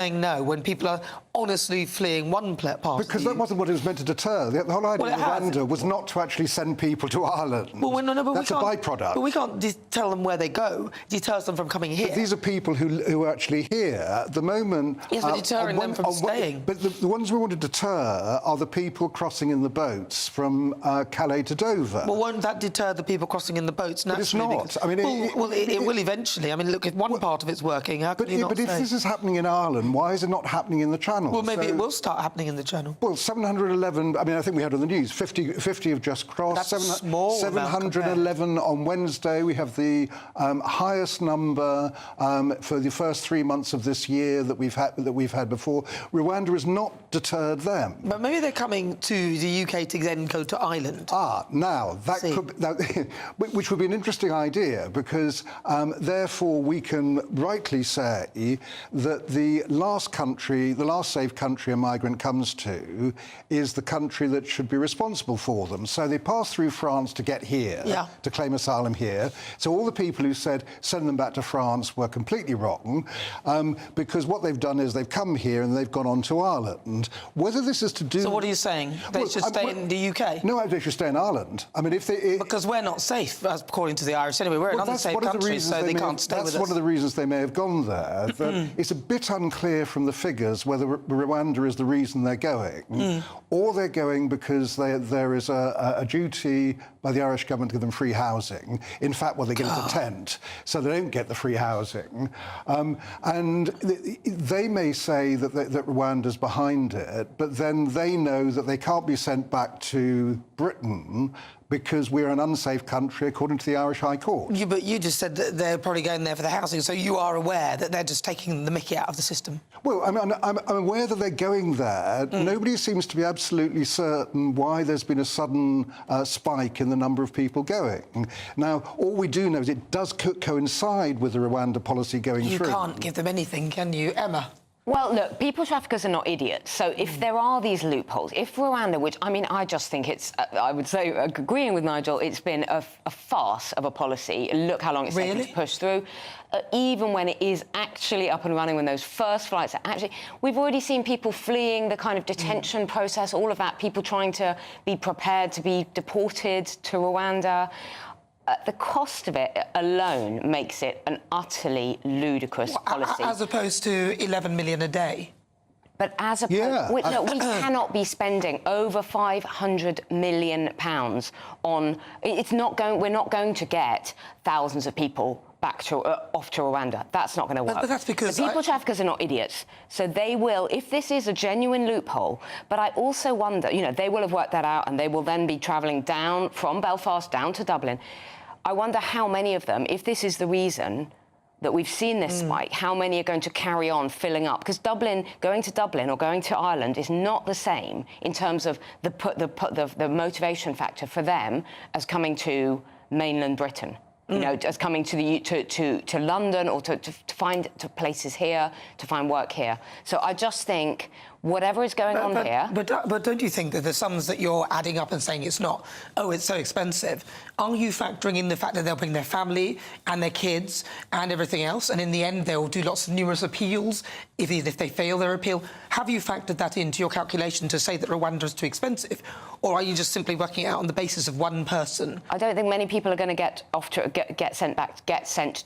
saying no when people are honestly fleeing one part? Because that wasn't what it was meant to deter. The whole idea of Rwanda was not to actually send people to Ireland. Well, no, but that's a byproduct. But we can't tell them where they go. It deters them from coming here. But these are people who are actually here at the moment. Yes, but deterring them from staying. But the ones we want to deter are the people crossing in the boats from Calais to Dover. Well, won't that deter the people crossing in the boats naturally? But it's not. I mean, it will eventually. I mean, look, if one part of it's working, how can you not say? But if this is happening in Ireland, why is it not happening in the Channel? Well, maybe it will start happening in the Channel. Well, 711, I mean, I think we had on the news, 50 have just crossed. That's small. 711 on Wednesday. We have the highest number for the first 3 months of this year that we've had before. Rwanda has not deterred them. But maybe they're coming to the UK to then go to Ireland. Now, that which would be an interesting idea, because therefore we can rightly say that the last safe country a migrant comes to is the country that should be responsible for them. So they pass through France to get here, to claim asylum here. So all the people who said send them back to France were completely wrong, because what they've done is they've come here and they've gone on to Ireland. Whether this is to do... So what are you saying? They should stay in the UK? No, they should stay in Ireland. I mean, if they... Because we're not safe, according to the Irish anyway. We're an unsafe country, so they can't stay with us. That's one of the reasons they may have gone there. It's a bit unclear from the figures whether Rwanda is the reason they're going, or they're going because there is a duty by the Irish government to give them free housing. In fact, what they get is a tent, so they don't get the free housing. And they may say that Rwanda's behind it, but then they know that they can't be sent back to Britain because we're an unsafe country, according to the Irish High Court. But you just said that they're probably going there for the housing, so you are aware that they're just taking the mickey out of the system? Well, I'm aware that they're going there. Nobody seems to be absolutely certain why there's been a sudden spike in the number of people going. Now, all we do know is it does coincide with the Rwanda policy going through. You can't give them anything, can you? Emma? Well, look, people traffickers are not idiots. So if there are these loopholes, if Rwanda, which, I mean, I just think it's, I would say, agreeing with Nigel, it's been a farce of a policy. Look how long it's taken to push through. Even when it is actually up and running, when those first flights are actually... We've already seen people fleeing the kind of detention process, all of that, people trying to be prepared to be deported to Rwanda. The cost of it alone makes it an utterly ludicrous policy. As opposed to 11 million a day? But as opposed... we cannot be spending over £500 million on... It's not going... We're not going to get thousands of people back to off to Rwanda. That's not going to work. But that's because... The people traffickers are not idiots. So they will, if this is a genuine loophole, but I also wonder, you know, they will have worked that out and they will then be travelling down from Belfast down to Dublin. I wonder how many of them, if this is the reason that we've seen this spike, how many are going to carry on filling up? Because going to Dublin or going to Ireland is not the same in terms of the motivation factor for them as coming to mainland Britain. You know, as coming to London or to find places here, to find work here. So I just think whatever is going on here... But don't you think that the sums that you're adding up and saying it's not, oh, it's so expensive, are you factoring in the fact that they'll bring their family and their kids and everything else, and in the end they'll do lots of numerous appeals if they fail their appeal? Have you factored that into your calculation to say that Rwanda is too expensive? Or are you just simply working it out on the basis of one person? I don't think many people are going to get sent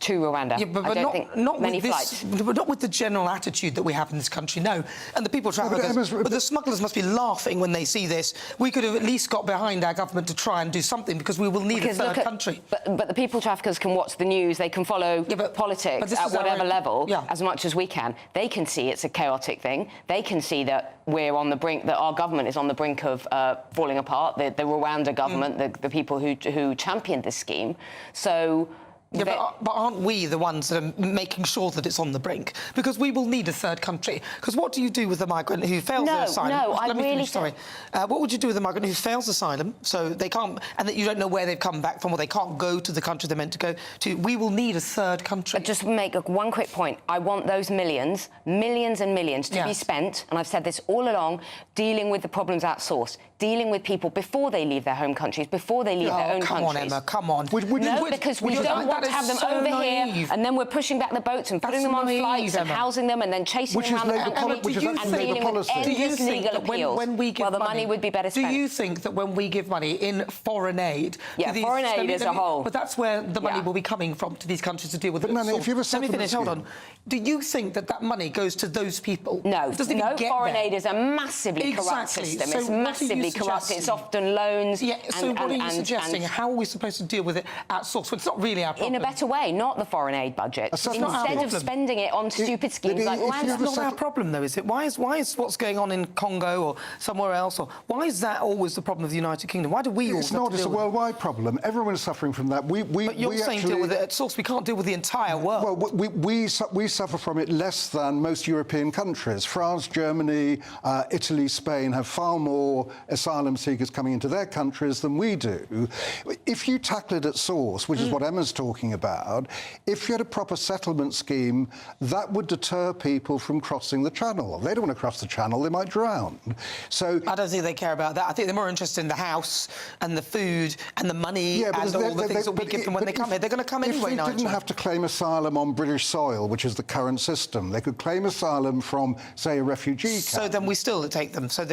to Rwanda. Yeah, but I don't think many flights. But not with the general attitude that we have in this country, no. And the people traffickers, but the smugglers must be laughing when they see this. We could have at least got behind our government to try and do something because we will need a third country. But the people traffickers can watch the news, they can follow politics at whatever level as much as we can. They can see it's a chaotic thing. They can see that we're on the brink, that our government is on the brink of falling apart, the Rwanda government, the people who championed this scheme. So... Yeah, but aren't we the ones that are making sure that it's on the brink? Because we will need a third country. Because what do you do with a migrant who fails their asylum? Let me finish, sorry. What would you do with a migrant who fails asylum, so they can't, and that you don't know where they've come back from, or they can't go to the country they're meant to go to? We will need a third country. Just make one quick point. I want those millions and millions to be spent, and I've said this all along, dealing with the problems at source, dealing with people before they leave their home countries, before they leave their own countries. Come on, Emma, come on. No, because we don't want to have them so over naive. here, and then we're pushing back the boats and putting them on naive, flights and Emma. housing them and then chasing Which them is around the Labour country which is and actually Labour dealing with policy. Do you endless think legal that appeals. when we give the money would be better spent. Do you think that when we give money in foreign aid... Yeah, foreign aid as a whole. But that's where the money will be coming from to these countries to deal with it. But, Nana, if you have a Let me finish, hold on. scheme- Do you think that that money goes to those people? No, It doesn't even no, get foreign there. aid is a massively corrupt Exactly. system. So It's what are you massively corrupt. It's suggesting? often loans. Yeah, so and, what are you and- suggesting? and- How are we supposed to deal with it at source? Well, it's not really our problem. in a better way, not the foreign aid budget. That's not our Instead of problem. spending it on stupid schemes like if you land. have It's a not our settle- problem, though, is it? Why is what's going on in Congo or somewhere else, or why is that always the problem of the United Kingdom? Why do we always It's have not. to It's a deal with it? worldwide problem. Everyone's suffering from that. But you're saying deal with it at source. We can't deal with the entire world. Well, we suffer from it less than most European countries. France, Germany, Italy, Spain have far more asylum seekers coming into their countries than we do. If you tackle it at source, which is what Emma's talking about, if you had a proper settlement scheme, that would deter people from crossing the channel. They don't want to cross the channel, they might drown. So I don't think they care about that. I think they're more interested in the house and the food and the money and all the things that we give them when they come here. They're going to come anyway, If they Nigel. didn't have to claim asylum on British soil, which is the current system, they could claim asylum from, say, a refugee camp. So then we still take them. So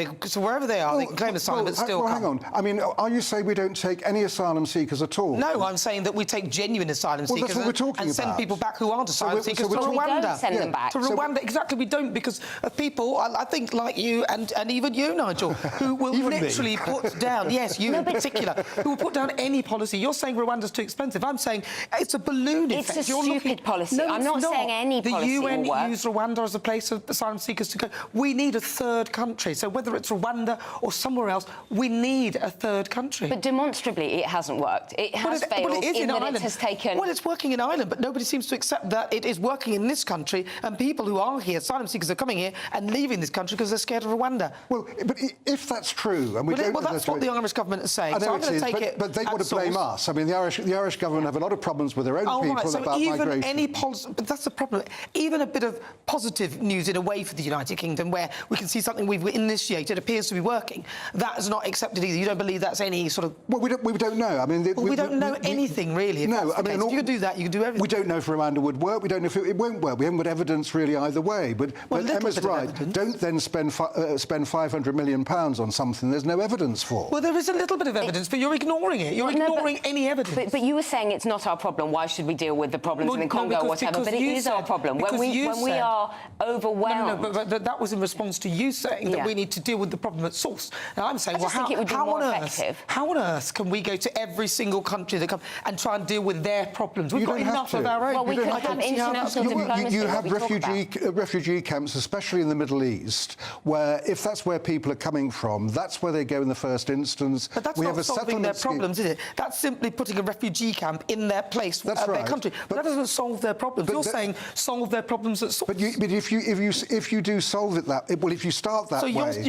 wherever they are, they can claim asylum, but still hang come. on. I mean, are you saying we don't take any asylum seekers at all? No, I'm saying that we take genuine asylum Well, seekers that's what we're talking and send about. people back who aren't asylum we're- seekers so to we're Well, we Rwanda. don't send them back. To Rwanda, exactly, we don't, because of people, I think, like you and even you, Nigel, who will Even me. literally put down, yes, you in particular, who will put down any policy. You're saying Rwanda's too expensive. I'm saying it's a balloon It's effect. a stupid policy. No, I'm it's not saying any policy The UN will work. used Rwanda as a place for asylum seekers to go. We need a third country. So whether it's Rwanda or somewhere else, we need a third country. But demonstrably, it hasn't worked. It has failed is in that Ireland. it has taken... Well, it's working in Ireland, but nobody seems to accept that it is working in this country, and people who are here, asylum seekers, are coming here and leaving this country because they're scared of Rwanda. Well, but if that's true, and we don't... Well, that's what the Irish government is saying. I know So I'm it going is, to take it but they at want to blame source. us. I mean, the Irish government have a lot of problems with their own people Right, so about even migration. any policy, but that's the problem. Even a bit of positive news in a way for the United Kingdom, where we can see something we've initiated appears to be working, that is not accepted either. You don't believe that's any sort of... Well, we don't know. I mean, we don't know anything really. If No, that's the case. If you could do that, you could do everything. We don't know if Rwanda would work. We don't know if it won't work. We haven't got evidence really either way. But little Emma's bit of right. evidence. Don't then spend £500 million on something there's no evidence for. Well, there is a little bit of evidence, but you're ignoring it. You're Well, no, ignoring any evidence. But you were saying it's not our problem. Why should we deal with the problems Well, in no, Congo or whatever? because But it you is our said- problem. When because we you said- are overwhelmed... No, but that was in response to you saying that Yeah. we need to deal with the problem at source. Now, I'm saying, I just think it would be how more on effective. how on earth can we go to every single country that comes and try and deal with their problems? We've You got don't have enough to. of our own. Well, we You could don't have have to. international diplomacy. You that have we talk about. refugee camps, especially in the Middle East, where if that's where people are coming from, that's where they go in the first instance. But that's we not have a solving their settlement scheme. problems, is it? That's simply putting a refugee camp in their place, That's their right. country. But that doesn't solve their problems. but You're that- saying solve their problems at source. But if you do solve it if you start that So way,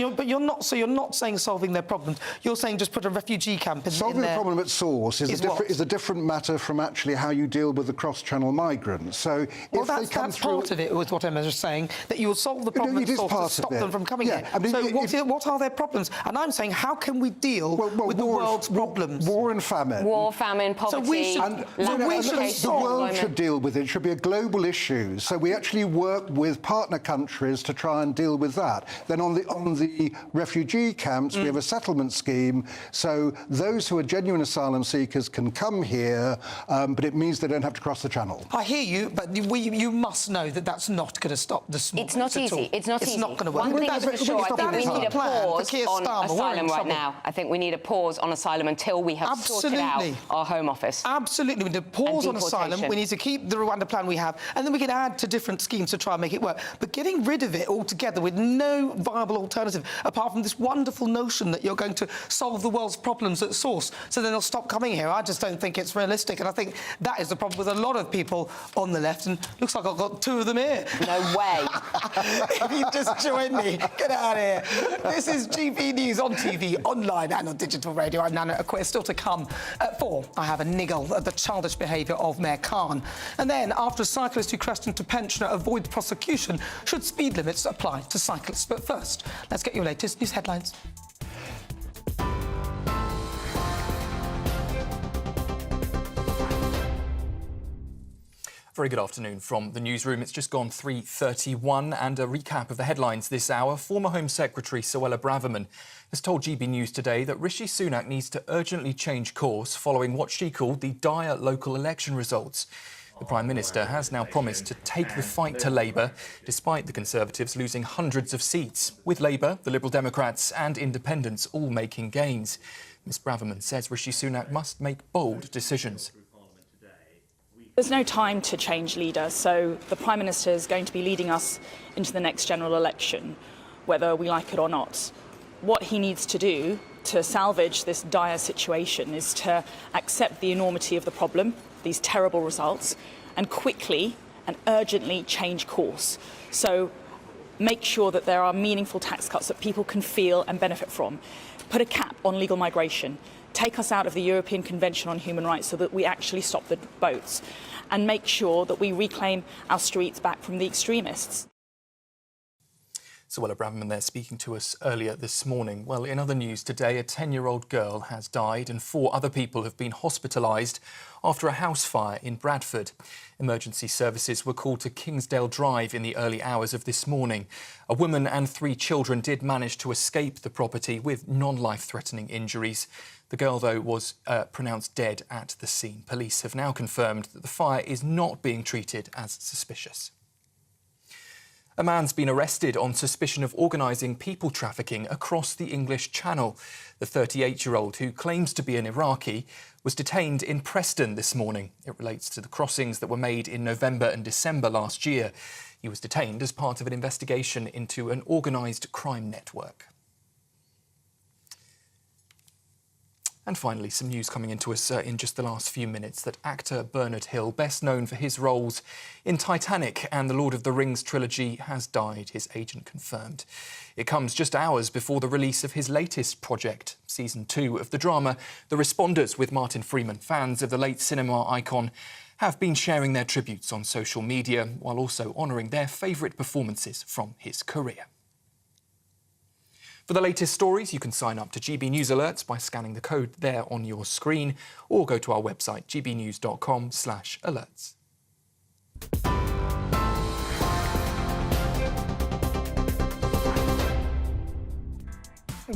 you're not saying solving their problems. You're saying just put a refugee camp in solving the their... problem at source is a different matter from actually how you deal with the cross-channel migrants. So Well, if they that's come through, part of it, was what Emma was saying, that you will solve the problem it at is source to part of stop it. them from coming Yeah, here. I mean, So what are their problems? And I'm saying, how can we deal with the world's problems? War and famine. War, famine, poverty, we should- lack so of we should education, the world employment. should deal with it. It should be a global issue. So we actually work with partner countries to try and deal with that. Then on the refugee camps, we have a settlement scheme. So those who are genuine asylum seekers can come here, but it means they don't have to cross the channel. I hear you, but you must know that that's not going to stop the small It's not at all. easy. It's not easy. It's not going to work. One thing That's- is for sure, I stop think it. we need a Plan for pause Keir on Starmer. We're in asylum right trouble. now. I think we need a pause on asylum until we have sorted out Absolutely. our Home Office. Absolutely. We need to pause on asylum. deportation. We need to keep the Rwanda plan we have, and then we can add to different schemes to try and make it work. But getting rid of it altogether with no viable alternative, apart from this wonderful notion that you're going to solve the world's problems at source, so then they'll stop coming here, I just don't think it's realistic. And I think that is the problem with a lot of people on the left, and looks like I've got two of them here. No way. If you just joined me, get out of here. This is GB News on TV, online and on digital radio. I'm Nana Akua. Still to come at 4, I have a niggle at the childish behaviour of Mayor Khan. And then, after a cyclist who crashed into pensioner avoids prosecution, should speed limits apply to cyclists? But first, let's get your latest news headlines. Very good afternoon from the newsroom. It's just gone 3:31 and a recap of the headlines this hour. Former Home Secretary Suella Braverman has told GB News today that Rishi Sunak needs to urgently change course following what she called the dire local election results. The Prime Minister has now promised to take the fight to Labour, despite the Conservatives losing hundreds of seats, with Labour, the Liberal Democrats and Independents all making gains. Ms Braverman says Rishi Sunak must make bold decisions. There's no time to change leader, so the Prime Minister is going to be leading us into the next general election, whether we like it or not. What he needs to do to salvage this dire situation is to accept the enormity of the problem, these terrible results, and quickly and urgently change course. So make sure that there are meaningful tax cuts that people can feel and benefit from. Put a cap on legal migration. Take us out of the European Convention on Human Rights so that we actually stop the boats, and make sure that we reclaim our streets back from the extremists. Suella Braverman there speaking to us earlier this morning. Well, in other news today, a 10-year-old girl has died and 4 other people have been hospitalised after a house fire in Bradford. Emergency services were called to Kingsdale Drive in the early hours of this morning. A woman and 3 children did manage to escape the property with non-life-threatening injuries. The girl, though, was pronounced dead at the scene. Police have now confirmed that the fire is not being treated as suspicious. A man's been arrested on suspicion of organising people trafficking across the English Channel. The 38-year-old, who claims to be an Iraqi, was detained in Preston this morning. It relates to the crossings that were made in November and December last year. He was detained as part of an investigation into an organised crime network. And finally, some news coming into us in just the last few minutes that actor Bernard Hill, best known for his roles in Titanic and the Lord of the Rings trilogy, has died, his agent confirmed. It comes just hours before the release of his latest project, Season 2 of the drama The Responders with Martin Freeman. Fans of the late cinema icon have been sharing their tributes on social media while also honouring their favourite performances from his career. For the latest stories, you can sign up to GB News Alerts by scanning the code there on your screen or go to our website gbnews.com/alerts.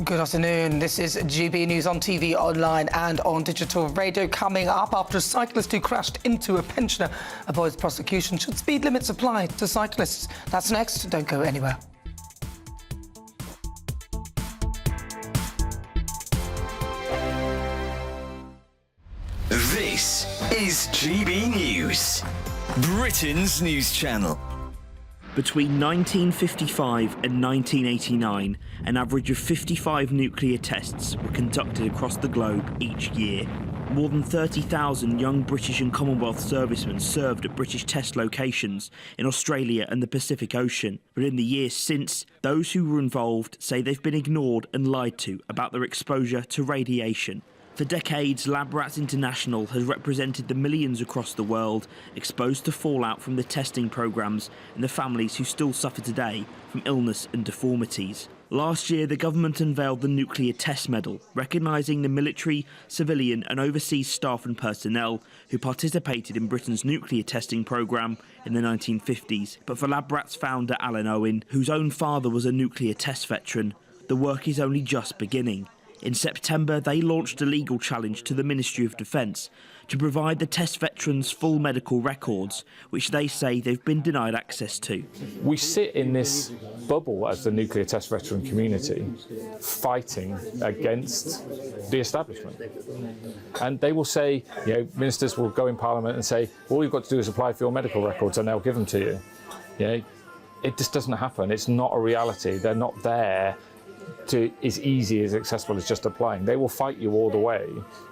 Good afternoon. This is GB News on TV, online and on digital radio. Coming up, after a cyclist who crashed into a pensioner avoids prosecution, should speed limits apply to cyclists? That's next. Don't go anywhere. This is GB News, Britain's news channel. Between 1955 and 1989, an average of 55 nuclear tests were conducted across the globe each year. More than 30,000 young British and Commonwealth servicemen served at British test locations in Australia and the Pacific Ocean. But in the years since, those who were involved say they've been ignored and lied to about their exposure to radiation. For decades, Lab Rats International has represented the millions across the world exposed to fallout from the testing programmes and the families who still suffer today from illness and deformities. Last year, the government unveiled the Nuclear Test Medal, recognising the military, civilian and overseas staff and personnel who participated in Britain's nuclear testing programme in the 1950s. But for Lab Rats founder Alan Owen, whose own father was a nuclear test veteran, the work is only just beginning. In September, they launched a legal challenge to the Ministry of Defence to provide the test veterans full medical records, which they say they've been denied access to. We sit in this bubble as the nuclear test veteran community, fighting against the establishment. And they will say, ministers will go in Parliament and say, all you've got to do is apply for your medical records and they'll give them to you. It just doesn't happen. It's not a reality. They're not there to as easy, as accessible as just applying. They will fight you all the way.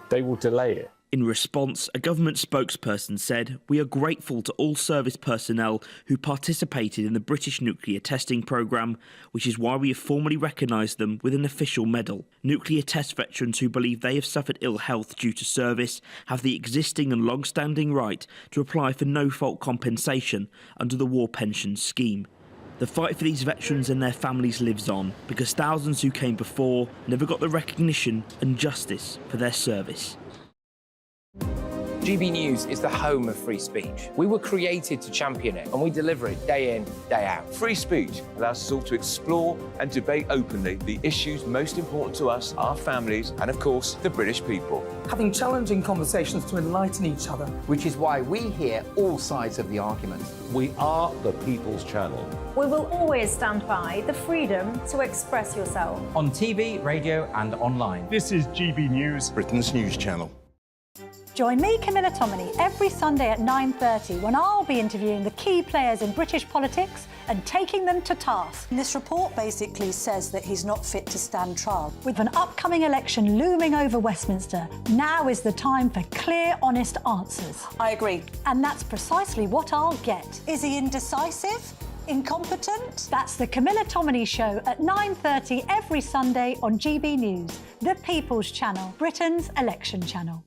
They will delay it. In response, a government spokesperson said, "We are grateful to all service personnel who participated in the British nuclear testing programme, which is why we have formally recognised them with an official medal. Nuclear test veterans who believe they have suffered ill health due to service have the existing and long-standing right to apply for no-fault compensation under the War Pension Scheme." The fight for these veterans and their families lives on because thousands who came before never got the recognition and justice for their service. GB News is the home of free speech. We were created to champion it, and we deliver it day in, day out. Free speech allows us all to explore and debate openly the issues most important to us, our families, and of course, the British people. Having challenging conversations to enlighten each other. Which is why we hear all sides of the argument. We are the People's Channel. We will always stand by the freedom to express yourself. On TV, radio and online. This is GB News, Britain's news channel. Join me, Camilla Tominey, every Sunday at 9:30 when I'll be interviewing the key players in British politics and taking them to task. This report basically says that he's not fit to stand trial. With an upcoming election looming over Westminster, now is the time for clear, honest answers. I agree. And that's precisely what I'll get. Is he indecisive? Incompetent? That's the Camilla Tominey Show at 9:30 every Sunday on GB News, the People's Channel, Britain's election channel.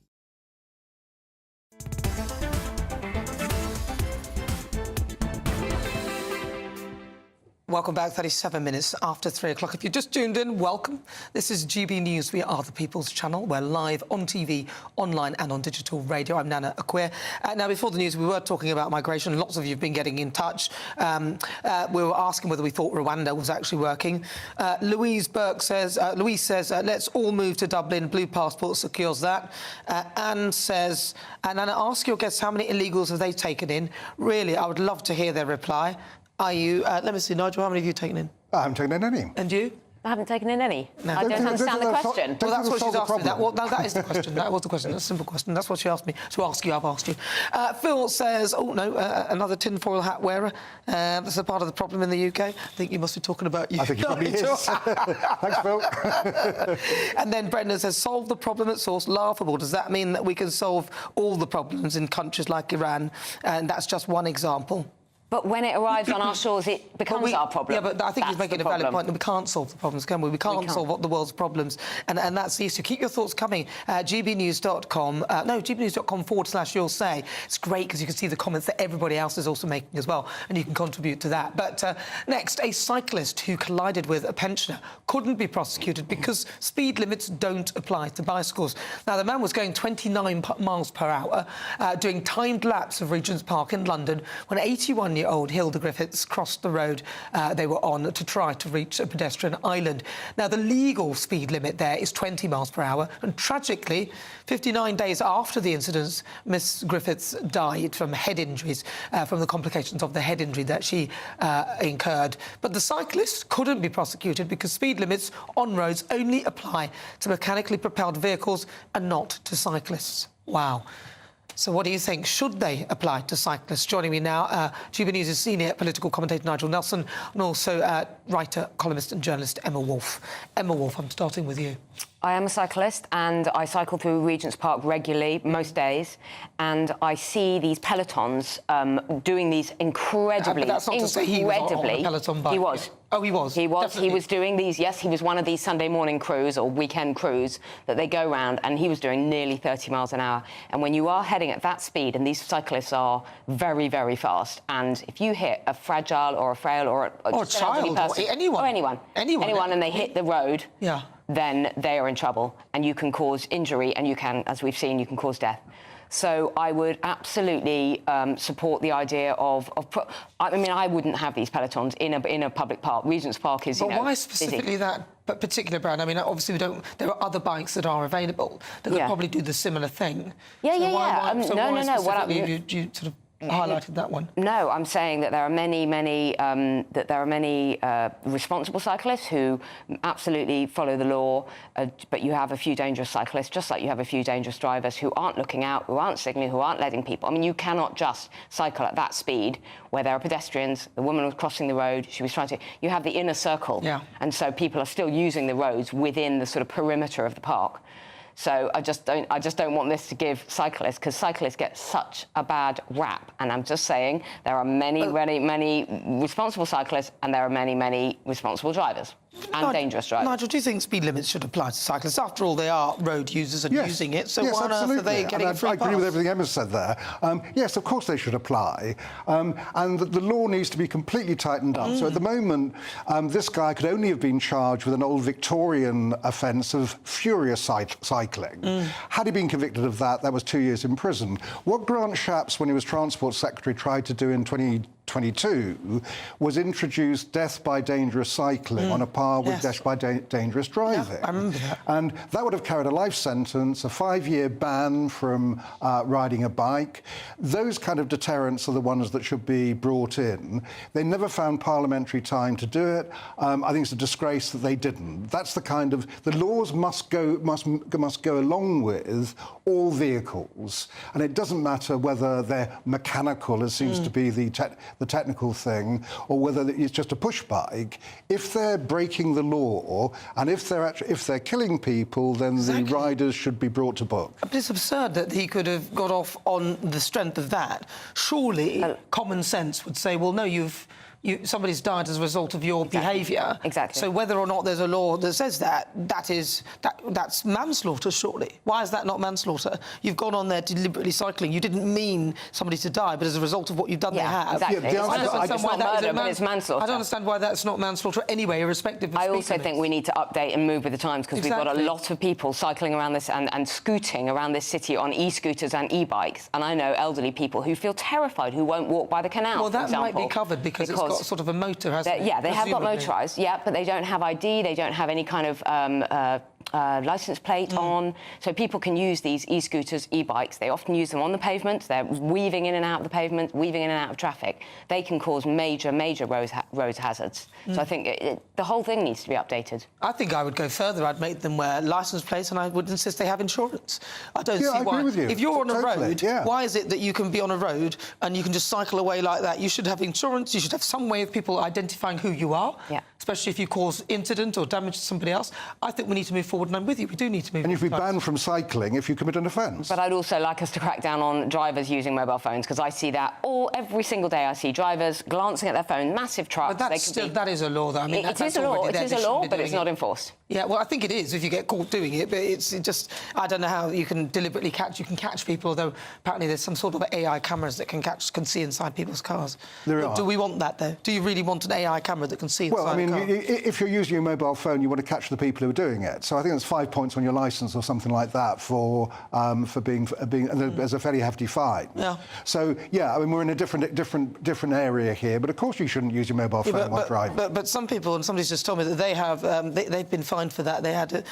Welcome back, 37 minutes after 3 o'clock. If you just tuned in, welcome. This is GB News. We are the People's Channel. We're live on TV, online and on digital radio. I'm Nana Akua. Now, before the news, we were talking about migration. Lots of you have been getting in touch. We were asking whether we thought Rwanda was actually working. Louise says, let's all move to Dublin. Blue passport secures that. Anne says, Nana, ask your guests how many illegals have they taken in. Really, I would love to hear their reply. Are you... let me see, Nigel, how many have you taken in? I haven't taken in any. And you? I haven't taken in any. No. I don't understand the question. Well, that's what she's asked me. That is the question. That was the question. That's a simple question. That's what she asked me. To ask you, I've asked you. Phil says, oh, no, another tinfoil hat wearer. That's a part of the problem in the UK. I think you must be talking about you. I think he probably is. Thanks, Phil. And then Brendan says, solve the problem at source. Laughable. Does that mean that we can solve all the problems in countries like Iran? And that's just one example. But when it arrives on our shores, it becomes our problem. Yeah, but I think he's making a valid point that we can't solve the problems, can we? We can't solve the world's problems, and that's the issue. Keep your thoughts coming. GBnews.com. GBnews.com/you'll say. It's great because you can see the comments that everybody else is also making as well, and you can contribute to that. But next, a cyclist who collided with a pensioner couldn't be prosecuted because speed limits don't apply to bicycles. Now, the man was going 29 miles per hour, doing timed laps of Regent's Park in London when 81-year-old Hilda Griffiths crossed the road they were on to try to reach a pedestrian island. Now, the legal speed limit there is 20 miles per hour, and tragically, 59 days after the incident, Miss Griffiths died from head injuries, from the complications of the head injury that she incurred. But the cyclist couldn't be prosecuted because speed limits on roads only apply to mechanically propelled vehicles and not to cyclists. Wow. So what do you think? Should they apply to cyclists? Joining me now, GB News' senior political commentator Nigel Nelson, and also writer, columnist and journalist Emma Wolfe. Emma Wolfe, I'm starting with you. I am a cyclist and I cycle through Regent's Park regularly, most days, and I see these pelotons doing these incredibly... but that's not to say he was on a peloton bike. He was. Oh, he was? He was. Definitely. He was doing these, yes, he was one of these Sunday morning crews or weekend crews that they go round, and he was doing nearly 30 miles an hour. And when you are heading at that speed, and these cyclists are very, very fast, and if you hit a fragile or a frail or a child person, or anyone, and they hit the road... Yeah. Then they are in trouble, and you can cause injury, and you can, as we've seen, you can cause death. So I would absolutely support the idea of I mean, I wouldn't have these pelotons in a public park. Regent's Park is, But why specifically that particular brand? I mean, obviously we don't. There are other bikes that are available that could probably do the similar thing. Yeah, so yeah. Why specifically you sort of highlighted that one? No, I'm saying that there are many responsible cyclists who absolutely follow the law, but you have a few dangerous cyclists, just like you have a few dangerous drivers who aren't looking out, who aren't signalling, who aren't letting people. I mean, you cannot just cycle at that speed where there are pedestrians. The woman was crossing the road. She was trying to. You have the inner circle, and so people are still using the roads within the sort of perimeter of the park. So I just don't want this to give cyclists, because cyclists get such a bad rap. And I'm just saying there are many responsible cyclists and there are many responsible drivers. and dangerous driving. Nigel, do you think speed limits should apply to cyclists? After all, they are road users and using it, so why on earth are they getting a free pass? I agree with everything Emma said there. Yes, of course they should apply. And the law needs to be completely tightened up. So at the moment, this guy could only have been charged with an old Victorian offence of furious cycling. Had he been convicted of that, that was 2 years in prison. What Grant Shapps, when he was Transport Secretary, tried to do in 2022 was introduce death by dangerous cycling on a par with death by dangerous driving. Yeah, I remember that. And that would have carried a life sentence, a 5-year ban from riding a bike. Those kind of deterrents are the ones that should be brought in. They never found parliamentary time to do it. I think it's a disgrace that they didn't. That's the kind of... The laws must go along with all vehicles. And it doesn't matter whether they're mechanical, as seems to be the technical thing, or whether it's just a push bike. If they're breaking the law and if they're killing people, then the riders should be brought to book. But it's absurd that he could have got off on the strength of that. Surely common sense would say, well, no, somebody's died as a result of your behaviour. Exactly. So whether or not there's a law that says that's manslaughter, surely. Why is that not manslaughter? You've gone on there deliberately cycling. You didn't mean somebody to die, but as a result of what you've done, they have. Exactly. I don't understand why that isn't it's manslaughter. I don't understand why that's not manslaughter anyway, irrespective of I also think we need to update and move with the times, because we've got a lot of people cycling around this and scooting around this city on e-scooters and e-bikes. And I know elderly people who feel terrified, who won't walk by the canal, Well, that might be covered because it's got sort of a motor, hasn't it? Yeah, they have got motorised, but they don't have ID, they don't have any kind of licence plate on, so people can use these e-scooters, e-bikes. They often use them on the pavement. They're weaving in and out of the pavement, weaving in and out of traffic. They can cause major road hazards. So I think the whole thing needs to be updated. I think I would go further. I'd make them wear licence plates, and I would insist they have insurance. I don't see why. I agree with you. If you're on a road, why is it that you can be on a road and you can just cycle away like that? You should have insurance. You should have some way of people identifying who you are. Yeah. Especially if you cause incident or damage to somebody else. I think we need to move forward, and I'm with you. We do need to move. And you'd be banned from cycling if you commit an offence. But I'd also like us to crack down on drivers using mobile phones, because I see that every single day. I see drivers glancing at their phone, massive trucks. But that is a law, though. I mean, it is a law. It is a law, but it's not enforced. Yeah, well, I think it is if you get caught doing it, but it's just... I don't know how you can deliberately catch people, although apparently there's some sort of AI cameras that can see inside people's cars. There are. Do we want that, though? Do you really want an AI camera that can see inside a car? Well, I mean, if you're using your mobile phone, you want to catch the people who are doing it. So I think there's 5 points on your licence or something like that for being... There's a fairly hefty fine. Yeah. So, yeah, I mean, we're in a different area here, but of course you shouldn't use your mobile phone while driving. But some people, and somebody's just told me that they have... they've been fined for that. They had it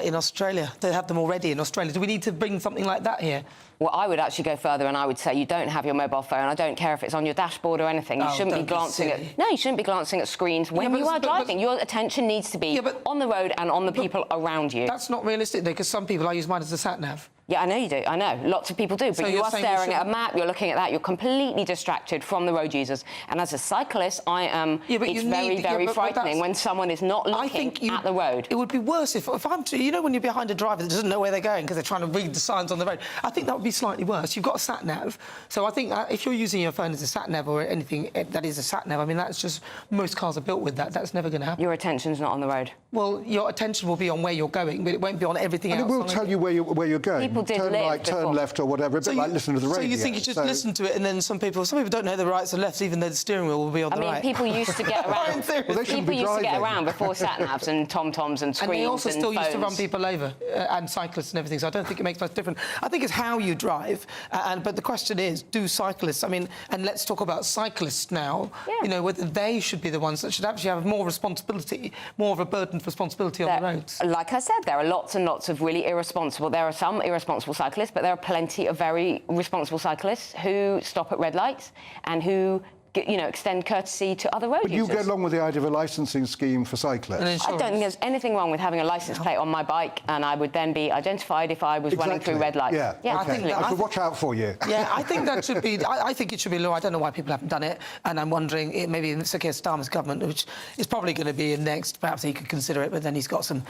in Australia. They have them already in Australia. Do we need to bring something like that here? Well, I would actually go further, and I would say you don't have your mobile phone. I don't care if it's on your dashboard or anything. You shouldn't be glancing at... No, you shouldn't be glancing at screens when you are driving. Your attention needs to be on the road and on the people around you. That's not realistic, though, because some people, I use mine as a sat-nav. Yeah, I know you do. I know. Lots of people do. But So you you're are saying staring at a map, you're looking at that, you're completely distracted from the road users. And as a cyclist, I am... it's very frightening when someone is not looking at the road. It would be worse if I'm... You know when you're behind a driver that doesn't know where they're going because they're trying to read the signs on the road? I think that would be slightly worse. You've got a sat-nav, so I think if you're using your phone as a sat-nav or anything that is a sat-nav, I mean, that's just... Most cars are built with that. That's never going to happen. Your attention's not on the road. Well, your attention will be on where you're going, but it won't be on everything else. And it will tell you where you're going. People did turn right, turn left or whatever, a bit like listening to the radio. So you think you should listen to it, and then some people don't know the rights and lefts, even though the steering wheel will be on the right. I mean, people used to get around. People used to get around before sat-navs and tom-toms and screens and they also still phones. used to run people over, and cyclists and everything, so I don't think it makes much difference. I think it's how you drive, but the question is, do cyclists, I mean, and let's talk about cyclists now, you know, whether they should be the ones that should actually have more responsibility, more of a burden of responsibility on the roads. Like I said, there are lots and lots of really irresponsible... There are some irresponsible cyclists, but there are plenty of very responsible cyclists who stop at red lights and who, you know, extend courtesy to other road users. But you get along with the idea of a licensing scheme for cyclists? I don't think there's anything wrong with having a licence plate on my bike, and I would then be identified if I was running through red lights. Yeah, okay. I should watch out for you. Yeah, I think that should be... I think it should be law. I don't know why people haven't done it, and I'm wondering, maybe in Sir Keir Starmer's government, which is probably going to be in next, perhaps he could consider it, but then he's got some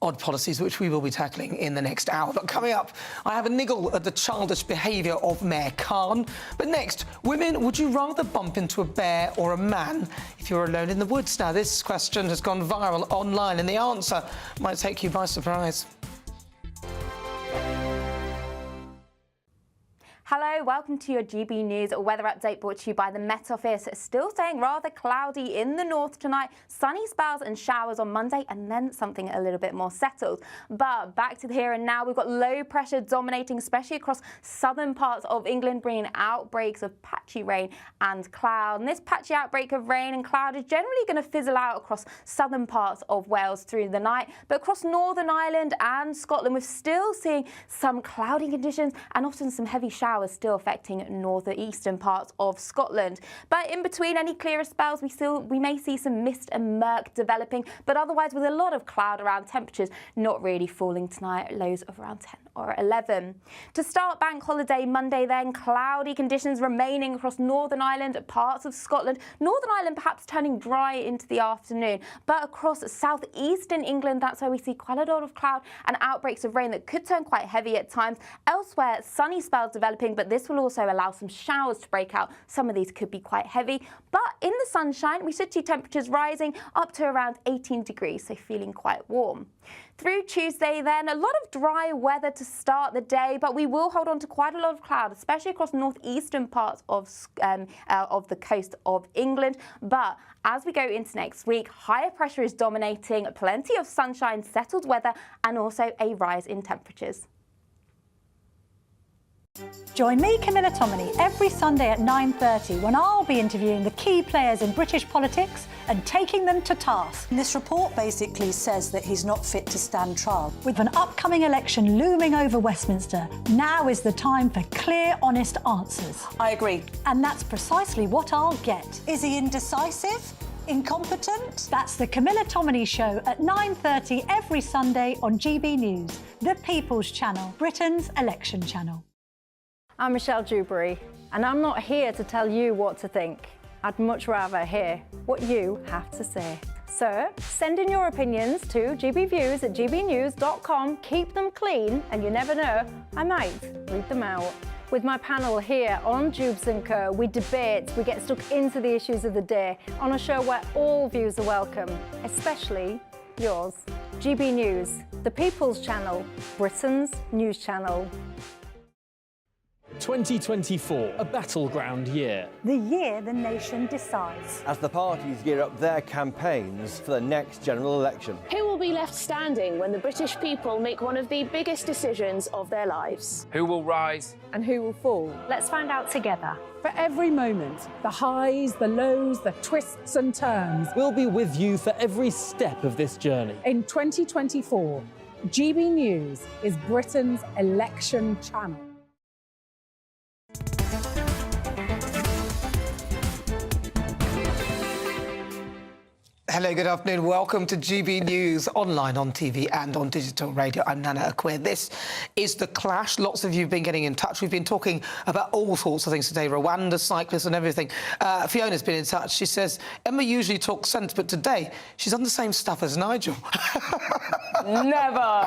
odd policies, which we will be tackling in the next hour. But coming up, I have a niggle at the childish behaviour of Mayor Khan. But next, women, would you rather bump into a bear or a man if you're alone in the woods? Now, this question has gone viral online, and the answer might take you by surprise. Hello, welcome to your GB News weather update brought to you by the Met Office. Still staying rather cloudy in the north tonight, sunny spells and showers on Monday, and then something a little bit more settled. But back to the here and now, we've got low pressure dominating, especially across southern parts of England, bringing outbreaks of patchy rain and cloud. And this patchy outbreak of rain and cloud is generally going to fizzle out across southern parts of Wales through the night. But across Northern Ireland and Scotland, we're still seeing some cloudy conditions and often some heavy showers still affecting northeastern parts of Scotland. But in between any clearer spells, we may see some mist and murk developing, but otherwise with a lot of cloud around, temperatures not really falling tonight, lows of around 10 or 11. To start bank holiday Monday then, cloudy conditions remaining across Northern Ireland, parts of Scotland. Northern Ireland perhaps turning dry into the afternoon, but across southeastern England, that's where we see quite a lot of cloud and outbreaks of rain that could turn quite heavy at times. Elsewhere, sunny spells developing, but this will also allow some showers to break out. Some of these could be quite heavy, but in the sunshine, we should see temperatures rising up to around 18 degrees, so feeling quite warm. Through Tuesday then, a lot of dry weather to start the day, but we will hold on to quite a lot of cloud, especially across northeastern parts of the coast of England. But as we go into next week, higher pressure is dominating, plenty of sunshine, settled weather, and also a rise in temperatures. Join me, Camilla Tominey, every Sunday at 9:30 when I'll be interviewing the key players in British politics and taking them to task. This report basically says that he's not fit to stand trial. With an upcoming election looming over Westminster, now is the time for clear, honest answers. I agree. And that's precisely what I'll get. Is he indecisive? Incompetent? That's the Camilla Tominey Show at 9:30 every Sunday on GB News, the People's Channel, Britain's election channel. I'm Michelle Dewberry, and I'm not here to tell you what to think. I'd much rather hear what you have to say. So send in your opinions to gbviews@gbnews.com. Keep them clean, and you never know, I might read them out. With my panel here on Jubes & Co, we debate, we get stuck into the issues of the day on a show where all views are welcome, especially yours. GB News, the People's Channel, Britain's news channel. 2024, a battleground year. The year the nation decides. As the parties gear up their campaigns for the next general election. Who will be left standing when the British people make one of the biggest decisions of their lives? Who will rise? And who will fall? Let's find out together. For every moment, the highs, the lows, the twists and turns. We'll be with you for every step of this journey. In 2024, GB News is Britain's election channel. Hello, good afternoon. Welcome to GB News, online, on TV and on digital radio. I'm Nana Akua. This is The Clash. Lots of you have been getting in touch. We've been talking about all sorts of things today, Rwanda, Cyclist and everything. Fiona's been in touch. She says, Emma usually talks sense, but today she's on the same stuff as Nigel. Never.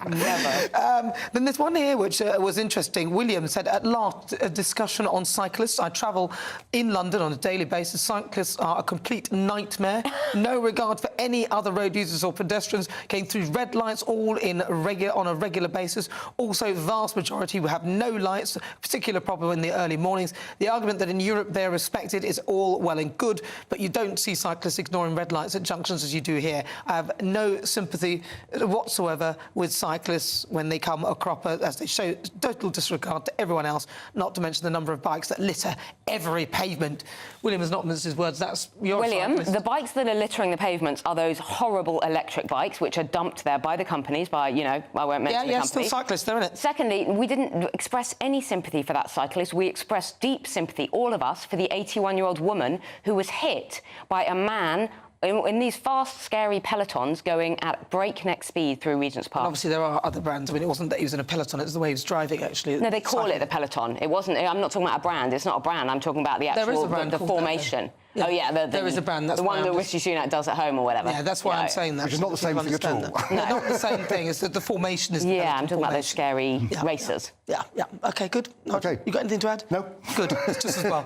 Never. Then there's one here which was interesting. William said, at last, a discussion on cyclists. I travel in London on a daily basis. Cyclists are a complete nightmare. No regard for any other road users or pedestrians. Came through red lights all on a regular basis. Also, vast majority will have no lights, particular problem in the early mornings. The argument that in Europe they're respected is all well and good, but you don't see cyclists ignoring red lights at junctions as you do here. I have no sympathy whatsoever with cyclists when they come across, as they show total disregard to everyone else, not to mention the number of bikes that litter every pavement. William has not minced his words. That's your William, cyclist. The bikes that are littering the pavements are those horrible electric bikes, which are dumped there by the companies, by, you know, I won't mention the company. Still cyclists, they're in it. Secondly, we didn't express any sympathy for that cyclist. We expressed deep sympathy, all of us, for the 81-year-old woman who was hit by a man in these fast, scary pelotons going at breakneck speed through Regent's Park. And obviously, there are other brands. I mean, it wasn't that he was in a peloton, it was the way he was driving, actually. No, they call it the peloton. It wasn't... I'm not talking about a brand. It's not a brand. I'm talking about the actual... There is a brand the called formation. Oh yeah, there is a ban. That's the one that Rishi Sunak does at home or whatever. Yeah, that's why I'm saying that. Which is not the same thing at all. No, not the same thing. It's that the formation is. Yeah, I'm talking about those scary racers. Yeah. Okay, good. Okay. You got anything to add? No. Good. It's just as well.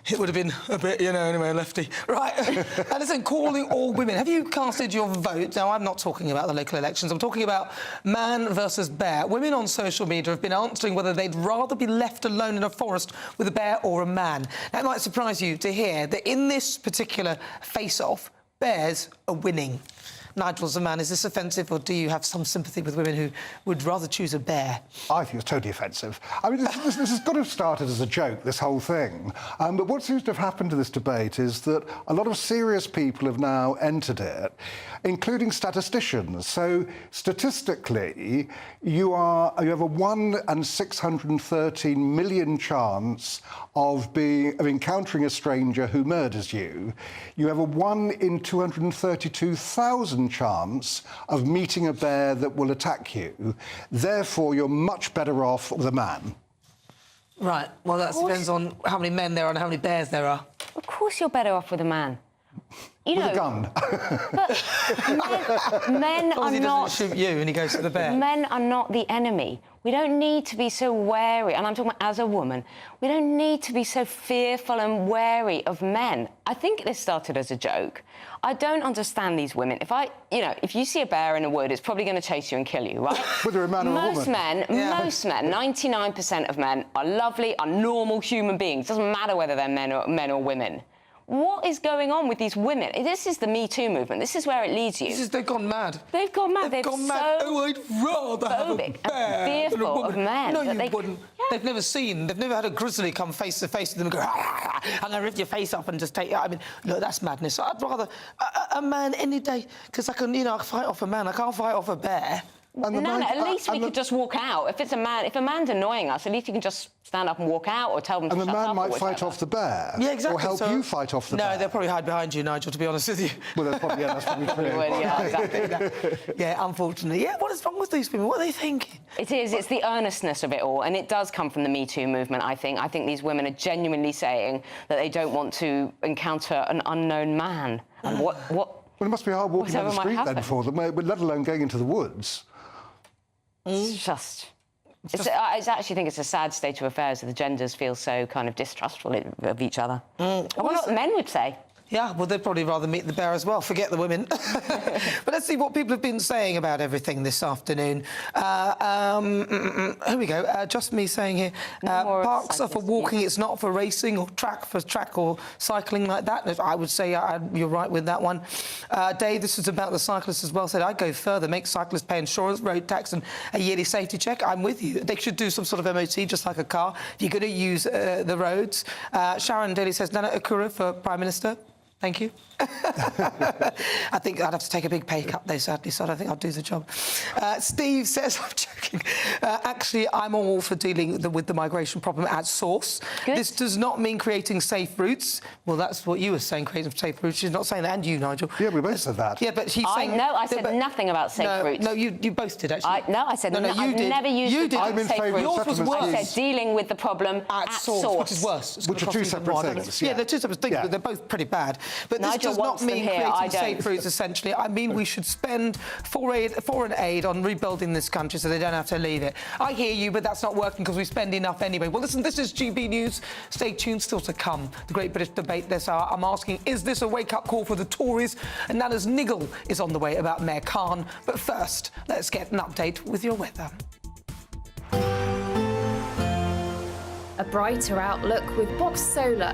It would have been a bit, anyway, lefty. Right. And listen, calling all women. Have you casted your vote? Now, I'm not talking about the local elections. I'm talking about man versus bear. Women on social media have been answering whether they'd rather be left alone in a forest with a bear or a man. Now, it might surprise you to hear that in this particular face-off, bears are winning. Nigel, as a man, is this offensive, or do you have some sympathy with women who would rather choose a bear? I think it's totally offensive. I mean, this has got to have started as a joke, this whole thing. But what seems to have happened to this debate is that a lot of serious people have now entered it, including statisticians. So, statistically, you have a 1 in 613 million chance of encountering a stranger who murders you. You have a 1 in 232,000 chance of meeting a bear that will attack you. Therefore, you're much better off with a man. Right. Well, that depends on how many men there are and how many bears there are. Of course you're better off with a man. With a gun. But men are he not... doesn't shoot you and he goes to the bear. Men are not the enemy. We don't need to be so wary, and I'm talking about as a woman, we don't need to be so fearful and wary of men. I think this started as a joke. I don't understand these women. If you see a bear in a wood, it's probably going to chase you and kill you, right? Whether a man or a woman. Most men, 99% of men are lovely, are normal human beings. Doesn't matter whether they're men or women. What is going on with these women? This is the Me Too movement. This is where it leads you. They've gone mad. They've gone mad. They've gone mad. Oh, I'd rather have a bear and fearful of men. No, you wouldn't. Yeah. They've never had a grizzly come face to face with them and go, I'm going to rip your face off and just take you. I mean, look, that's madness. I'd rather a man any day, because I can fight off a man. I can't fight off a bear. At least we could just walk out. If a man's annoying us, at least you can just stand up and walk out or tell them to shut up. And the man might fight off the bear. Yeah, exactly. Or help you fight off the bear. No, they'll probably hide behind you, Nigel, to be honest with you. Well, that's probably true. Yeah, exactly. Yeah, unfortunately. Yeah, what is wrong with these people? What are they thinking? It is. It's the earnestness of it all, and it does come from the Me Too movement, I think. I think these women are genuinely saying that they don't want to encounter an unknown man. And what... Well, it must be hard walking down the street then for them, let alone going into the woods. It's just... I actually think it's a sad state of affairs that the genders feel so kind of distrustful of each other. I wonder what men would say. Yeah, well, they'd probably rather meet the bear as well. Forget the women. But let's see what people have been saying about everything this afternoon. Here we go. Just me saying here, parks are for walking. It's not for racing or track or cycling like that. I would say you're right with that one. Dave, this is about the cyclists as well. Said I'd go further, make cyclists pay insurance, road tax, and a yearly safety check. I'm with you. They should do some sort of MOT, just like a car. If you're going to use the roads. Sharon Daly says Nana Akua for Prime Minister. Thank you. I think I'd have to take a big pay cut, though, sadly, so I don't think I'll do the job. Steve says, I'm joking, actually, I'm all for dealing with the migration problem at source. Good. This does not mean creating safe routes. Well, that's what you were saying, creating safe routes. She's not saying that, and you, Nigel. Yeah, we both said that. Yeah, but she's saying... No, I said nothing about safe routes. No, you both did, actually. I said no, you I've did. never used you the term safe routes. Yours was worse. I said dealing with the problem at source. Which is worse. Which are two separate things. Yeah, they're two separate things, but they're both pretty bad. But this does not mean creating safe routes, essentially. I mean, we should spend foreign aid on rebuilding this country so they don't have to leave it. I hear you, but that's not working because we spend enough anyway. Well, listen, this is GB News. Stay tuned, still to come. The Great British Debate this hour. I'm asking, is this a wake-up call for the Tories? And Nana's niggle is on the way about Mayor Khan. But first, let's get an update with your weather. A brighter outlook with Box Solar,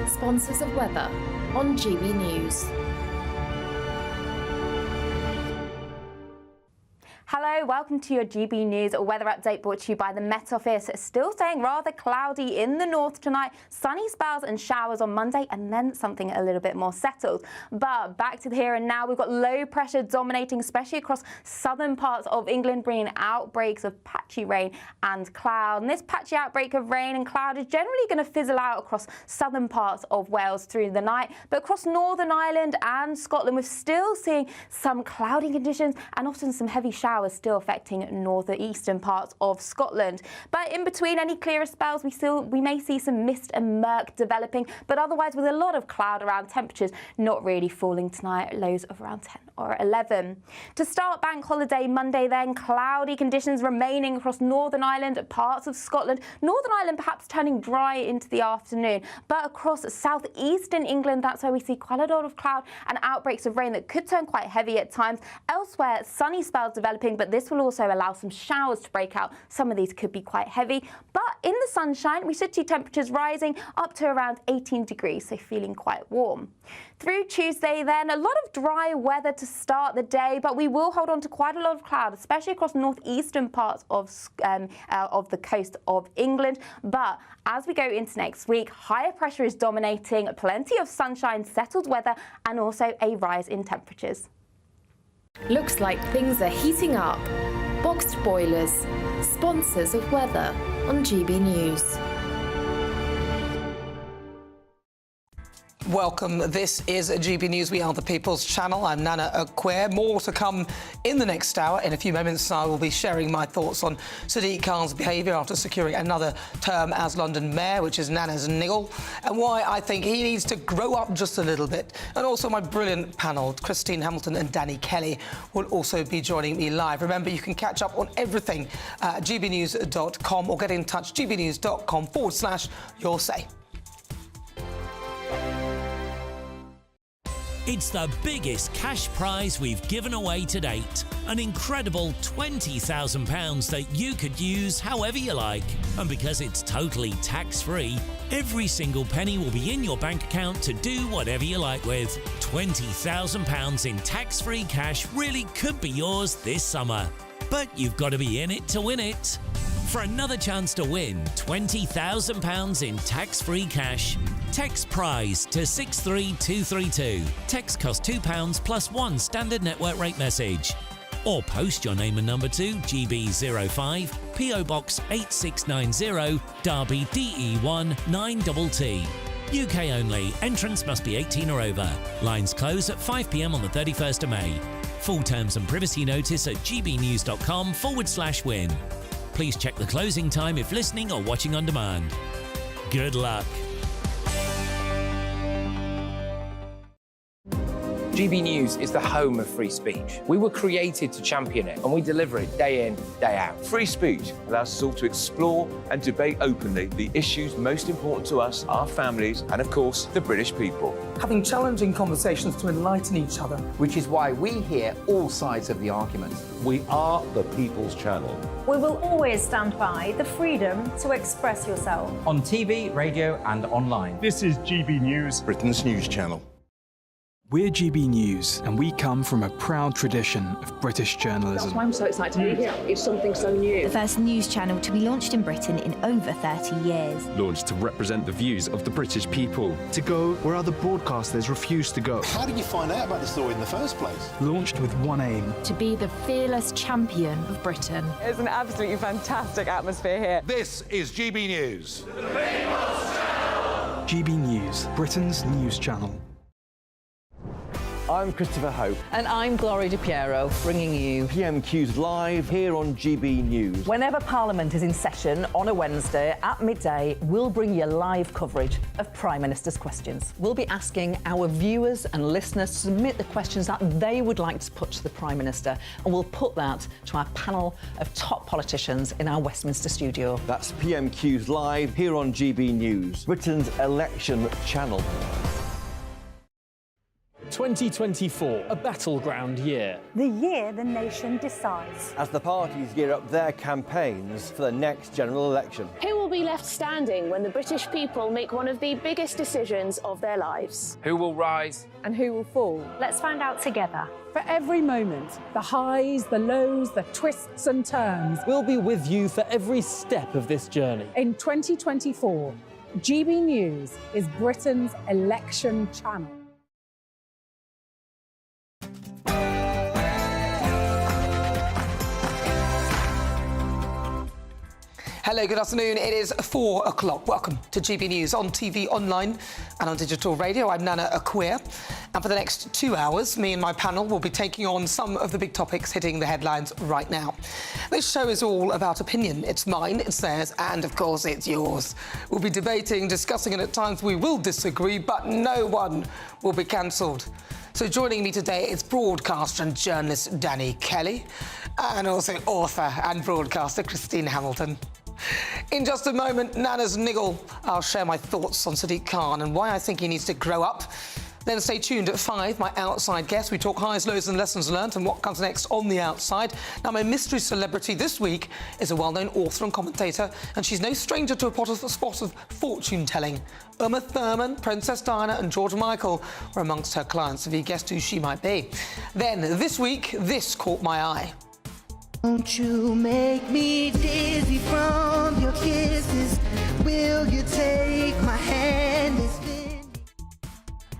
sponsors of weather on GB News. Hello, welcome to your GB News weather update brought to you by the Met Office. Still staying rather cloudy in the north tonight. Sunny spells and showers on Monday and then something a little bit more settled. But back to the here and now, we've got low pressure dominating, especially across southern parts of England, bringing outbreaks of patchy rain and cloud. And this patchy outbreak of rain and cloud is generally going to fizzle out across southern parts of Wales through the night. But across Northern Ireland and Scotland, we're still seeing some cloudy conditions and often some heavy showers showers still affecting northeastern parts of Scotland. But in between any clearer spells, we may see some mist and murk developing, but otherwise with a lot of cloud around, temperatures not really falling tonight, lows of around 10 or 11. To start bank holiday Monday then, cloudy conditions remaining across Northern Ireland, parts of Scotland. Northern Ireland perhaps turning dry into the afternoon, but across southeastern England, that's where we see quite a lot of cloud and outbreaks of rain that could turn quite heavy at times. Elsewhere, sunny spells developing, but this will also allow some showers to break out. Some of these could be quite heavy, but in the sunshine, we should see temperatures rising up to around 18 degrees, so feeling quite warm. Through Tuesday then, a lot of dry weather to start the day, but we will hold on to quite a lot of cloud, especially across northeastern parts of the coast of England. But as we go into next week, higher pressure is dominating, plenty of sunshine, settled weather, and also a rise in temperatures. Looks like things are heating up. Boxed boilers, sponsors of weather on GB News. Welcome. This is GB News. We are the People's Channel. I'm Nana Akua. More to come in the next hour. In a few moments, I will be sharing my thoughts on Sadiq Khan's behaviour after securing another term as London Mayor, which is Nana's niggle, and why I think he needs to grow up just a little bit. And also my brilliant panel, Christine Hamilton and Danny Kelly, will also be joining me live. Remember, you can catch up on everything at gbnews.com or get in touch, gbnews.com/your say. It's the biggest cash prize we've given away to date. An incredible £20,000 that you could use however you like. And because it's totally tax-free, every single penny will be in your bank account to do whatever you like with. £20,000 in tax-free cash really could be yours this summer. But you've got to be in it to win it. For another chance to win £20,000 in tax-free cash, text PRIZE to 63232. Text costs £2 plus one standard network rate message. Or post your name and number to GB05 PO Box 8690 Derby DE1 9TT. UK only. Entrance must be 18 or over. Lines close at 5 p.m. on the 31st of May. Full terms and privacy notice at gbnews.com/win. Please check the closing time if listening or watching on demand. Good luck. GB News is the home of free speech. We were created to champion it, and we deliver it day in, day out. Free speech allows us all to explore and debate openly the issues most important to us, our families, and of course, the British people. Having challenging conversations to enlighten each other. Which is why we hear all sides of the argument. We are the People's Channel. We will always stand by the freedom to express yourself. On TV, radio, and online. This is GB News, Britain's news channel. We're GB News, and we come from a proud tradition of British journalism. That's why I'm so excited to be here. It's something so new. The first news channel to be launched in Britain in over 30 years. Launched to represent the views of the British people. To go where other broadcasters refuse to go. How did you find out about the story in the first place? Launched with one aim. To be the fearless champion of Britain. It's an absolutely fantastic atmosphere here. This is GB News. The People's Channel. GB News, Britain's news channel. I'm Christopher Hope. And I'm Gloria DiPiero, bringing you PMQ's live here on GB News. Whenever Parliament is in session on a Wednesday at midday, we'll bring you live coverage of Prime Minister's questions. We'll be asking our viewers and listeners to submit the questions that they would like to put to the Prime Minister, and we'll put that to our panel of top politicians in our Westminster studio. That's PMQ's live here on GB News, Britain's election channel. 2024, a battleground year. The year the nation decides. As the parties gear up their campaigns for the next general election. Who will be left standing when the British people make one of the biggest decisions of their lives? Who will rise? And who will fall? Let's find out together. For every moment, the highs, the lows, the twists and turns. We'll be with you for every step of this journey. In 2024, GB News is Britain's election channel. Hello, good afternoon. It is 4 o'clock. Welcome to GB News on TV, online and on digital radio. I'm Nana Akua. And for the next 2 hours, me and my panel will be taking on some of the big topics hitting the headlines right now. This show is all about opinion. It's mine, it's theirs, and of course it's yours. We'll be debating, discussing, and at times we will disagree, but no one will be cancelled. So joining me today is broadcaster and journalist Danny Kelly, and also author and broadcaster Christine Hamilton. In just a moment, Nana's Niggle. I'll share my thoughts on Sadiq Khan and why I think he needs to grow up. Then stay tuned at 5, my outside guest. We talk highs, lows and lessons learned and what comes next on the outside. Now, my mystery celebrity this week is a well-known author and commentator, and she's no stranger to a spot of fortune-telling. Uma Thurman, Princess Diana and George Michael were amongst her clients. Have you guessed who she might be? Then, this week, this caught my eye. Won't you make me dizzy from your kisses? Will you take my hand and spin?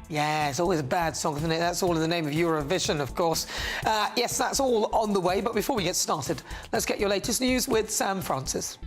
Yeah, it's always a bad song, isn't it? That's all in the name of Eurovision, of course. Yes, that's all on the way. But before we get started, let's get your latest news with Sam Francis.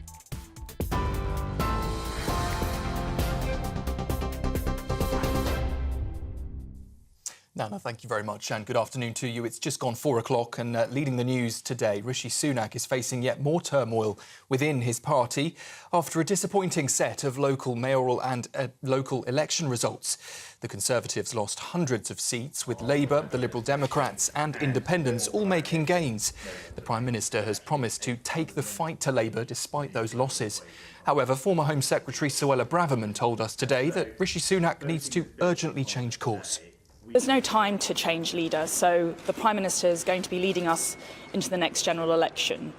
Nana, thank you very much and good afternoon to you. It's just gone 4 o'clock and leading the news today, Rishi Sunak is facing yet more turmoil within his party after a disappointing set of local mayoral and local election results. The Conservatives lost hundreds of seats, with Labour, the Liberal Democrats and Independents all making gains. The Prime Minister has promised to take the fight to Labour despite those losses. However, former Home Secretary Suella Braverman told us today that Rishi Sunak needs to urgently change course. There's no time to change leader, so the Prime Minister is going to be leading us into the next general election,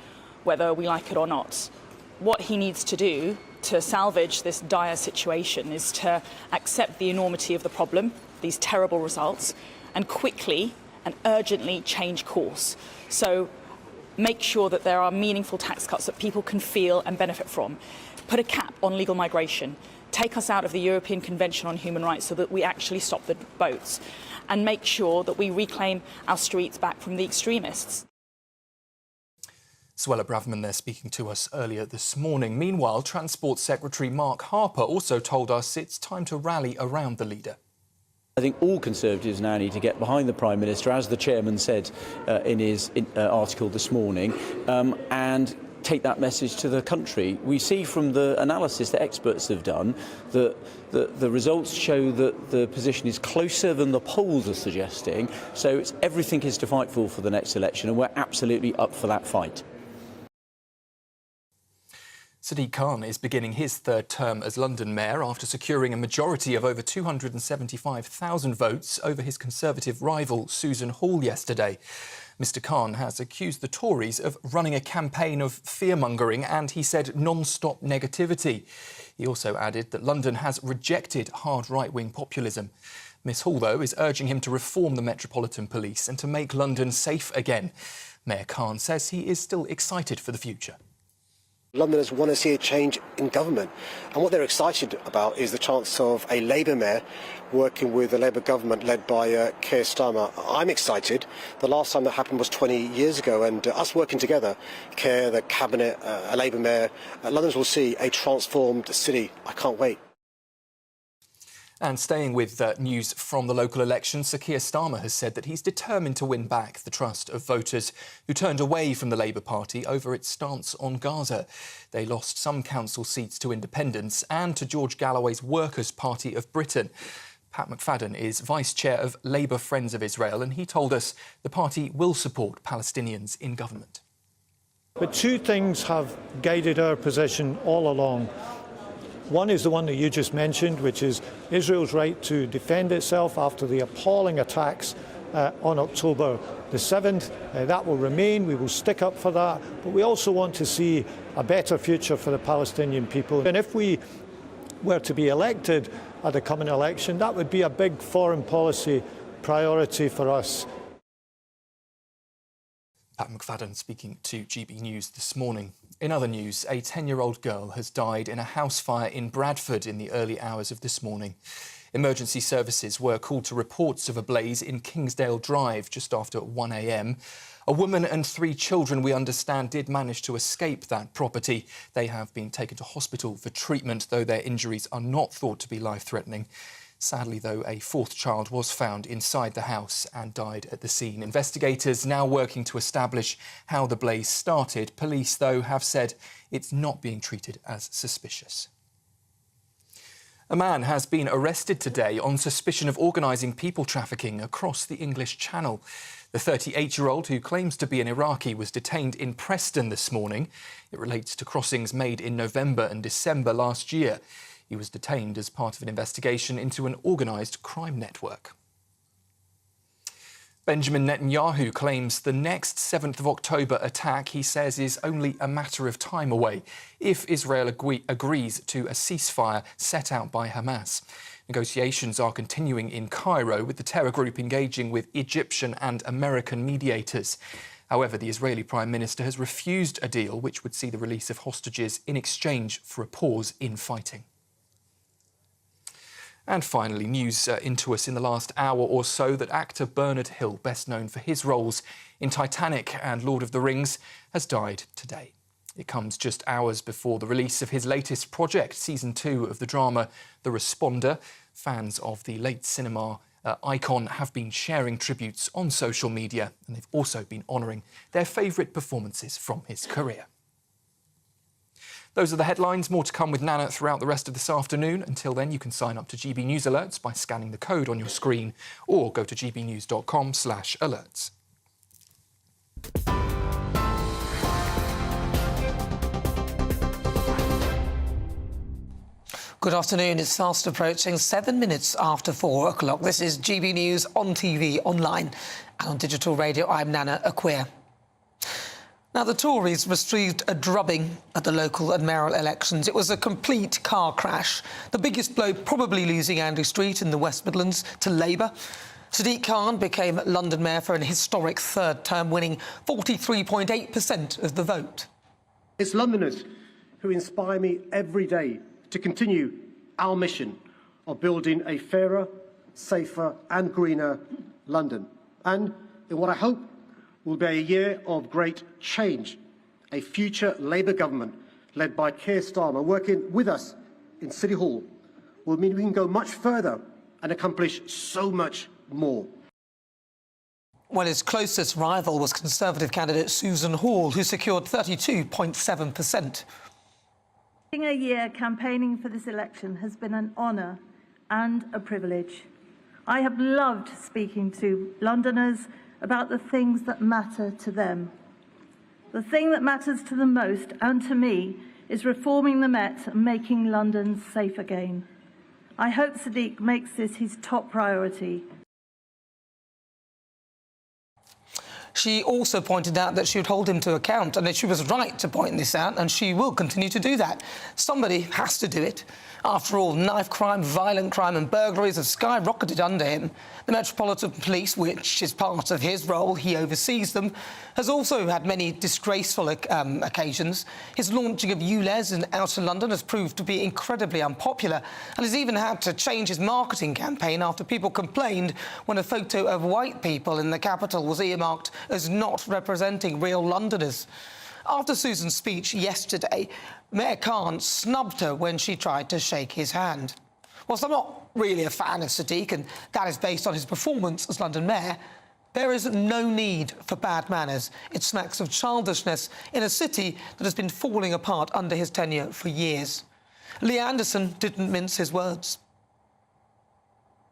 whether we like it or not. What he needs to do to salvage this dire situation is to accept the enormity of the problem, these terrible results, and quickly and urgently change course. So make sure that there are meaningful tax cuts that people can feel and benefit from. Put a cap on legal migration. Take us out of the European Convention on Human Rights so that we actually stop the boats, and make sure that we reclaim our streets back from the extremists. Suella Braverman there speaking to us earlier this morning. Meanwhile, Transport Secretary Mark Harper also told us it's time to rally around the leader. I think all Conservatives now need to get behind the Prime Minister, as the Chairman said in his article this morning, and take that message to the country. We see from the analysis that experts have done that the results show that the position is closer than the polls are suggesting, so everything is to fight for the next election, and we're absolutely up for that fight. Sadiq Khan is beginning his third term as London Mayor after securing a majority of over 275,000 votes over his Conservative rival Susan Hall yesterday. Mr Khan has accused the Tories of running a campaign of fear-mongering and, he said, non-stop negativity. He also added that London has rejected hard right-wing populism. Miss Hall, though, is urging him to reform the Metropolitan Police and to make London safe again. Mayor Khan says he is still excited for the future. Londoners want to see a change in government, and what they're excited about is the chance of a Labour mayor working with a Labour government led by Keir Starmer. I'm excited. The last time that happened was 20 years ago, and us working together, Keir, the Cabinet, a Labour mayor, Londoners will see a transformed city. I can't wait. And staying with news from the local elections, Sir Keir Starmer has said that he's determined to win back the trust of voters who turned away from the Labour Party over its stance on Gaza. They lost some council seats to independents and to George Galloway's Workers' Party of Britain. Pat McFadden is Vice-Chair of Labour Friends of Israel, and he told us the party will support Palestinians in government. But two things have guided our position all along. One is the one that you just mentioned, which is Israel's right to defend itself after the appalling attacks on October the 7th. That will remain. We will stick up for that. But we also want to see a better future for the Palestinian people. And if we were to be elected at the coming election, that would be a big foreign policy priority for us. Pat McFadden speaking to GB News this morning. In other news, a 10-year-old girl has died in a house fire in Bradford in the early hours of this morning. Emergency services were called to reports of a blaze in Kingsdale Drive just after 1 a.m. A woman and 3 children, we understand, did manage to escape that property. They have been taken to hospital for treatment, though their injuries are not thought to be life-threatening. Sadly, though, a 4th child was found inside the house and died at the scene. Investigators now working to establish how the blaze started. Police, though, have said it's not being treated as suspicious. A man has been arrested today on suspicion of organising people trafficking across the English Channel. The 38-year-old, who claims to be an Iraqi, was detained in Preston this morning. It relates to crossings made in November and December last year. He was detained as part of an investigation into an organised crime network. Benjamin Netanyahu claims the next 7th of October attack, he says, is only a matter of time away if Israel agrees to a ceasefire set out by Hamas. Negotiations are continuing in Cairo, with the terror group engaging with Egyptian and American mediators. However, the Israeli Prime Minister has refused a deal which would see the release of hostages in exchange for a pause in fighting. And finally, news into us in the last hour or so that actor Bernard Hill, best known for his roles in Titanic and Lord of the Rings, has died today. It comes just hours before the release of his latest project, Season 2 of the drama The Responder. Fans of the late cinema icon have been sharing tributes on social media, and they've also been honouring their favourite performances from his career. Those are the headlines. More to come with Nana throughout the rest of this afternoon. Until then, you can sign up to GB News Alerts by scanning the code on your screen or go to gbnews.com/alerts. Good afternoon. It's fast approaching 7 minutes after 4 o'clock. This is GB News on TV, online and on digital radio. I'm Nana Akua. Now, the Tories received a drubbing at the local and mayoral elections. It was a complete car crash, the biggest blow probably losing Andy Street in the West Midlands to Labour. Sadiq Khan became London Mayor for an historic 3rd term, winning 43.8% of the vote. It's Londoners who inspire me every day to continue our mission of building a fairer, safer and greener London. And in what I hope will be a year of great change, a future Labour government led by Keir Starmer working with us in City Hall will mean we can go much further and accomplish so much more. Well, his closest rival was Conservative candidate Susan Hall, who secured 32.7%. Being a year campaigning for this election has been an honour and a privilege. I have loved speaking to Londoners about the things that matter to them. The thing that matters to them most, and to me, is reforming the Met and making London safe again. I hope Sadiq makes this his top priority. She also pointed out that she would hold him to account and that she was right to point this out, and she will continue to do that. Somebody has to do it. After all, knife crime, violent crime and burglaries have skyrocketed under him. The Metropolitan Police, which is part of his role, he oversees them, has also had many disgraceful occasions. His launching of ULEZ in outer London has proved to be incredibly unpopular and has even had to change his marketing campaign after people complained when a photo of white people in the capital was earmarked as not representing real Londoners. After Susan's speech yesterday, Mayor Khan snubbed her when she tried to shake his hand. Whilst I'm not really a fan of Sadiq, and that is based on his performance as London Mayor, there is no need for bad manners. It smacks of childishness in a city that has been falling apart under his tenure for years. Lee Anderson didn't mince his words.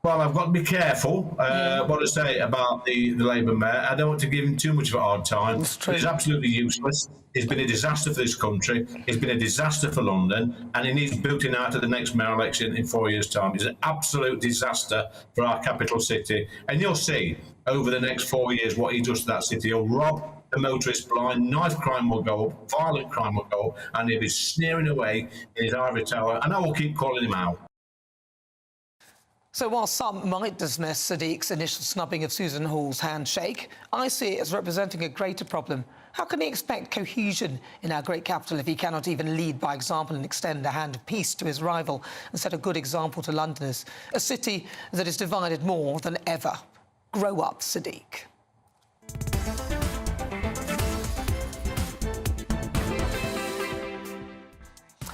Well, I've got to be careful what I say about the Labour Mayor. I don't want to give him too much of a hard time. He's absolutely useless. He's been a disaster for this country. He's been a disaster for London, and he needs booting out of the next mayoral election in 4 years' time. He's an absolute disaster for our capital city. And you'll see over the next 4 years what he does to that city. He'll rob the motorists blind, knife crime will go up, violent crime will go up, and he'll be sneering away in his ivory tower, and I will keep calling him out. So while some might dismiss Sadiq's initial snubbing of Susan Hall's handshake, I see it as representing a greater problem How can he expect cohesion in our great capital if he cannot even lead by example and extend a hand of peace to his rival and set a good example to Londoners? A city that is divided more than ever. Grow up, Sadiq.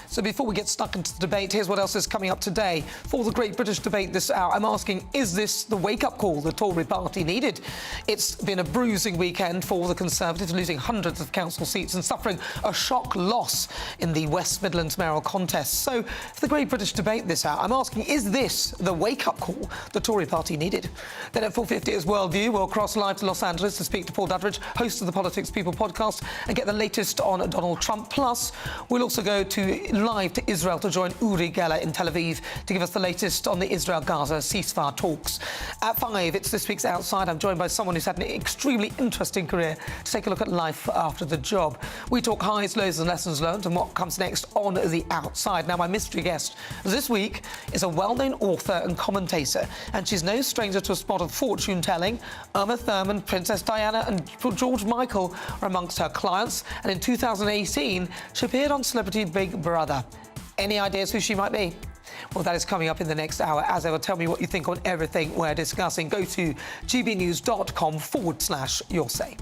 So before we get stuck into the debate, here's what else is coming up today. For the Great British Debate this hour, I'm asking, is this the wake-up call the Tory party needed? It's been a bruising weekend for the Conservatives, losing hundreds of council seats and suffering a shock loss in the West Midlands mayoral contest. So for the Great British Debate this hour, I'm asking, is this the wake-up call the Tory party needed? Then at 4:50 is Worldview. We'll cross live to Los Angeles to speak to Paul Dudridge, host of the Politics People podcast, and get the latest on Donald Trump. Plus, we'll also go to live to Israel to join Uri Geller in Tel Aviv to give us the latest on the Israel-Gaza ceasefire talks. At 5, it's this week's Outside. I'm joined by someone who's had an extremely interesting career to take a look at life after the job. We talk highs, lows and lessons learned and what comes next on the Outside. Now, my mystery guest this week is a well-known author and commentator, and she's no stranger to a spot of fortune-telling. Uma Thurman, Princess Diana and George Michael are amongst her clients, and in 2018, she appeared on Celebrity Big Brother. Any ideas who she might be? Well, that is coming up in the next hour. As ever, tell me what you think on everything we're discussing. Go to gbnews.com/your say.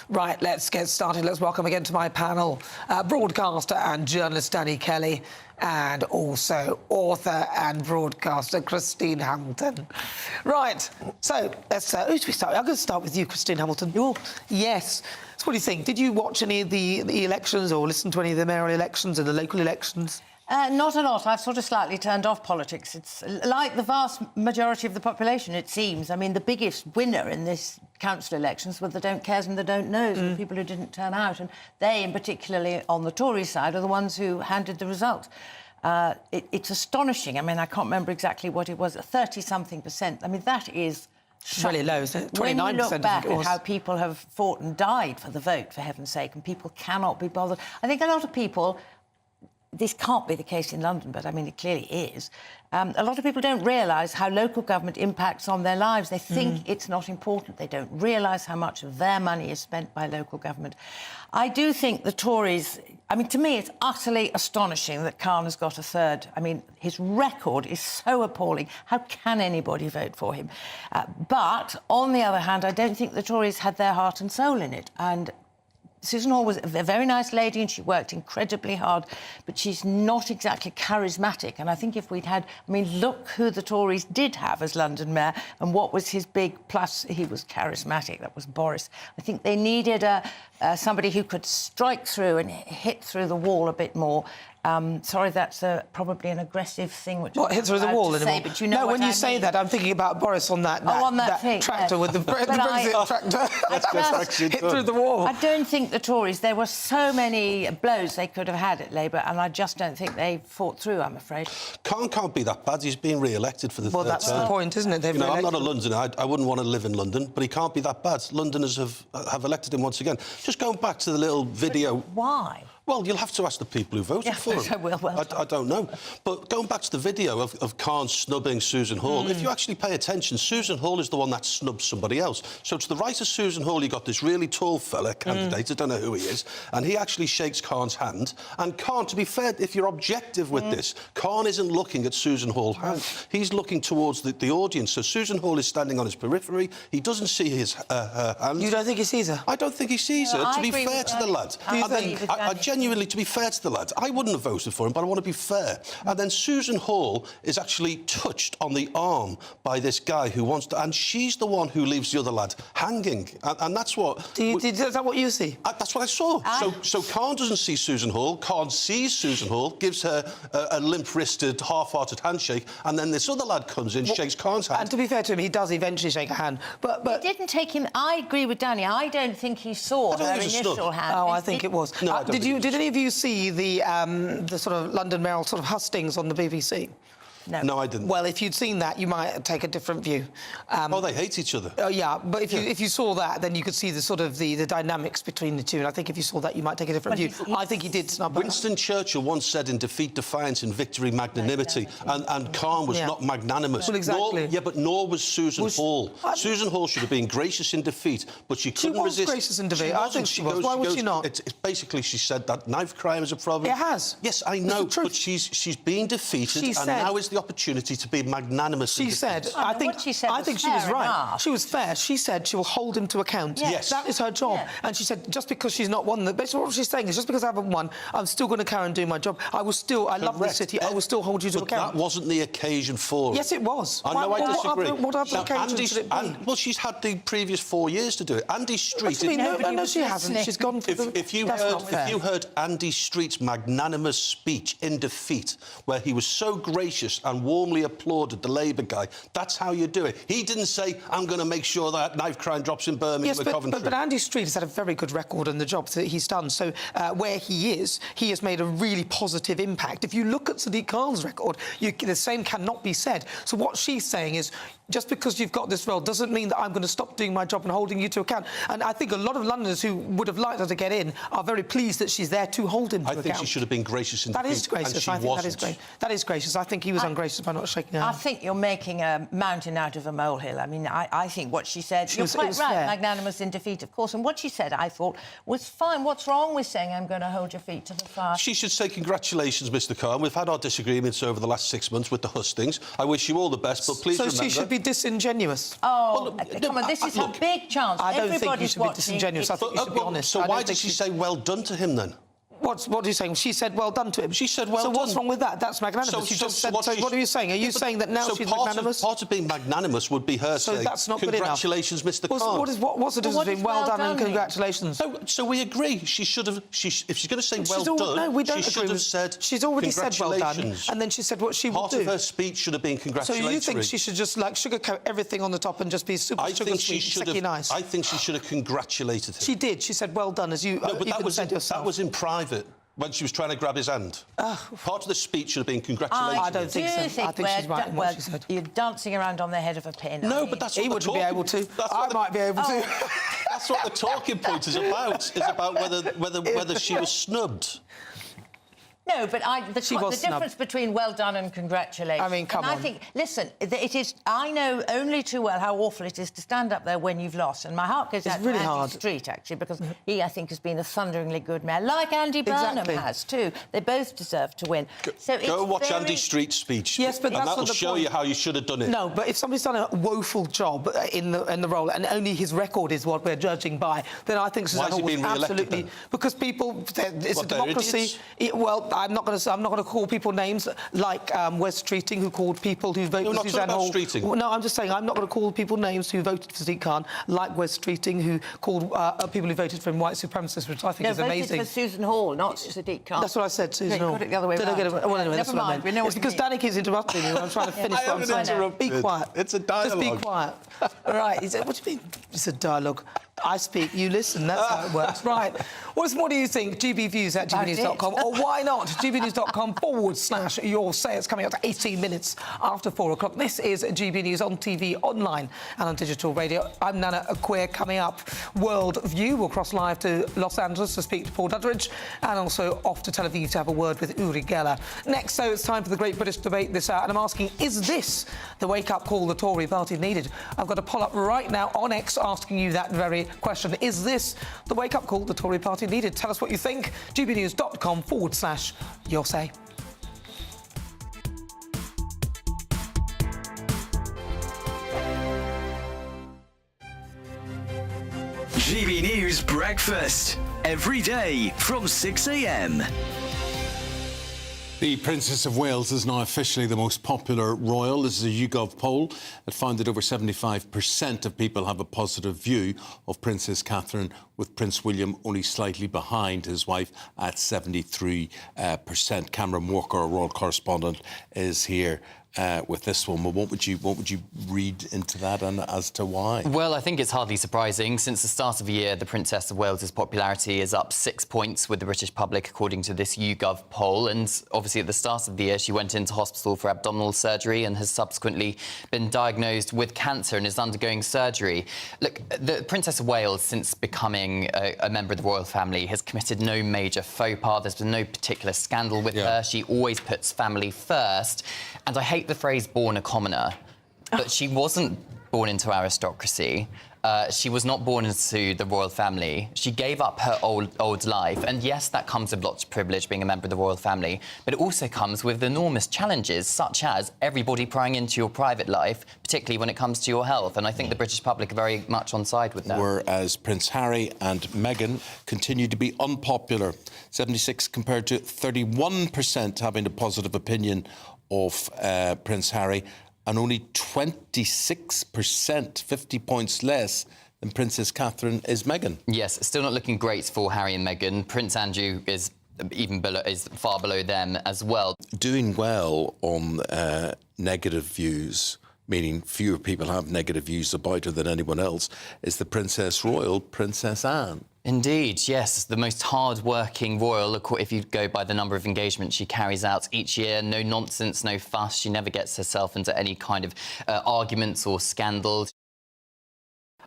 Right, let's get started. Let's welcome again to my panel broadcaster and journalist Danny Kelly, and also author and broadcaster Christine Hamilton. Right, so let's... who should we start with? I'm going to start with you, Christine Hamilton. Yes. So what do you think? Did you watch any of the elections or listen to any of the mayoral elections and the local elections? Not a lot. I've sort of slightly turned off politics. It's like the vast majority of the population, it seems. I mean, the biggest winner in this council elections were the don't cares and the don't knows, the people who didn't turn out. And they, and particularly on the Tory side, are the ones who handed the result. It's astonishing. I mean, I can't remember exactly what it was, 30-something%. I mean, that is... It's really low, isn't it? 29%. When you look back at how people have fought and died for the vote, for heaven's sake, and people cannot be bothered. I think a lot of people... This can't be the case in London, but, I mean, it clearly is. A lot of people don't realise how local government impacts on their lives. They think it's not important. They don't realise how much of their money is spent by local government. I do think the Tories... I mean, to me, it's utterly astonishing that Khan has got a third. I mean, his record is so appalling. How can anybody vote for him? But, on the other hand, I don't think the Tories had their heart and soul in it. And... Susan Hall was a very nice lady and she worked incredibly hard, but she's not exactly charismatic. And I think if we'd had... I mean, look who the Tories did have as London mayor and what was his big plus. He was charismatic. That was Boris. I think they needed somebody who could strike through and hit through the wall a bit more. Sorry, that's probably an aggressive thing. Which what, hit through the wall anymore? But you know no, when you I say mean. that, I'm thinking about Boris on that thing, tractor yes. with the Brexit tractor. Hit through the wall. I don't think the Tories... There were so many blows they could have had at Labour, and I just don't think they fought through, I'm afraid. Khan can't be that bad. He's being re-elected for the third term. Well, that's the point, isn't it? You know, I'm not a Londoner. I wouldn't want to live in London, but he can't be that bad. Londoners have elected him once again. Just going back to the little video... But why? Well, you'll have to ask the people who voted for him. I will. I don't know. But going back to the video of Khan snubbing Susan Hall, if you actually pay attention, Susan Hall is the one that snubbed somebody else. So to the right of Susan Hall, you got this really tall fella, candidate, I don't know who he is, and he actually shakes Khan's hand. And Khan, to be fair, if you're objective with this, Khan isn't looking at Susan Hall's hand. He's looking towards the audience. So Susan Hall is standing on his periphery. He doesn't see her hand. You don't think he sees her? I don't think he sees her, to be fair to the lad. I genuinely, to be fair to the lad, I wouldn't have voted for him, but I want to be fair. And then Susan Hall is actually touched on the arm by this guy who wants to... And she's the one who leaves the other lad hanging. And that's what... Is that what you see? That's what I saw. So Khan doesn't see Susan Hall. Khan sees Susan Hall, gives her a limp-wristed, half-hearted handshake, and then this other lad comes in, shakes Khan's hand. And to be fair to him, he does eventually shake a hand. But it didn't take him... I agree with Danny. I don't think he saw her initial hand. Oh, I think it was. No, did any of you see the sort of London mayoral sort of hustings on the BBC? No, I didn't. Well, if you'd seen that, you might take a different view. They hate each other. Oh, yeah, but if you saw that, then you could see the sort of the dynamics between the two, and I think if you saw that, you might take a different view. I think he did snub her. Winston Churchill once said, in defeat, defiance, in victory, magnanimity, and Khan was not magnanimous. Well, exactly. Nor was Susan Hall. Susan Hall should have been gracious in defeat, but she couldn't resist. She was gracious in defeat. I think she was. Why would she not? It's basically, she said that knife crime is a problem. It has. Yes, I know, but she's been defeated, and now is the opportunity to be magnanimous. She said, I think she was right. She was fair. She said she will hold him to account. Yes. That is her job. Yeah. And she said, just because she's not won, basically what she's saying is, just because I haven't won, I'm still going to carry on doing my job. I love this city. I will still hold you to account. That wasn't the occasion for it. Yes, it was. I know, I disagree. What other occasions did it be? Well, she's had the previous 4 years to do it. Andy Street... No, she hasn't. She's gone for If you heard Andy Street's magnanimous speech in defeat, where he was so gracious and warmly applauded the Labour guy, that's how you do it. He didn't say, I'm going to make sure that knife crime drops in Birmingham or Coventry. But Andy Street has had a very good record in the job that he's done. So where he has made a really positive impact. If you look at Sadiq Khan's record, the same cannot be said. So what she's saying is, just because you've got this role doesn't mean that I'm going to stop doing my job and holding you to account. And I think a lot of Londoners who would have liked her to get in are very pleased that she's there to hold him to account. I think she should have been gracious in defeat. That is gracious. I think that is great. That is gracious. I think he was ungracious by not shaking her hand. I think you're making a mountain out of a molehill. I mean, I think what she said... You're quite right, fair. Magnanimous in defeat, of course. And what she said, I thought, was fine. What's wrong with saying I'm going to hold your feet to the fire? She should say congratulations, Mr Khan. We've had our disagreements over the last 6 months with the hustings. I wish you all the best, but please remember... So she should be disingenuous. Oh, come on, this is a big chance. I don't think you should be disingenuous. I think you should be honest. So why did she say well done to him, then? What are you saying? She said well done to him. She said well done. So what's wrong with that? That's magnanimous. So what are you saying? Are you saying that now she's magnanimous? Part of being magnanimous would be her saying, that's not good enough. Congratulations, Mr Khan. What's the difference between well done and congratulations? So we agree. She should have... if she's going to say well done, no, we don't she should have said she's already said well done, and then she said what she would do. Part of her speech should have been congratulatory. So you think she should just, like, sugarcoat everything on the top and just be super sugar sweet, sicky nice? I think she should have congratulated him. She did. She said well done, as you even said yourself. That was in private. When she was trying to grab his hand. Part of the speech should have been congratulations. I don't think so. I think she's right in what she said. You're dancing around on the head of a pin. No, but that's what he wouldn't be able to. I might be able to. That's what the talking point is about. Is about whether she was snubbed. No, but the difference between well done and congratulations... I mean, come on. I think, listen, it is... I know only too well how awful it is to stand up there when you've lost, and my heart goes out to Andy Street, actually, because he, I think, has been a thunderingly good mayor, like Andy Burnham has, too. They both deserve to win. Go watch Andy Street's speech. Yes, but that will show you how you should have done it. No, but if somebody's done a woeful job in the role, and only his record is what we're judging by, then I think Susanna was absolutely... Because people... It's a democracy. I'm not going to call people names like Wes Streeting, who called people who voted for Suzanne Hall. No, I'm just saying I'm not going to call people names who voted for Sadiq Khan, like Wes Streeting, who called people who voted for him white supremacists, which I think is amazing. Voted for Susan Hall, not Sadiq Khan. That's what I said, Susan Hall. Got it the other way around. Well, anyway, that's what I meant. It's because Danny keeps interrupting me when I'm trying to finish what I'm saying. Be quiet. It's a dialogue. Just be quiet. Right. He said, what do you mean? It's a dialogue. I speak, you listen, that's how it works. Right. What do you think? gbviews@gbnews.com, or why not? gbnews.com/your say. It's coming up to 18 minutes after 4 o'clock. This is GB News on TV, online and on digital radio. I'm Nana Akua. Coming up, World View. We'll cross live to Los Angeles to speak to Paul Dudridge, and also off to Tel Aviv to have a word with Uri Geller. Next, so it's time for the Great British Debate this hour, and I'm asking, is this the wake-up call the Tory party needed? I've got a poll up right now on X asking you that very question. Is this the wake-up call the Tory party needed? Tell us what you think. gbnews.com/your say. GB News Breakfast. Every day from 6 a.m. The Princess of Wales is now officially the most popular royal. This is a YouGov poll that found that over 75% of people have a positive view of Princess Catherine, with Prince William only slightly behind his wife at 73%. Cameron Walker, our royal correspondent, is here with this one. Well, what would you read into that, and as to why? Well, I think it's hardly surprising. Since the start of the year, the Princess of Wales's popularity is up 6 points with the British public, according to this YouGov poll. And obviously, at the start of the year, she went into hospital for abdominal surgery and has subsequently been diagnosed with cancer and is undergoing surgery. Look, the Princess of Wales, since becoming a member of the royal family, has committed no major faux pas. There's been no particular scandal with her. She always puts family first. And I hate the phrase born a commoner, but she wasn't born into aristocracy. She was not born into the royal family. She gave up her old life. And yes, that comes with lots of privilege, being a member of the royal family, but it also comes with enormous challenges, such as everybody prying into your private life, particularly when it comes to your health. And I think the British public are very much on side with that. Whereas Prince Harry and Meghan continue to be unpopular. 76 compared to 31% having a positive opinion of Prince Harry, and only 26%, 50 points less than Princess Catherine is Meghan. Yes, still not looking great for Harry and Meghan. Prince Andrew is far below them as well. Doing well on negative views, meaning fewer people have negative views about her than anyone else, is the Princess Royal, Princess Anne. Indeed, yes. The most hard-working royal, if you go by the number of engagements she carries out each year. No nonsense, no fuss. She never gets herself into any kind of arguments or scandals.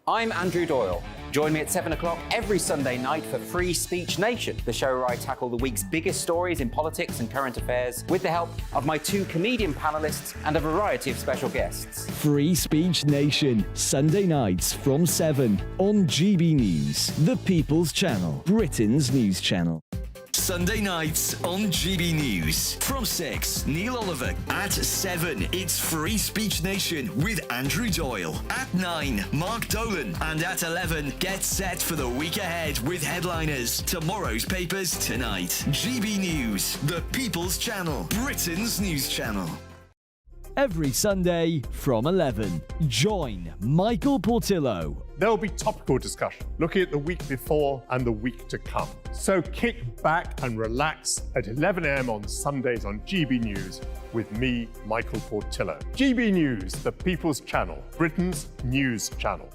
I'm Andrew Doyle. Join me at 7 o'clock every Sunday night for Free Speech Nation, the show where I tackle the week's biggest stories in politics and current affairs with the help of my 2 comedian panellists and a variety of special guests. Free Speech Nation, Sunday nights from 7 on GB News, the People's Channel, Britain's news channel. Sunday nights on GB News. From 6, Neil Oliver. At 7, it's Free Speech Nation with Andrew Doyle. At 9, Mark Dolan. And at 11, get set for the week ahead with headliners. Tomorrow's papers tonight. GB News, the People's Channel, Britain's news channel. Every Sunday from 11, join Michael Portillo. There will be topical discussion, looking at the week before and the week to come. So kick back and relax at 11 a.m. on Sundays on GB News with me, Michael Portillo. GB News, the People's Channel, Britain's news channel.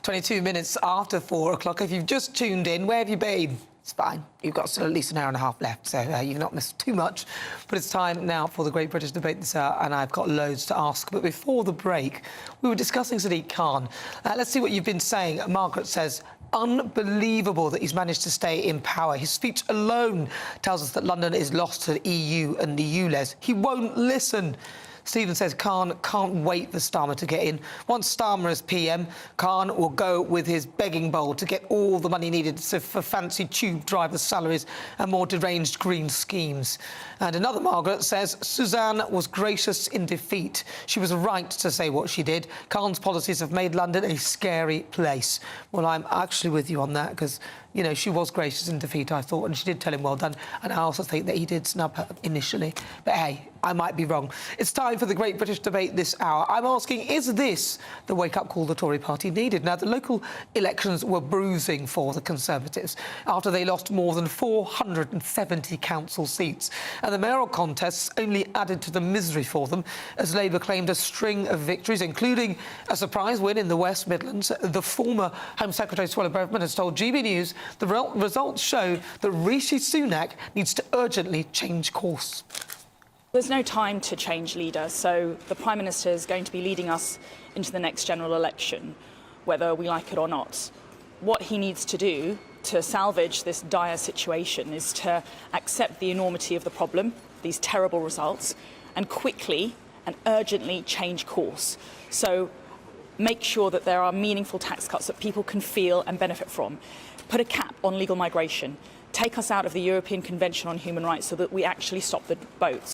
"22 minutes after 4 o'clock. If you've just tuned in, where have you been? It's fine. You've got still at least an hour and a half left, so you've not missed too much. But it's time now for the Great British Debate this hour, and I've got loads to ask. But before the break, we were discussing Sadiq Khan. Let's see what you've been saying. Margaret says, unbelievable that he's managed to stay in power. His speech alone tells us that London is lost to the EU and the ULEZ. He won't listen. Stephen says Khan can't wait for Starmer to get in. Once Starmer is PM, Khan will go with his begging bowl to get all the money needed for fancy tube drivers' salaries and more deranged green schemes. And another Margaret says Suzanne was gracious in defeat. She was right to say what she did. Khan's policies have made London a scary place. Well, I'm actually with you on that because, you know, she was gracious in defeat, I thought, and she did tell him well done. And I also think that he did snub her initially. But hey, I might be wrong. It's time for the Great British Debate this hour. I'm asking, is this the wake-up call the Tory party needed? Now, the local elections were bruising for the Conservatives after they lost more than 470 council seats. And the mayoral contests only added to the misery for them as Labour claimed a string of victories, including a surprise win in the West Midlands. The former Home Secretary Swallow Braverman has told GB News the results show that Rishi Sunak needs to urgently change course. There's no time to change leader, so the Prime Minister is going to be leading us into the next general election, whether we like it or not. What he needs to do to salvage this dire situation is to accept the enormity of the problem, these terrible results, and quickly and urgently change course. So make sure that there are meaningful tax cuts that people can feel and benefit from. Put a cap on legal migration. Take us out of the European Convention on Human Rights so that we actually stop the boats.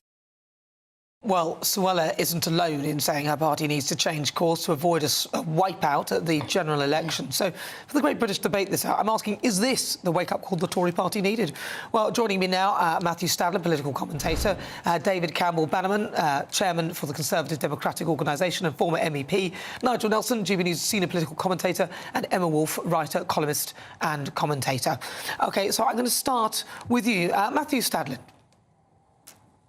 Well, Suella isn't alone in saying her party needs to change course to avoid a wipeout at the general election. So, for the Great British Debate this hour, I'm asking, is this the wake-up call the Tory party needed? Well, joining me now, Matthew Stadler, political commentator, David Campbell-Bannerman, chairman for the Conservative Democratic Organisation and former MEP, Nigel Nelson, GBNews senior political commentator, and Emma Wolfe, writer, columnist and commentator. OK, so I'm going to start with you, Matthew Stadler.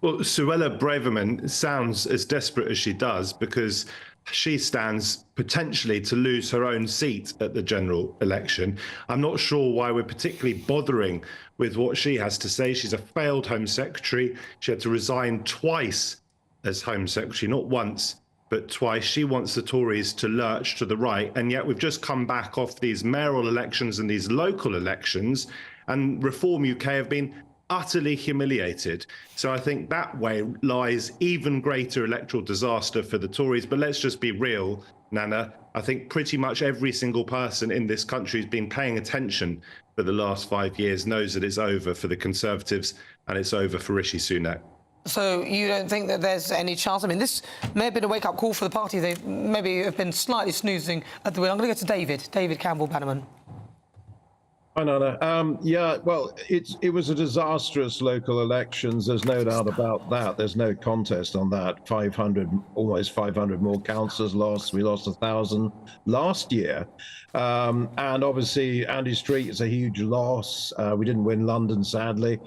Well, Suella Braverman sounds as desperate as she does because she stands potentially to lose her own seat at the general election. I'm not sure why we're particularly bothering with what she has to say. She's a failed Home Secretary. She had to resign twice as Home Secretary, not once, but twice. She wants the Tories to lurch to the right, and yet we've just come back off these mayoral elections and these local elections, and Reform UK have been utterly humiliated. So I think that way lies even greater electoral disaster for the Tories. But let's just be real, Nana. I think pretty much every single person in this country who's been paying attention for the last 5 years knows that it's over for the Conservatives and it's over for Rishi Sunak. So you don't think that there's any chance? I mean, this may have been a wake-up call for the party. They maybe have been slightly snoozing at the wheel. I'm going to go to David Campbell-Bannerman. Hi, Nana. Yeah, well, it was a disastrous local elections. There's no doubt about that. There's no contest on that. 500, almost 500 more councillors lost. We lost 1,000 last year. And obviously, Andy Street is a huge loss. We didn't win London, sadly.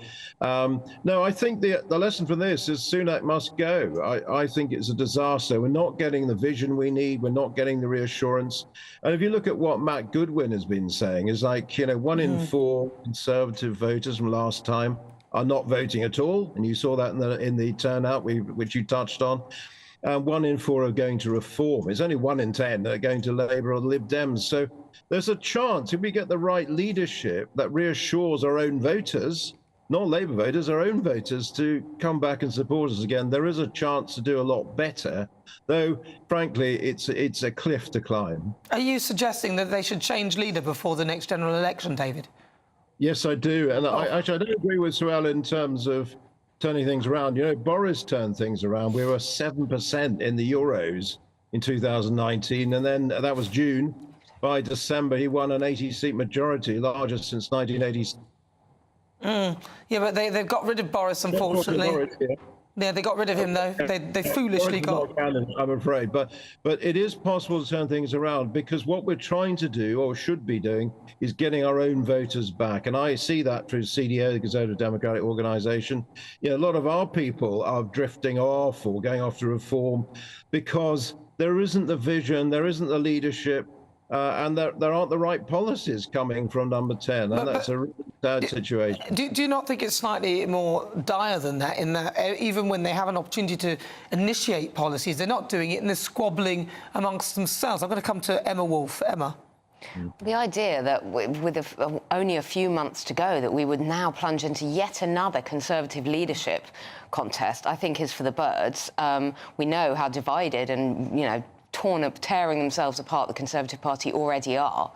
No, I think the lesson from this is Sunak must go. I think it's a disaster. We're not getting the vision we need. We're not getting the reassurance. And if you look at what Matt Goodwin has been saying, is like, you know, 1 in 4 Conservative voters from last time are not voting at all. And you saw that in the turnout, which you touched on. 1 in 4 are going to Reform. It's only 1 in 10 that are going to Labour or the Lib Dems. So there's a chance, if we get the right leadership that reassures our own voters, not Labour voters, our own voters, to come back and support us again, there is a chance to do a lot better. Though, frankly, it's a cliff to climb. Are you suggesting that they should change leader before the next general election, David? Yes, I do. And I don't agree with Suella in terms of turning things around. You know, Boris turned things around. We were 7% in the Euros in 2019, and then that was June. By December, he won an 80-seat majority, largest since 1980. Yeah, but they've got rid of Boris, unfortunately. Yeah, they got rid of him, though. They foolishly got... I'm afraid. But it is possible to turn things around, because what we're trying to do, or should be doing, is getting our own voters back. And I see that through CDO, the Conservative Democratic Organisation. You know, a lot of our people are drifting off or going off to Reform because there isn't the vision, there isn't the leadership, and there aren't the right policies coming from number 10, and that's a really sad situation. Do you not think it's slightly more dire than that, in that even when they have an opportunity to initiate policies, they're not doing it and they're squabbling amongst themselves? I'm going to come to Emma Wolfe. Emma. The idea that with only a few months to go, that we would now plunge into yet another Conservative leadership contest, I think is for the birds. We know how divided and, you know, tearing themselves apart the Conservative Party already are.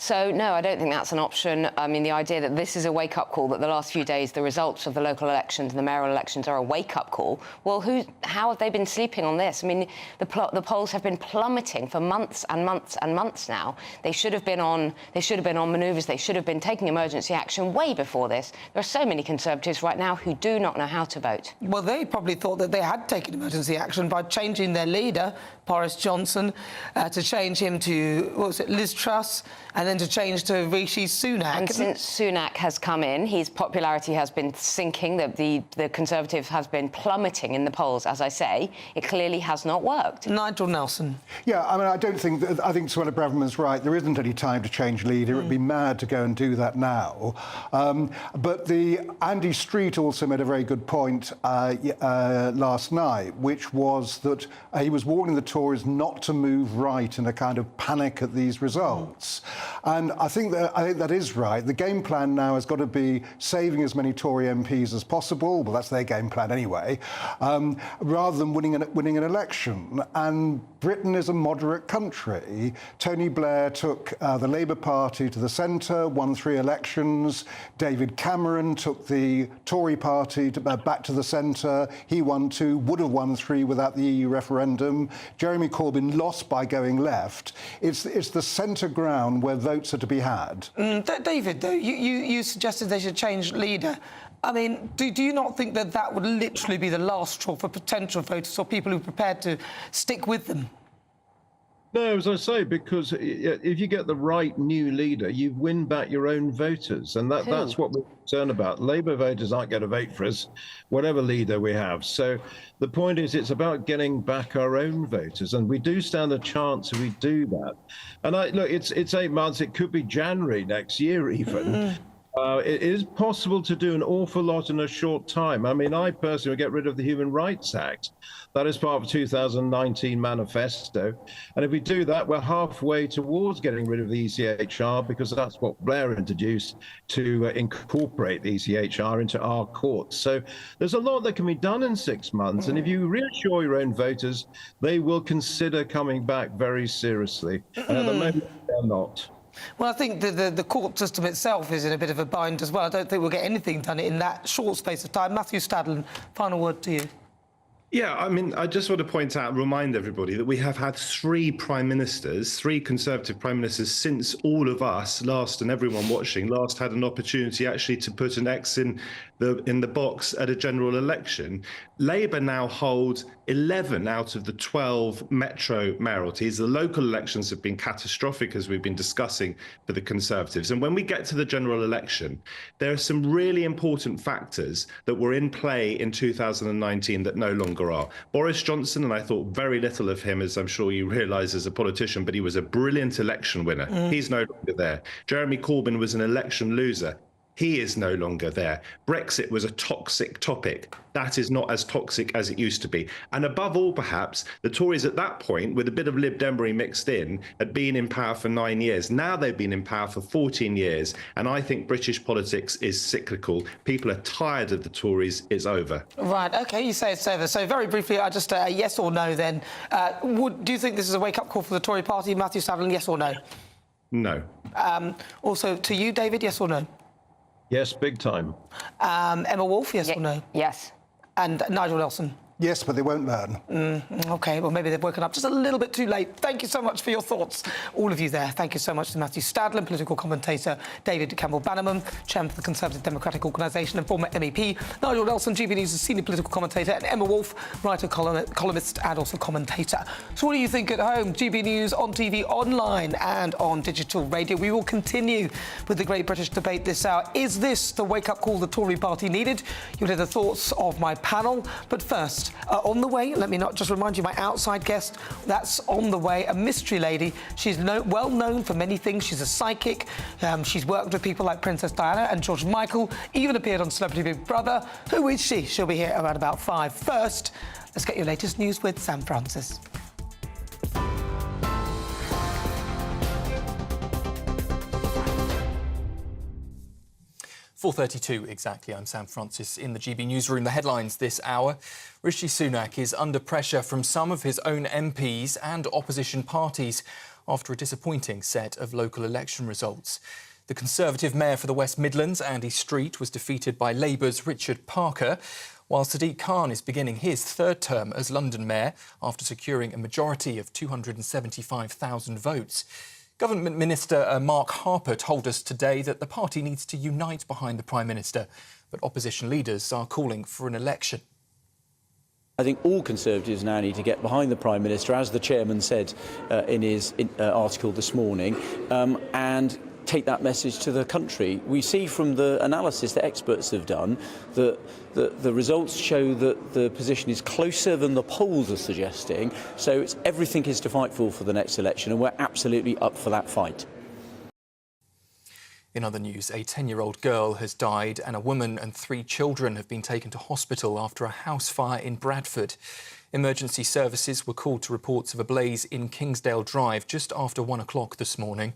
So, no, I don't think that's an option. I mean, the idea that this is a wake-up call, that the last few days, the results of the local elections and the mayoral elections are a wake-up call. Well, how have they been sleeping on this? I mean, the polls have been plummeting for months and months and months now. They should have been on manoeuvres. They should have been taking emergency action way before this. There are so many Conservatives right now who do not know how to vote. Well, they probably thought that they had taken emergency action by changing their leader, Boris Johnson, to change him to, what was it, Liz Truss, and then to change to Rishi Sunak. And since Sunak has come in, his popularity has been sinking. The Conservative has been plummeting in the polls, as I say. It clearly has not worked. Nigel Nelson. Yeah, I mean, I think Suella Braverman's right. There isn't any time to change leader. It would be mad to go and do that now. But Andy Street also made a very good point last night, which was that he was warning the Tories not to move right in a kind of panic at these results. And I think that is right. The game plan now has got to be saving as many Tory MPs as possible. Well, that's their game plan anyway, rather than winning an election. And Britain is a moderate country. Tony Blair took the Labour Party to the centre, won 3 elections. David Cameron took the Tory party back to the centre. He won 2, would have won 3 without the EU referendum. Jeremy Corbyn lost by going left. It's the centre ground where votes are to be had. David, though, you suggested they should change leader. I mean, do you not think that would literally be the last straw for potential voters or people who are prepared to stick with them? No, as I say, because if you get the right new leader, you win back your own voters. And that's what we're concerned about. Labour voters aren't going to vote for us, whatever leader we have. So the point is, it's about getting back our own voters. And we do stand a chance if we do that. And look, it's 8 months. It could be January next year even. It is possible to do an awful lot in a short time. I mean, I personally would get rid of the Human Rights Act. That is part of the 2019 manifesto. And if we do that, we're halfway towards getting rid of the ECHR, because that's what Blair introduced, to incorporate the ECHR into our courts. So there's a lot that can be done in 6 months. And if you reassure your own voters, they will consider coming back very seriously. And at the moment, they're not. Well, I think the court system itself is in a bit of a bind as well. I don't think we'll get anything done in that short space of time. Matthew Stadlen, final word to you. Yeah, I mean, I just want to point out, remind everybody that we have had 3 prime ministers, 3 Conservative prime ministers, since all of us last, and everyone watching last, had an opportunity actually to put an X in the box at a general election. Labour now hold 11 out of the 12 metro mayoralties. The local elections have been catastrophic, as we've been discussing, for the Conservatives. And when we get to the general election, there are some really important factors that were in play in 2019 that no longer are. Boris Johnson, and I thought very little of him, as I'm sure you realise, as a politician, but he was a brilliant election winner. He's no longer there. Jeremy Corbyn was an election loser. He is no longer there. Brexit was a toxic topic. That is not as toxic as it used to be. And above all, perhaps, the Tories at that point, with a bit of Lib Demry mixed in, had been in power for 9 years. Now they've been in power for 14 years. And I think British politics is cyclical. People are tired of the Tories. It's over. Right, OK, you say it's over. So very briefly, I just yes or no then. Do you think this is a wake-up call for the Tory party? Matthew Stadlen, yes or no? No. Also to you, David, yes or no? Yes, big time. Emma Wolf, yes or no? Yes. And Nigel Nelson? Yes, but they won't learn. OK, well, maybe they've woken up just a little bit too late. Thank you so much for your thoughts, all of you there. Thank you so much to Matthew Stadlen, political commentator, David Campbell-Bannerman, chairman of the Conservative Democratic Organisation and former MEP, Nigel Nelson, GBNews' senior political commentator, and Emma Wolf, writer, columnist and also commentator. So what do you think at home? GB News on TV, online and on digital radio. We will continue with the Great British Debate this hour. Is this the wake-up call the Tory party needed? You'll hear the thoughts of my panel. But first, on the way, let me not just remind you, my outside guest, that's on the way, a mystery lady. She's well known for many things. She's a psychic. She's worked with people like Princess Diana and George Michael, even appeared on Celebrity Big Brother. Who is she? She'll be here around about 5. First, let's get your latest news with Sam Francis. 4:32 exactly. I'm Sam Francis in the GB newsroom. The headlines this hour. Rishi Sunak is under pressure from some of his own MPs and opposition parties after a disappointing set of local election results. The Conservative mayor for the West Midlands, Andy Street, was defeated by Labour's Richard Parker, while Sadiq Khan is beginning his 3rd term as London mayor after securing a majority of 275,000 votes. Government Minister Mark Harper told us today that the party needs to unite behind the Prime Minister, but opposition leaders are calling for an election. I think all Conservatives now need to get behind the Prime Minister, as the chairman said in his article this morning, and take that message to the country. We see from the analysis that experts have done that the results show that the position is closer than the polls are suggesting, so everything is to fight for the next election, and we're absolutely up for that fight. In other news, a 10-year-old girl has died and a woman and 3 children have been taken to hospital after a house fire in Bradford. Emergency services were called to reports of a blaze in Kingsdale Drive just after 1 o'clock this morning.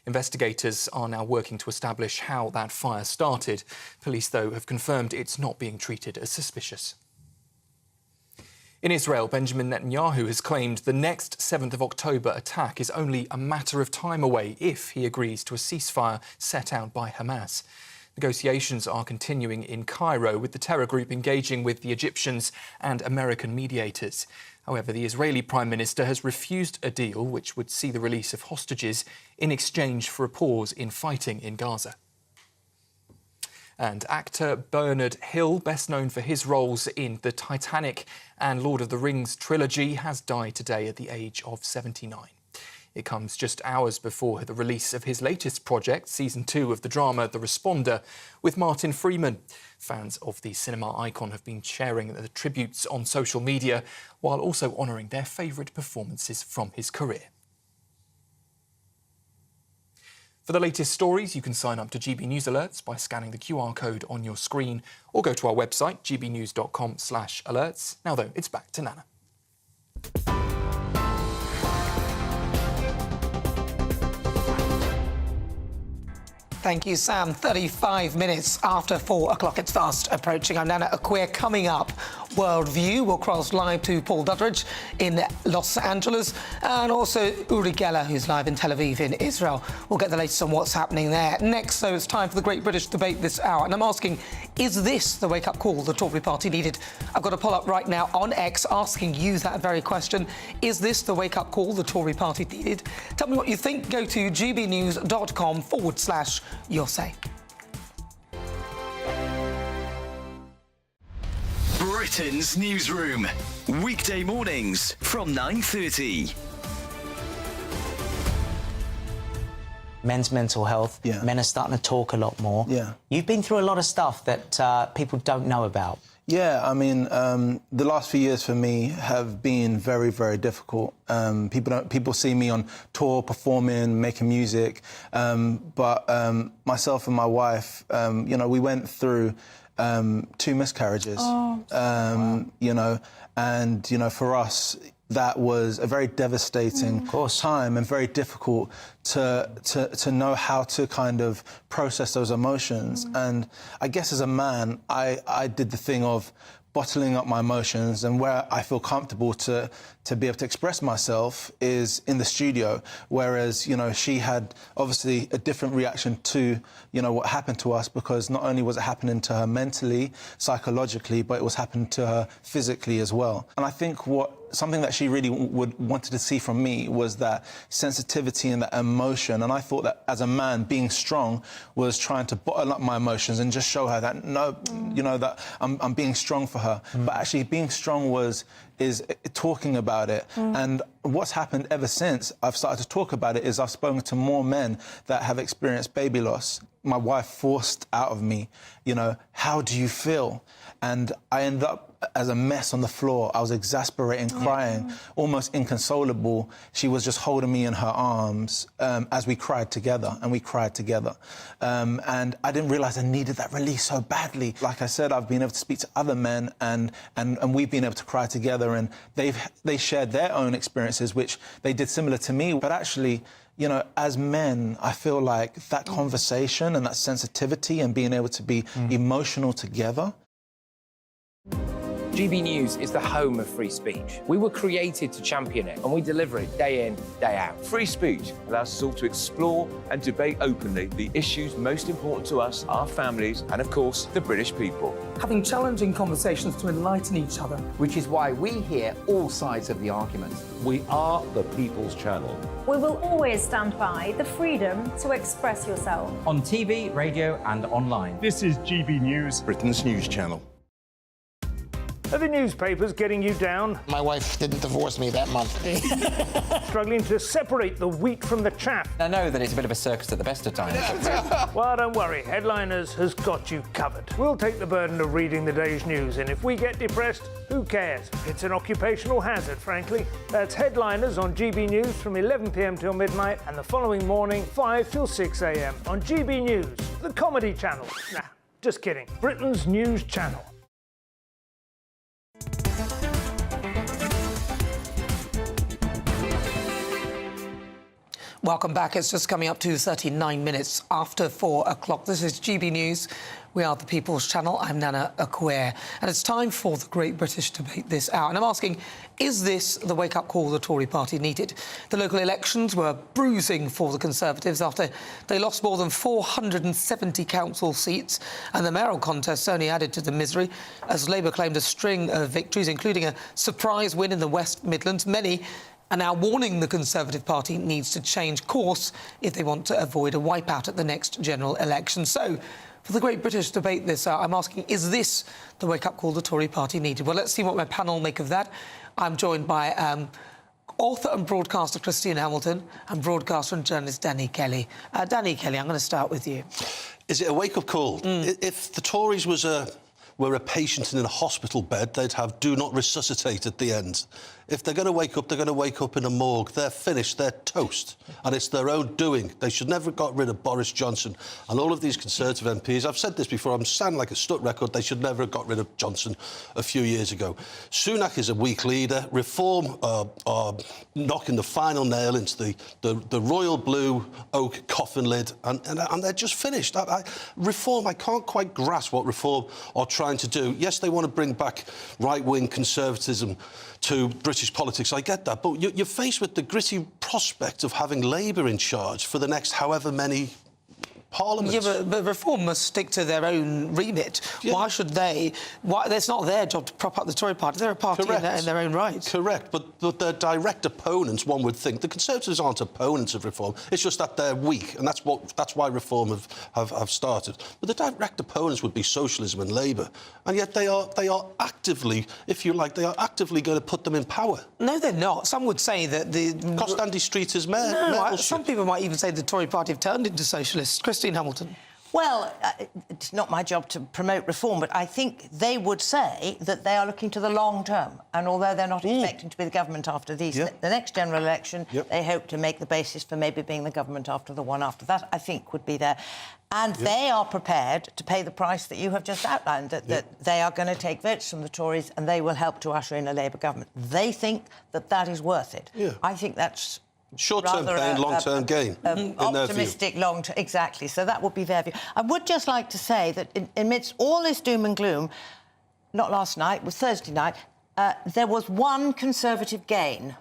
Investigators are now working to establish how that fire started. Police, though, have confirmed it's not being treated as suspicious. In Israel, Benjamin Netanyahu has claimed the next 7th of October attack is only a matter of time away if he agrees to a ceasefire set out by Hamas. Negotiations are continuing in Cairo, with the terror group engaging with the Egyptians and American mediators. However, the Israeli Prime Minister has refused a deal which would see the release of hostages in exchange for a pause in fighting in Gaza. And actor Bernard Hill, best known for his roles in the Titanic and Lord of the Rings trilogy, has died today at the age of 79. It comes just hours before the release of his latest project, Season 2 of the drama The Responder, with Martin Freeman. Fans of the cinema icon have been sharing the tributes on social media, while also honouring their favourite performances from his career. For the latest stories, you can sign up to GB News Alerts by scanning the QR code on your screen, or go to our website, gbnews.com/alerts. Now, though, it's back to Nana. Thank you, Sam. 35 minutes after 4 o'clock. It's fast approaching. I'm Nana Akua. Coming up, Worldview will cross live to Paul Duddridge in Los Angeles, and also Uri Geller, who's live in Tel Aviv in Israel. We'll get the latest on what's happening there. Next, though, it's time for the Great British Debate this hour. And I'm asking, is this the wake-up call the Tory party needed? I've got a poll up right now on X asking you that very question. Is this the wake-up call the Tory party needed? Tell me what you think. Go to gbnews.com/your say. Britain's newsroom, weekday mornings from 9:30. Men's mental health. Yeah. Men are starting to talk a lot more. Yeah. You've been through a lot of stuff that people don't know about. Yeah, I mean, the last few years for me have been very, very difficult. People see me on tour, performing, making music, but myself and my wife, we went through 2 miscarriages. Oh. Wow. For us, that was a very devastating time and very difficult to know how to kind of process those emotions. And I guess as a man, I did the thing of bottling up my emotions, and where I feel comfortable to be able to express myself is in the studio, whereas, she had obviously a different reaction to, what happened to us, because not only was it happening to her mentally, psychologically, but it was happening to her physically as well. And I think something that she really wanted to see from me was that sensitivity and that emotion. And I thought that as a man, being strong was trying to bottle up my emotions and just show her that, that I'm being strong for her. But actually being strong is talking about it. And what's happened ever since I've started to talk about it is I've spoken to more men that have experienced baby loss. My wife forced out of me, how do you feel? And I ended up as a mess on the floor. I was exasperating, crying, almost inconsolable. She was just holding me in her arms as we cried together, and we cried together. And I didn't realise I needed that release so badly. Like I said, I've been able to speak to other men, and we've been able to cry together, and they shared their own experiences, which they did similar to me. But actually, as men, I feel like that conversation and that sensitivity and being able to be emotional together. GB News is the home of free speech. We were created to champion it, and we deliver it day in, day out. Free speech allows us all to explore and debate openly the issues most important to us, our families, and of course, the British people. Having challenging conversations to enlighten each other. Which is why we hear all sides of the argument. We are the People's Channel. We will always stand by the freedom to express yourself. On TV, radio, and online. This is GB News, Britain's news channel. Are the newspapers getting you down? My wife didn't divorce me that month. Struggling to separate the wheat from the chaff? I know that it's a bit of a circus at the best of times. Well, don't worry. Headliners has got you covered. We'll take the burden of reading the day's news, and if we get depressed, who cares? It's an occupational hazard, frankly. That's Headliners on GB News from 11 p.m. till midnight, and the following morning, 5 till 6 a.m. on GB News, the comedy channel. Nah, just kidding. Britain's news channel. Welcome back. It's just coming up to 39 minutes after 4 o'clock. This is GB News. We are the People's Channel. I'm Nana Akua. And it's time for the Great British Debate this hour. And I'm asking, is this the wake-up call the Tory party needed? The local elections were bruising for the Conservatives after they lost more than 470 council seats. And the mayoral contest only added to the misery as Labour claimed a string of victories, including a surprise win in the West Midlands. Many are now warning the Conservative Party needs to change course if they want to avoid a wipeout at the next general election. So, for the Great British Debate this hour, I'm asking, is this the wake-up call the Tory party needed? Well, let's see what my panel make of that. I'm joined by author and broadcaster Christine Hamilton and broadcaster and journalist Danny Kelly. Danny Kelly, I'm going to start with you. Is it a wake-up call? If the Tories were a patient in a hospital bed, they'd have "do not resuscitate" at the end. If they're going to wake up, they're going to wake up in a morgue. They're finished, they're toast, and it's their own doing. They should never have got rid of Boris Johnson and all of these Conservative MPs. I've said this before, I'm sounding like a stuck record. They should never have got rid of Johnson a few years ago. Sunak is a weak leader. Reform are knocking the final nail into the royal blue oak coffin lid, and they're just finished. Reform, I can't quite grasp what Reform are trying to do. Yes, they want to bring back right-wing conservatism to British politics, I get that, but you're faced with the gritty prospect of having Labour in charge for the next however many parliaments. Yeah, but Reform must stick to their own remit. Yeah. Why should they? It's not their job to prop up the Tory party. They're a party in their own right. Correct, but their direct opponents, one would think. The Conservatives aren't opponents of Reform. It's just that they're weak, and that's why Reform have started. But the direct opponents would be Socialism and Labour, and yet they are actively, if you like, they are actively going to put them in power. No, they're not. Some would say that the cost Andy Street as mayor. No, some people might even say the Tory party have turned into socialists. Christine Hamilton. Well, it's not my job to promote reform, but I think they would say that they are looking to the long term. And although they're not expecting to be the government after the next general election, they hope to make the basis for maybe being the government after the one after that, I think, would be there. And they are prepared to pay the price that you have just outlined, that they are going to take votes from the Tories and they will help to usher in a Labour government. They think that that is worth it. Yeah. I think that's short-term pain, long-term gain. Optimistic long-term, exactly. So that would be their view. I would just like to say that amidst all this doom and gloom, not last night, it was Thursday night, there was one Conservative gain,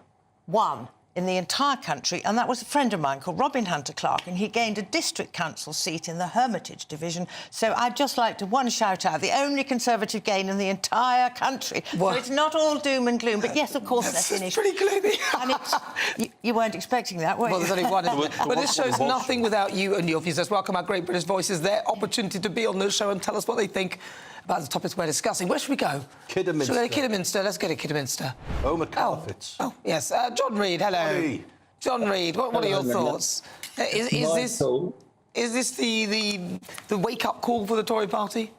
one, in the entire country, and that was a friend of mine called Robin Hunter-Clark, and he gained a district council seat in the Hermitage division. So I'd just like to shout out, the only Conservative gain in the entire country. Well, so it's not all doom and gloom, but yes, of course, they're finished. Pretty gloomy. And you weren't expecting that, were you? Well, there's only one. But this show's nothing without you and your views. Let's welcome our Great British Voices, their opportunity to be on the show and tell us what they think about the topics we're discussing. Where should we go? Kidderminster. Should we go to Kidderminster? Let's go to Kidderminster. Omar Carpets. Oh, yes. John Reid, hello. Hey. John Reid, what are your thoughts? Is this the wake-up call for the Tory party?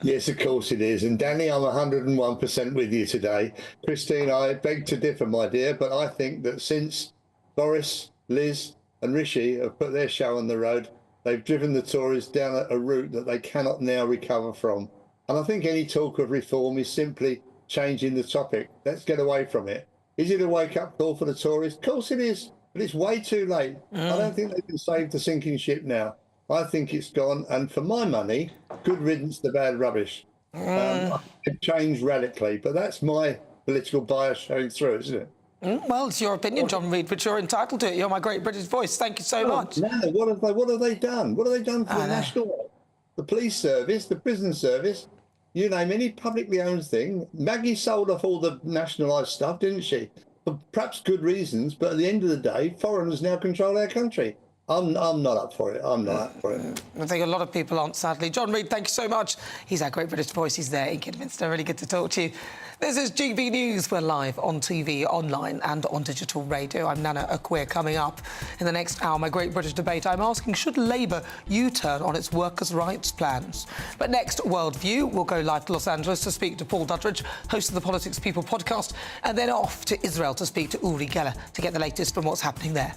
Yes, of course it is. And Danny, I'm 101% with you today. Christine, I beg to differ, my dear, but I think that since Boris, Liz and Rishi have put their show on the road, they've driven the Tories down a route that they cannot now recover from. And I think any talk of reform is simply changing the topic. Let's get away from it. Is it a wake-up call for the Tories? Of course it is, but it's way too late. I don't think they can save the sinking ship now. I think it's gone, and for my money, good riddance to bad rubbish. It changed radically, but that's my political bias showing through, isn't it? Well, it's your opinion, John Reid, but you're entitled to it. You're my Great British Voice. Thank you so much. No, what have they done? What have they done for the national, the police service, the prison service? You name any publicly owned thing. Maggie sold off all the nationalised stuff, didn't she? For perhaps good reasons, but at the end of the day, foreigners now control our country. I'm not up for it. I'm not up for it. I think a lot of people aren't, sadly. John Reid, thank you so much. He's our Great British Voice. He's there in Kidderminster. Really good to talk to you. This is GB News. We're live on TV, online and on digital radio. I'm Nana Akua. Coming up in the next hour, my Great British Debate, I'm asking, should Labour U-turn on its workers' rights plans? But next, Worldview. We'll go live to Los Angeles to speak to Paul Duddridge, host of the Politics People podcast, and then off to Israel to speak to Uri Geller to get the latest from what's happening there.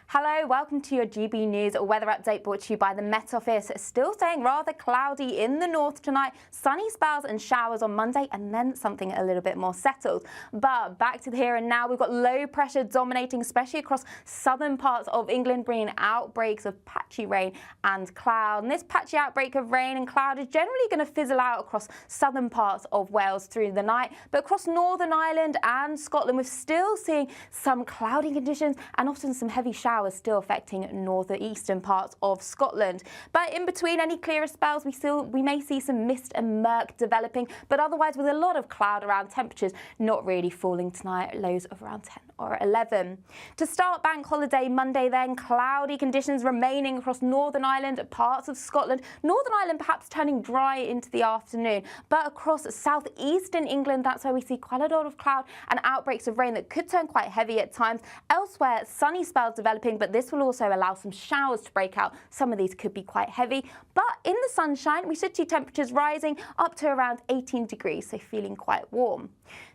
Hello, welcome to your GB News weather update brought to you by the Met Office. Still staying rather cloudy in the north tonight, sunny spells and showers on Monday, and then something a little bit more settled. But back to the here and now, we've got low pressure dominating, especially across southern parts of England, bringing outbreaks of patchy rain and cloud. And this patchy outbreak of rain and cloud is generally going to fizzle out across southern parts of Wales through the night. But across Northern Ireland and Scotland, we're still seeing some cloudy conditions and often some heavy showers still affecting northeastern parts of Scotland. But in between any clearer spells, we may see some mist and murk developing, but otherwise with a lot of cloud around, temperatures not really falling tonight, lows of around 10 or 11. To start bank holiday Monday then, cloudy conditions remaining across Northern Ireland, parts of Scotland, Northern Ireland perhaps turning dry into the afternoon, but across southeastern England, that's where we see quite a lot of cloud and outbreaks of rain that could turn quite heavy at times. Elsewhere, sunny spells developing, but this will also allow some showers to break out. Some of these could be quite heavy, but in the sunshine, we should see temperatures rising up to around 18 degrees, so feeling quite warm.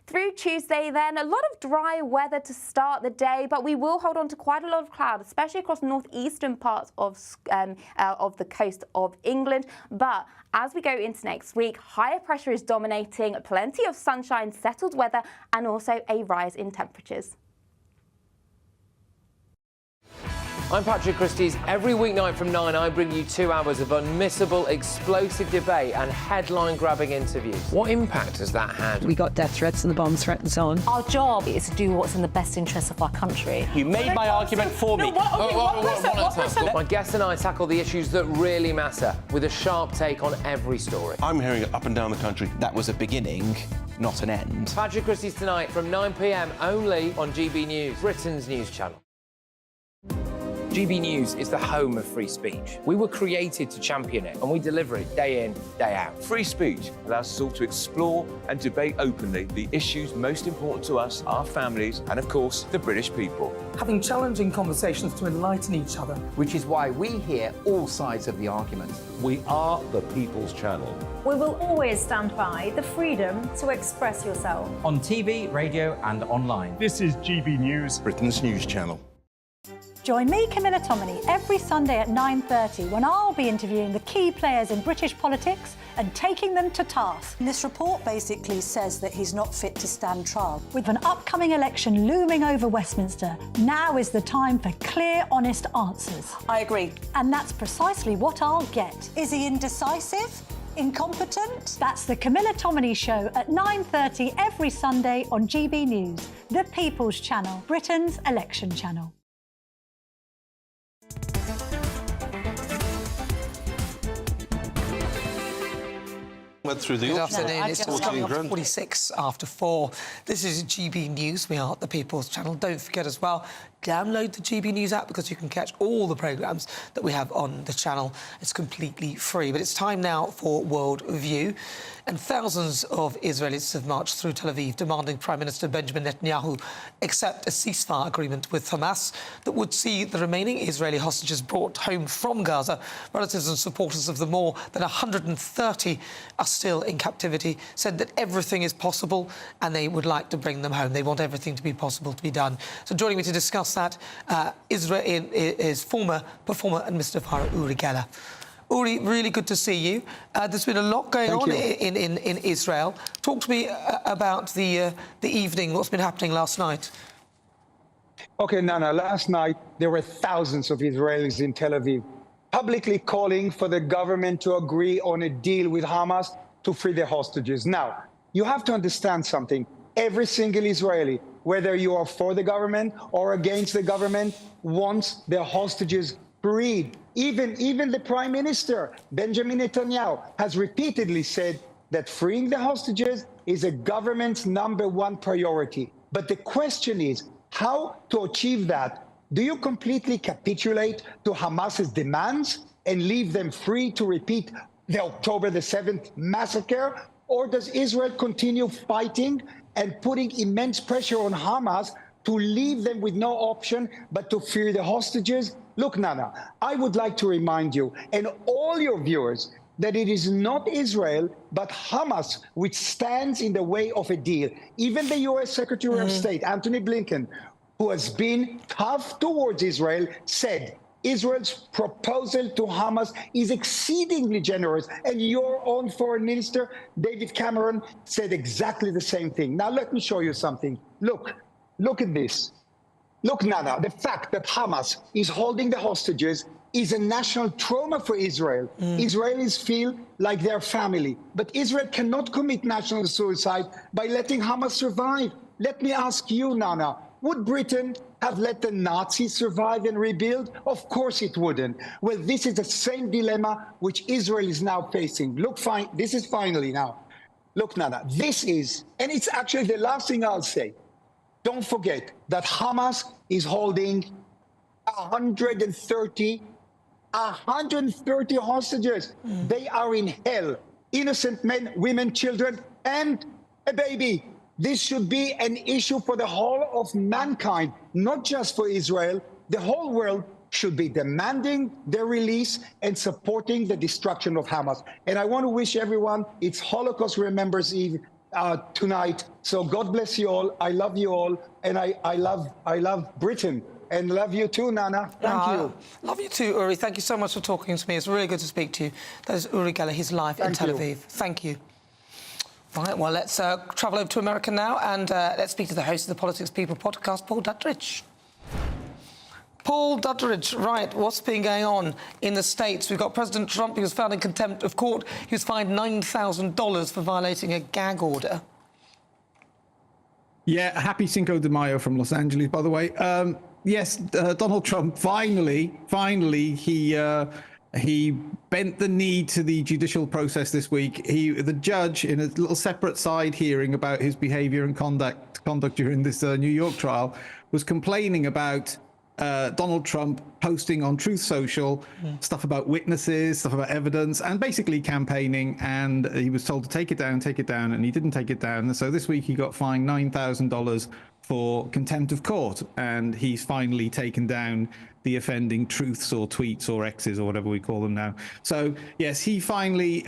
Through Tuesday then, a lot of dry weather to start the day, but we will hold on to quite a lot of cloud, especially across northeastern parts of the coast of England. But as we go into next week, higher pressure is dominating, plenty of sunshine, settled weather, and also a rise in temperatures. I'm Patrick Christie's. Every weeknight from 9, I bring you 2 hours of unmissable, explosive debate and headline-grabbing interviews. What impact has that had? We got death threats and the bomb threats on. Our job is to do what's in the best interest of our country. You made my argument for me. My guest and I tackle the issues that really matter, with a sharp take on every story. I'm hearing it up and down the country. That was a beginning, not an end. Patrick Christie's tonight from 9 p.m. only on GB News, Britain's news channel. GB News is the home of free speech. We were created to champion it, and we deliver it day in, day out. Free speech allows us all to explore and debate openly the issues most important to us, our families, and of course, the British people. Having challenging conversations to enlighten each other. Which is why we hear all sides of the argument. We are the People's Channel. We will always stand by the freedom to express yourself. On TV, radio and online. This is GB News, Britain's news channel. Join me, Camilla Tominey, every Sunday at 9:30 when I'll be interviewing the key players in British politics and taking them to task. This report basically says that he's not fit to stand trial. With an upcoming election looming over Westminster, now is the time for clear, honest answers. I agree. And that's precisely what I'll get. Is he indecisive? Incompetent? That's the Camilla Tominey Show at 9:30 every Sunday on GB News, the People's Channel, Britain's election channel. Went through the Good auction. afternoon. It's just coming up to 46 after 4. This is GB News. We are the People's Channel. Don't forget as well, download the GB News app because you can catch all the programmes that we have on the channel. It's completely free. But it's time now for World View. And thousands of Israelis have marched through Tel Aviv demanding Prime Minister Benjamin Netanyahu accept a ceasefire agreement with Hamas that would see the remaining Israeli hostages brought home from Gaza. Relatives and supporters of the more than 130 are still in captivity said that everything is possible and they would like to bring them home. They want everything to be possible to be done. So joining me to discuss that, Israel is former performer and Mr. Farah Uri Geller. Uri, really good to see you. There's been a lot going on in Israel. Talk to me about the evening, what's been happening last night. OK, Nana, last night there were thousands of Israelis in Tel Aviv publicly calling for the government to agree on a deal with Hamas to free their hostages. Now, you have to understand something. Every single Israeli, whether you are for the government or against the government, wants their hostages freed. Even the Prime Minister, Benjamin Netanyahu, has repeatedly said that freeing the hostages is a government's #1 priority. But the question is, how to achieve that? Do you completely capitulate to Hamas's demands and leave them free to repeat the October the 7th massacre? Or does Israel continue fighting and putting immense pressure on Hamas to leave them with no option but to free the hostages? Look, Nana, I would like to remind you and all your viewers that it is not Israel but Hamas which stands in the way of a deal. Even the U.S. Secretary of State, Antony Blinken, who has been tough towards Israel, said Israel's proposal to Hamas is exceedingly generous. And your own foreign minister, David Cameron, said exactly the same thing. Now, let me show you something. Look at this. Look, Nana, the fact that Hamas is holding the hostages is a national trauma for Israel. Israelis feel like their family. But Israel cannot commit national suicide by letting Hamas survive. Let me ask you, Nana, would Britain have let the Nazis survive and rebuild? Of course it wouldn't. Well, this is the same dilemma which Israel is now facing. Look, this is finally now. Look, Nana, this is, and it's actually the last thing I'll say. Don't forget that Hamas is holding 130 hostages. They are in hell. Innocent men, women, children, and a baby. This should be an issue for the whole of mankind, not just for Israel. The whole world should be demanding their release and supporting the destruction of Hamas. And I want to wish everyone, it's Holocaust Remembrance Eve tonight. So God bless you all. I love you all. And I love Britain. And love you too, Nana. Thank you. Love you too, Uri. Thank you so much for talking to me. It's really good to speak to you. That is Uri Geller. He's live in Tel Aviv. Thank you. Right, well, let's travel over to America now and let's speak to the host of the Politics People podcast, Paul Duttridge. Paul Duttridge, right, what's been going on in the States? We've got President Trump, who was found in contempt of court. He was fined $9,000 for violating a gag order. Yeah, happy Cinco de Mayo from Los Angeles, by the way. Yes, Donald Trump, finally, he bent the knee to the judicial process this week. The judge, in a little separate side hearing about his behavior and conduct during this New York trial, was complaining about Donald Trump posting on Truth Social stuff about witnesses, stuff about evidence, and basically campaigning. And he was told to take it down, and he didn't take it down. And so this week he got fined $9,000 for contempt of court, and he's finally taken down the offending truths or tweets or X's or whatever we call them now. So yes, he finally,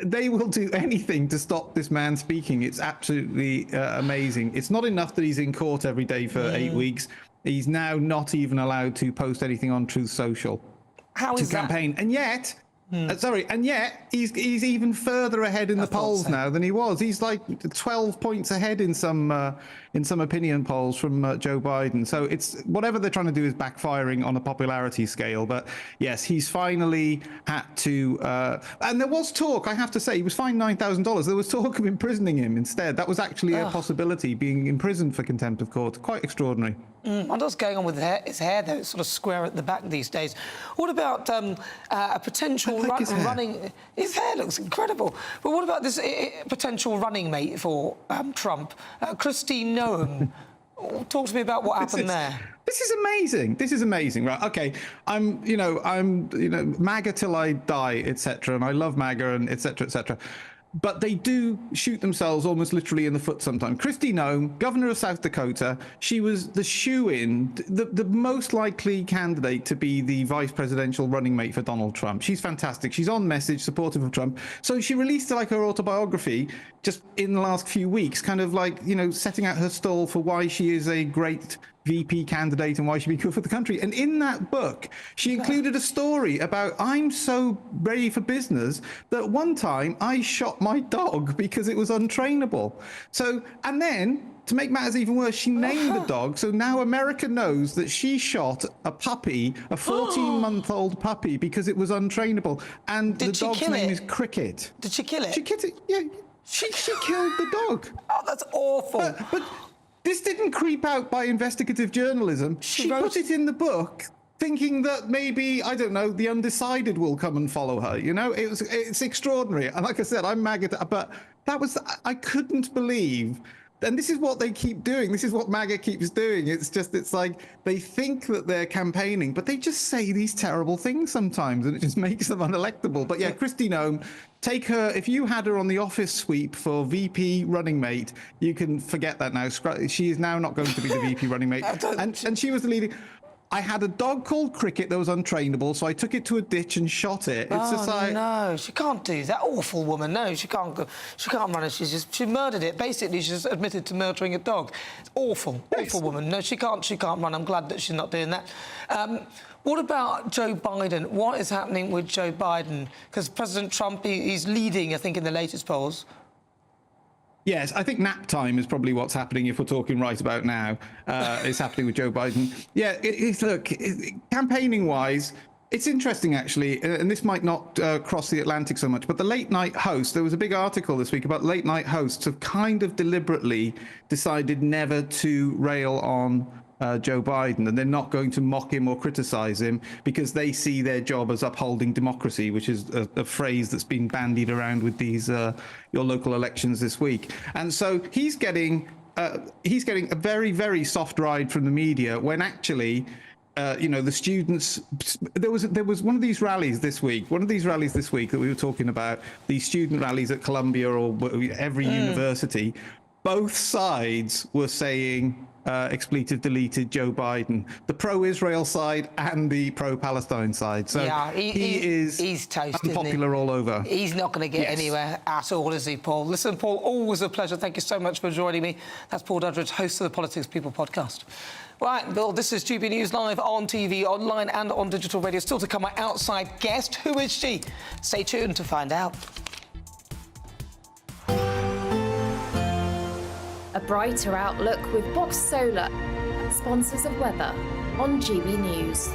they will do anything to stop this man speaking. It's absolutely amazing. It's not enough that he's in court every day for 8 weeks. He's now not even allowed to post anything on Truth Social. How is to campaign, and yet. And yet he's even further ahead in the polls now than he was. He's like 12 points ahead in some opinion polls from Joe Biden. So it's whatever they're trying to do is backfiring on a popularity scale. But yes, he's finally had to. And there was talk, I have to say, he was fined $9,000. There was talk of imprisoning him instead. That was actually a possibility, being imprisoned for contempt of court. Quite extraordinary. What's going on with his hair, though? It's sort of square at the back these days. What about a potential running... His hair looks incredible. But what about this potential running mate for Trump? Christine Noem. Talk to me about what happened there. This is amazing. This is amazing, right? Okay, I'm MAGA till I die, etc. And I love MAGA and etc. etc. But they do shoot themselves almost literally in the foot sometimes. Kristi Noem, governor of South Dakota, she was the shoo-in, the most likely candidate to be the vice presidential running mate for Donald Trump. She's fantastic. She's on message, supportive of Trump. So she released like her autobiography just in the last few weeks, kind of like, setting out her stall for why she is a great VP candidate and why she'd be good for the country. And in that book, she included a story about, I'm so ready for business that one time I shot my dog because it was untrainable. So, and then to make matters even worse, she named the dog. So now America knows that she shot a puppy, a 14-month-old puppy, because it was untrainable. And the dog's name is Cricket. Did she kill it? She killed it, yeah. She killed the dog. Oh, that's awful. But this didn't creep out by investigative journalism. She put it in the book, thinking that maybe, I don't know, the undecided will come and follow her. It's extraordinary. And like I said, I'm MAGA, but I couldn't believe. And this is what they keep doing. This is what MAGA keeps doing. It's like they think that they're campaigning, but they just say these terrible things sometimes, and it just makes them unelectable. But yeah, Kristi Noem, take her, if you had her on the office sweep for VP running mate, you can forget that now. She is now not going to be the VP running mate. And she was the leading. I had a dog called Cricket that was untrainable, so I took it to a ditch and shot it. It's just like... no, she can't do that. Awful woman. No, she can't go. She can't run it. She murdered it. Basically, she's admitted to murdering a dog. It's awful. Awful woman. No, she can't run. I'm glad that she's not doing that. What about Joe Biden? What is happening with Joe Biden? Because President Trump, he's leading, I think, in the latest polls. Yes, I think nap time is probably what's happening if we're talking right about now. It's happening with Joe Biden. Yeah, look, campaigning-wise, it's interesting, actually, and this might not cross the Atlantic so much, but the late-night hosts, there was a big article this week about late-night hosts have kind of deliberately decided never to rail on Joe Biden, and they're not going to mock him or criticize him because they see their job as upholding democracy, which is a phrase that's been bandied around with these your local elections this week. And so he's getting a very, very soft ride from the media when actually the students, there was one of these rallies this week that we were talking about, these student rallies at Columbia or every university. Both sides were saying expletive deleted Joe Biden, the pro-Israel side and the pro-Palestine side. So yeah, he's toast, unpopular all over. He's not going to get anywhere at all, is he, Paul? Listen, Paul, always a pleasure. Thank you so much for joining me. That's Paul Dudridge, host of the Politics People podcast. Right, Bill, this is GB News live on TV, online and on digital radio. Still to come, my outside guest. Who is she? Stay tuned to find out. A brighter outlook with Box Solar, sponsors of weather on GB News.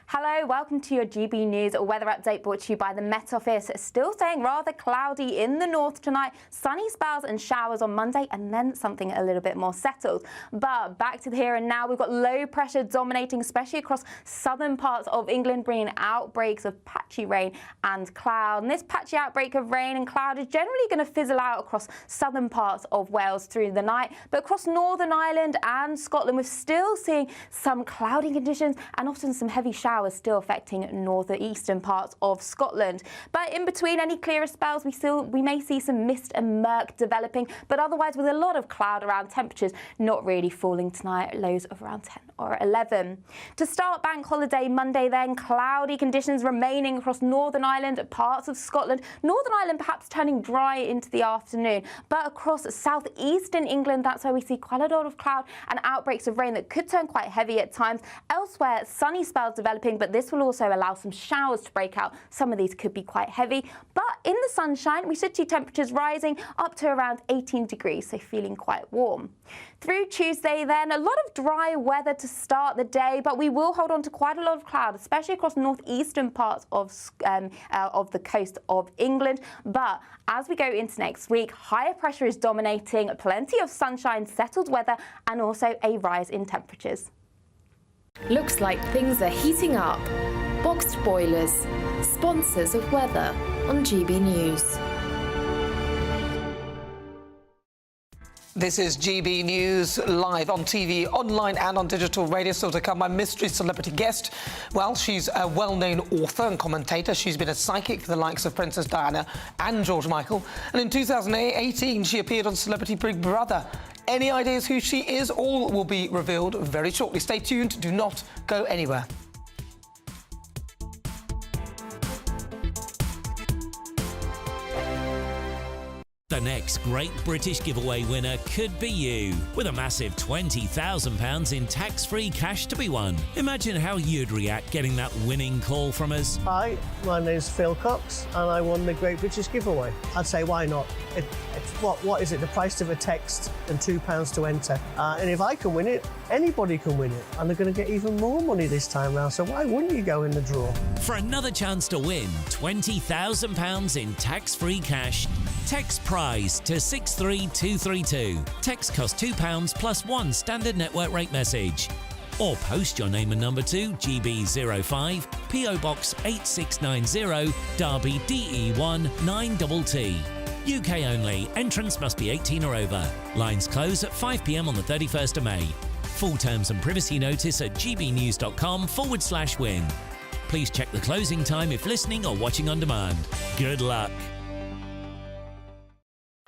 Hello, welcome to your GB News weather update brought to you by the Met Office. Still staying rather cloudy in the north tonight, sunny spells and showers on Monday and then something a little bit more settled. But back to the here and now, we've got low pressure dominating, especially across southern parts of England, bringing outbreaks of patchy rain and cloud. And this patchy outbreak of rain and cloud is generally going to fizzle out across southern parts of Wales through the night. But across Northern Ireland and Scotland, we're still seeing some cloudy conditions and often some heavy showers still affecting northeastern parts of Scotland. But in between any clearer spells, we may see some mist and murk developing, but otherwise with a lot of cloud around, temperatures not really falling tonight, lows of around 10 or 11. To start bank holiday Monday then, cloudy conditions remaining across Northern Ireland, parts of Scotland. Northern Ireland perhaps turning dry into the afternoon, but across southeastern England, that's where we see quite a lot of cloud and outbreaks of rain that could turn quite heavy at times. Elsewhere, sunny spells developing, but this will also allow some showers to break out. Some of these could be quite heavy, but in the sunshine, we should see temperatures rising up to around 18 degrees, so feeling quite warm. Through Tuesday then, a lot of dry weather to start the day, but we will hold on to quite a lot of cloud, especially across northeastern parts of the coast of England. But as we go into next week, higher pressure is dominating, plenty of sunshine, settled weather, and also a rise in temperatures. Looks like things are heating up. Boxed boilers, sponsors of weather on GB News. This is GB News live on TV, online and on digital radio. Still to come, my mystery celebrity guest. Well, she's a well-known author and commentator. She's been a psychic for the likes of Princess Diana and George Michael. And in 2018, she appeared on Celebrity Big Brother. Any ideas who she is? All will be revealed very shortly. Stay tuned. Do not go anywhere. The next Great British Giveaway winner could be you, with a massive £20,000 in tax-free cash to be won. Imagine how you'd react getting that winning call from us. Hi, my name's Phil Cox, and I won the Great British Giveaway. I'd say, why not? What is it? The price of a text and £2 to enter. And if I can win it, anybody can win it. And they're going to get even more money this time round, so why wouldn't you go in the draw? For another chance to win £20,000 in tax-free cash, text prize to 63232. Text costs £2 plus one standard network rate message. Or post your name and number to GB05, PO Box 8690, Derby DE1 9TT. UK only. Entrance must be 18 or over. Lines close at 5 p.m. on the 31st of May. Full terms and privacy notice at gbnews.com/win. Please check the closing time if listening or watching on demand. Good luck.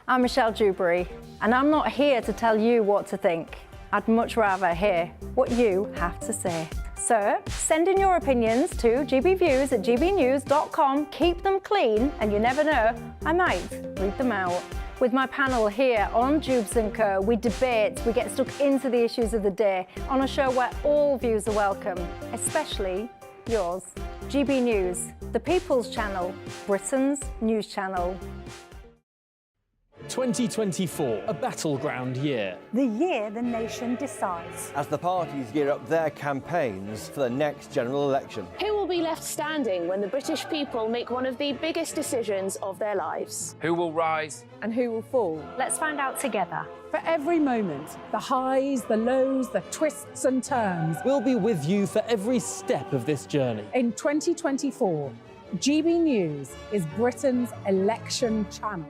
I'm Michelle Dewberry. And I'm not here to tell you what to think. I'd much rather hear what you have to say. So send in your opinions to gbviews@gbnews.com. Keep them clean, and you never know, I might read them out. With my panel here on Jubes & Co, we debate, we get stuck into the issues of the day on a show where all views are welcome, especially yours. GB News, the People's Channel, Britain's news channel. 2024, a battleground year. The year the nation decides. As the parties gear up their campaigns for the next general election. Who will be left standing when the British people make one of the biggest decisions of their lives? Who will rise? And who will fall? Let's find out together. For every moment, the highs, the lows, the twists and turns. We'll be with you for every step of this journey. In 2024, GB News is Britain's election channel.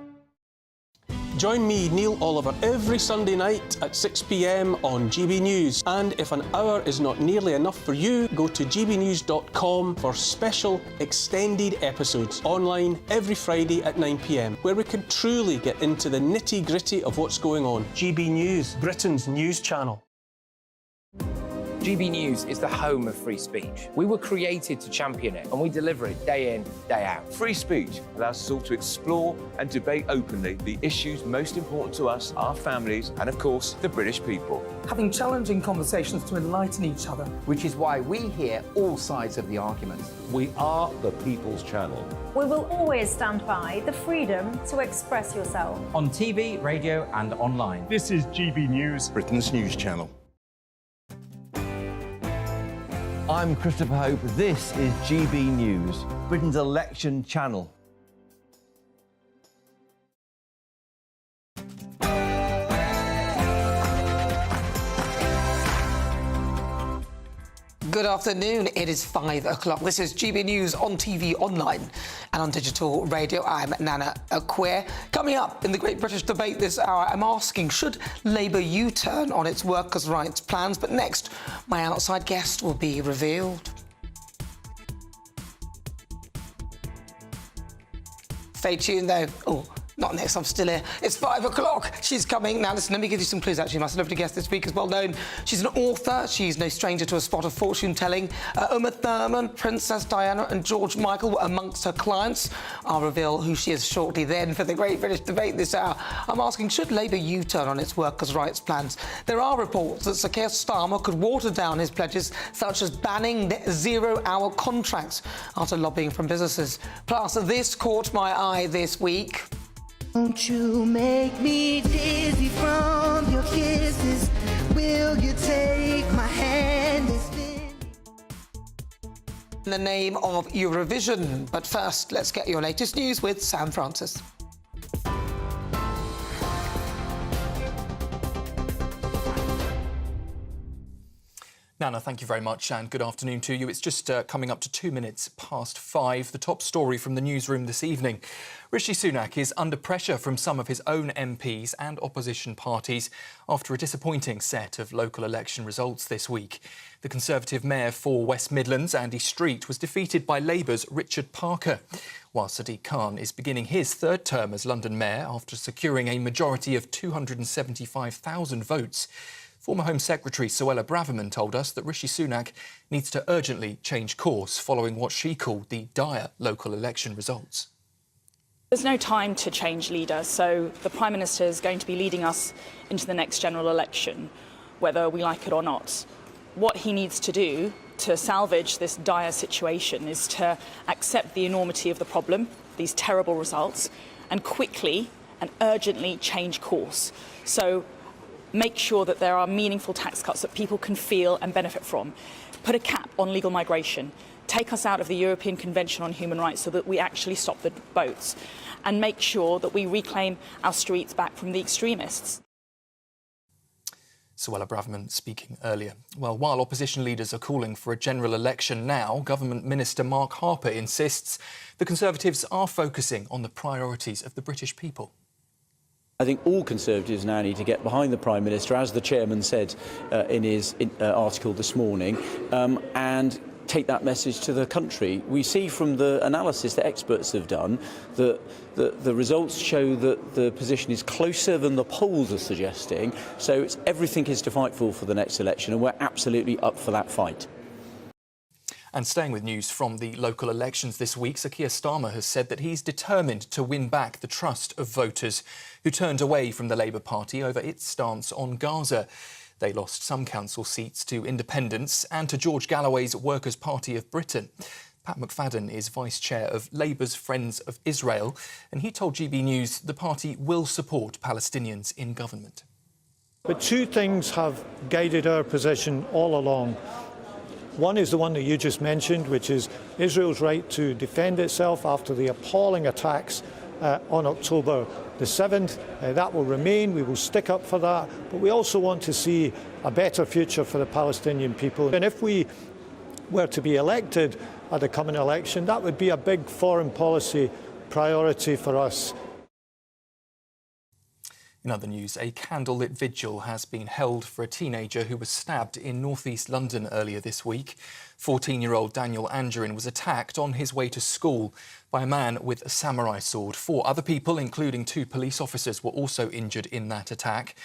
Join me, Neil Oliver, every Sunday night at 6 p.m. on GB News. And if an hour is not nearly enough for you, go to gbnews.com for special extended episodes online every Friday at 9 p.m, where we can truly get into the nitty-gritty of what's going on. GB News, Britain's news channel. GB News is the home of free speech. We were created to champion it, and we deliver it day in, day out. Free speech allows us all to explore and debate openly the issues most important to us, our families, and of course, the British people. Having challenging conversations to enlighten each other. Which is why we hear all sides of the argument. We are the People's Channel. We will always stand by the freedom to express yourself. On TV, radio and online. This is GB News, Britain's news channel. I'm Christopher Hope. This is GB News, Britain's election channel. Good afternoon, it is 5 o'clock. This is GB News on TV, online and on digital radio. I'm Nana Akua. Coming up in the Great British Debate this hour, I'm asking, should Labour U-turn on its workers' rights plans? But next, my outside guest will be revealed. Stay tuned though. Oh, not next, I'm still here. It's 5 o'clock. She's coming. Now, listen, let me give you some clues, actually. My celebrity guest this week is well known. She's an author. She's no stranger to a spot of fortune-telling. Uma Thurman, Princess Diana and George Michael were amongst her clients. I'll reveal who she is shortly then for the Great British Debate this hour. I'm asking, should Labour U-turn on its workers' rights plans? There are reports that Sir Keir Starmer could water down his pledges, such as banning zero-hour contracts after lobbying from businesses. Plus, this caught my eye this week. Won't you make me dizzy from your kisses? Will you take my hand and spin? In the name of Eurovision. But first, let's get your latest news with Sam Francis. Nana, thank you very much and good afternoon to you. It's just coming up to 2 minutes past 5. The top story from the newsroom this evening. Rishi Sunak is under pressure from some of his own MPs and opposition parties after a disappointing set of local election results this week. The Conservative mayor for West Midlands, Andy Street, was defeated by Labour's Richard Parker, while Sadiq Khan is beginning his third term as London mayor after securing a majority of 275,000 votes. Former Home Secretary Suella Braverman told us that Rishi Sunak needs to urgently change course following what she called the dire local election results. There's no time to change leader, so the Prime Minister is going to be leading us into the next general election, whether we like it or not. What he needs to do to salvage this dire situation is to accept the enormity of the problem, these terrible results, and quickly and urgently change course. So make sure that there are meaningful tax cuts that people can feel and benefit from. Put a cap on legal migration. Take us out of the European Convention on Human Rights so that we actually stop the boats. And make sure that we reclaim our streets back from the extremists. Suella Braverman speaking earlier. Well, while opposition leaders are calling for a general election now, Government Minister Mark Harper insists the Conservatives are focusing on the priorities of the British people. I think all Conservatives now need to get behind the Prime Minister, as the Chairman said in his article this morning, and take that message to the country. We see from the analysis that experts have done that the results show that the position is closer than the polls are suggesting, so everything is to fight for the next election, and we're absolutely up for that fight. And staying with news from the local elections this week, Sir Keir Starmer has said that he's determined to win back the trust of voters who turned away from the Labour Party over its stance on Gaza. They lost some council seats to independents and to George Galloway's Workers' Party of Britain. Pat McFadden is vice chair of Labour's Friends of Israel, and he told GB News the party will support Palestinians in government. But two things have guided our position all along. One is the one that you just mentioned, which is Israel's right to defend itself after the appalling attacks on October the 7th. That will remain. We will stick up for that. But we also want to see a better future for the Palestinian people. And if we were to be elected at the coming election, that would be a big foreign policy priority for us. In other news, a candlelit vigil has been held for a teenager who was stabbed in north-east London earlier this week. 14-year-old Daniel Angerin was attacked on his way to school by a man with a samurai sword. 4 other people, including 2 police officers, were also injured in that attack.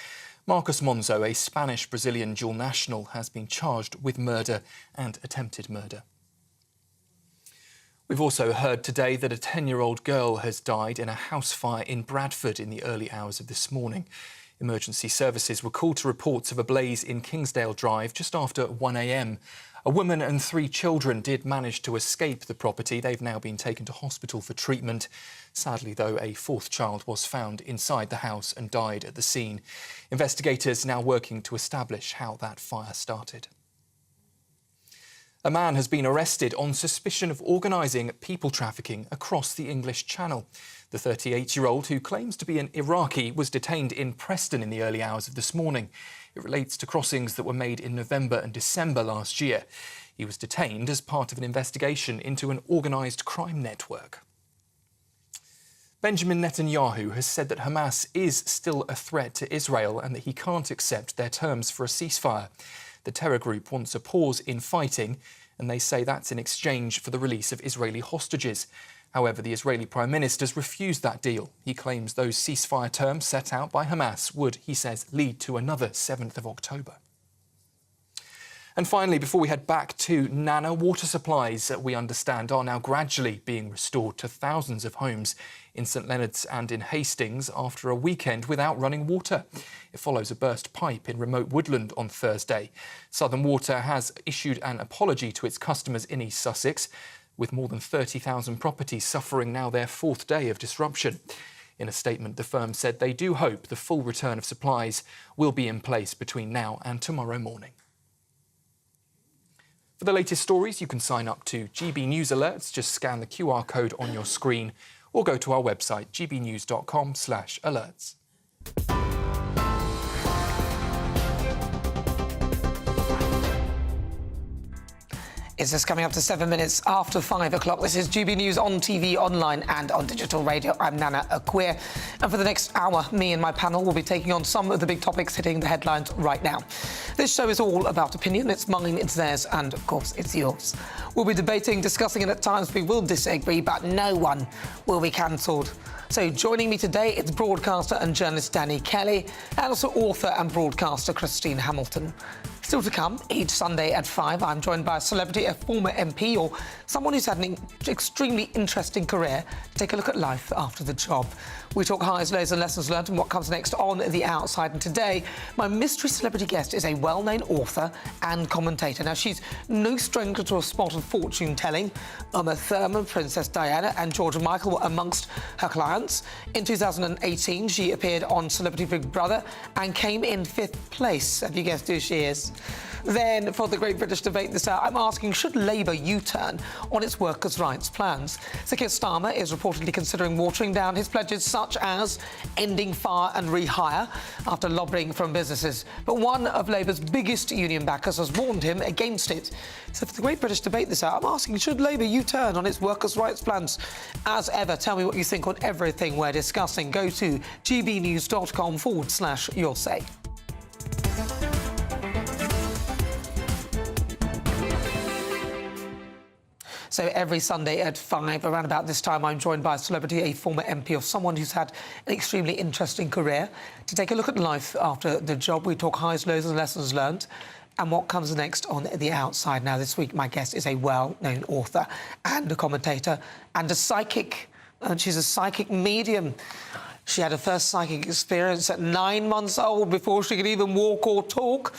Marcos Monzo, a Spanish-Brazilian dual national, has been charged with murder and attempted murder. We've also heard today that a 10-year-old girl has died in a house fire in Bradford in the early hours of this morning. Emergency services were called to reports of a blaze in Kingsdale Drive just after 1 a.m. A woman and 3 children did manage to escape the property. They've now been taken to hospital for treatment. Sadly, though, a 4th child was found inside the house and died at the scene. Investigators now working to establish how that fire started. A man has been arrested on suspicion of organising people trafficking across the English Channel. The 38-year-old, who claims to be an Iraqi, was detained in Preston in the early hours of this morning. It relates to crossings that were made in November and December last year. He was detained as part of an investigation into an organised crime network. Benjamin Netanyahu has said that Hamas is still a threat to Israel and that he can't accept their terms for a ceasefire. The terror group wants a pause in fighting, and they say that's in exchange for the release of Israeli hostages. However, the Israeli Prime Minister's refused that deal. He claims those ceasefire terms set out by Hamas would, he says, lead to another 7th of October. And finally, before we head back to Nana, water supplies, we understand, are now gradually being restored to thousands of homes in St Leonard's and in Hastings after a weekend without running water. It follows a burst pipe in remote Woodland on Thursday. Southern Water has issued an apology to its customers in East Sussex, with more than 30,000 properties suffering now their 4th day of disruption. In a statement, the firm said they do hope the full return of supplies will be in place between now and tomorrow morning. For the latest stories, you can sign up to GB News Alerts. Just scan the QR code on your screen or go to our website, gbnews.com/alerts. It's just coming up to 7 minutes after 5 o'clock. This is GB News on TV, online and on digital radio. I'm Nana Akua. And for the next hour, me and my panel will be taking on some of the big topics hitting the headlines right now. This show is all about opinion. It's mine, it's theirs, and of course, it's yours. We'll be debating, discussing, and at times we will disagree, but no one will be cancelled. So joining me today, it's broadcaster and journalist Danny Kelly, and also author and broadcaster Christine Hamilton. Still to come, each Sunday at 5, I'm joined by a celebrity, a former MP, or someone who's had an extremely interesting career to take a look at life after the job. We talk highs, lows and lessons learned and what comes next on The Outside. And today, my mystery celebrity guest is a well-known author and commentator. Now, she's no stranger to a spot of fortune-telling. Uma Thurman, Princess Diana and George Michael were amongst her clients. In 2018, she appeared on Celebrity Big Brother and came in 5th place. Have you guessed who she is? Then, for the Great British Debate this hour, I'm asking, should Labour U-turn on its workers' rights plans? Sir Keir Starmer is reportedly considering watering down his pledges, such as ending fire and rehire after lobbying from businesses. But one of Labour's biggest union backers has warned him against it. So for the Great British Debate this hour, I'm asking, should Labour U-turn on its workers' rights plans? As ever, tell me what you think on everything we're discussing. Go to gbnews.com/your say. So every Sunday at 5, around about this time, I'm joined by a celebrity, a former MP, or someone who's had an extremely interesting career, to take a look at life after the job. We talk highs, lows and lessons learned, and what comes next on the outside. Now, this week, my guest is a well-known author and a commentator and a psychic. And she's a psychic medium. She had her first psychic experience at 9 months old before she could even walk or talk,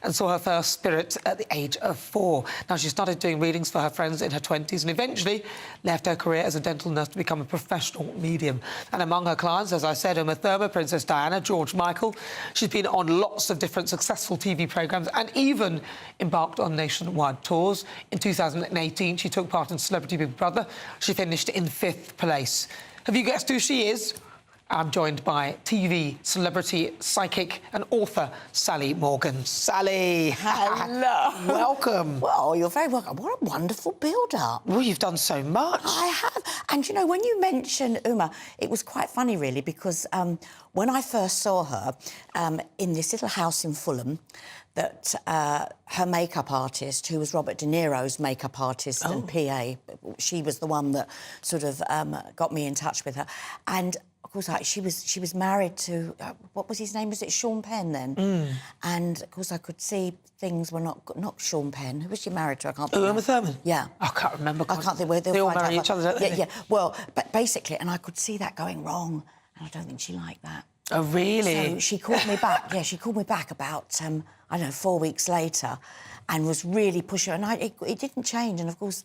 and saw her first spirit at the age of 4. Now, she started doing readings for her friends in her 20s and eventually left her career as a dental nurse to become a professional medium. And among her clients, as I said, Uma Thurman, Princess Diana, George Michael. She's been on lots of different successful TV programmes and even embarked on nationwide tours. In 2018, she took part in Celebrity Big Brother. She finished in 5th place. Have you guessed who she is? I'm joined by TV, celebrity, psychic and author Sally Morgan. Sally! Hello! Welcome! Well, you're very welcome. What a wonderful build-up. Well, you've done so much. I have. And, you know, when you mentioned Uma, it was quite funny, really, because when I first saw her in this little house in Fulham, that her makeup artist, who was Robert De Niro's makeup artist and PA, she was the one that sort of got me in touch with her. And of course, she was married to what was his name? Was it Sean Penn then? And of course, I could see things were not Sean Penn. Who was she married to? I can't. Uma Thurman. Yeah, I can't remember. I can't think where they all marry each other. Don't they? Yeah. Well, but basically, and I could see that going wrong, and I don't think she liked that. Oh, really? So she called me back. Yeah, she called me back about I don't know, 4 weeks later, and was really pushing. And it didn't change. And of course,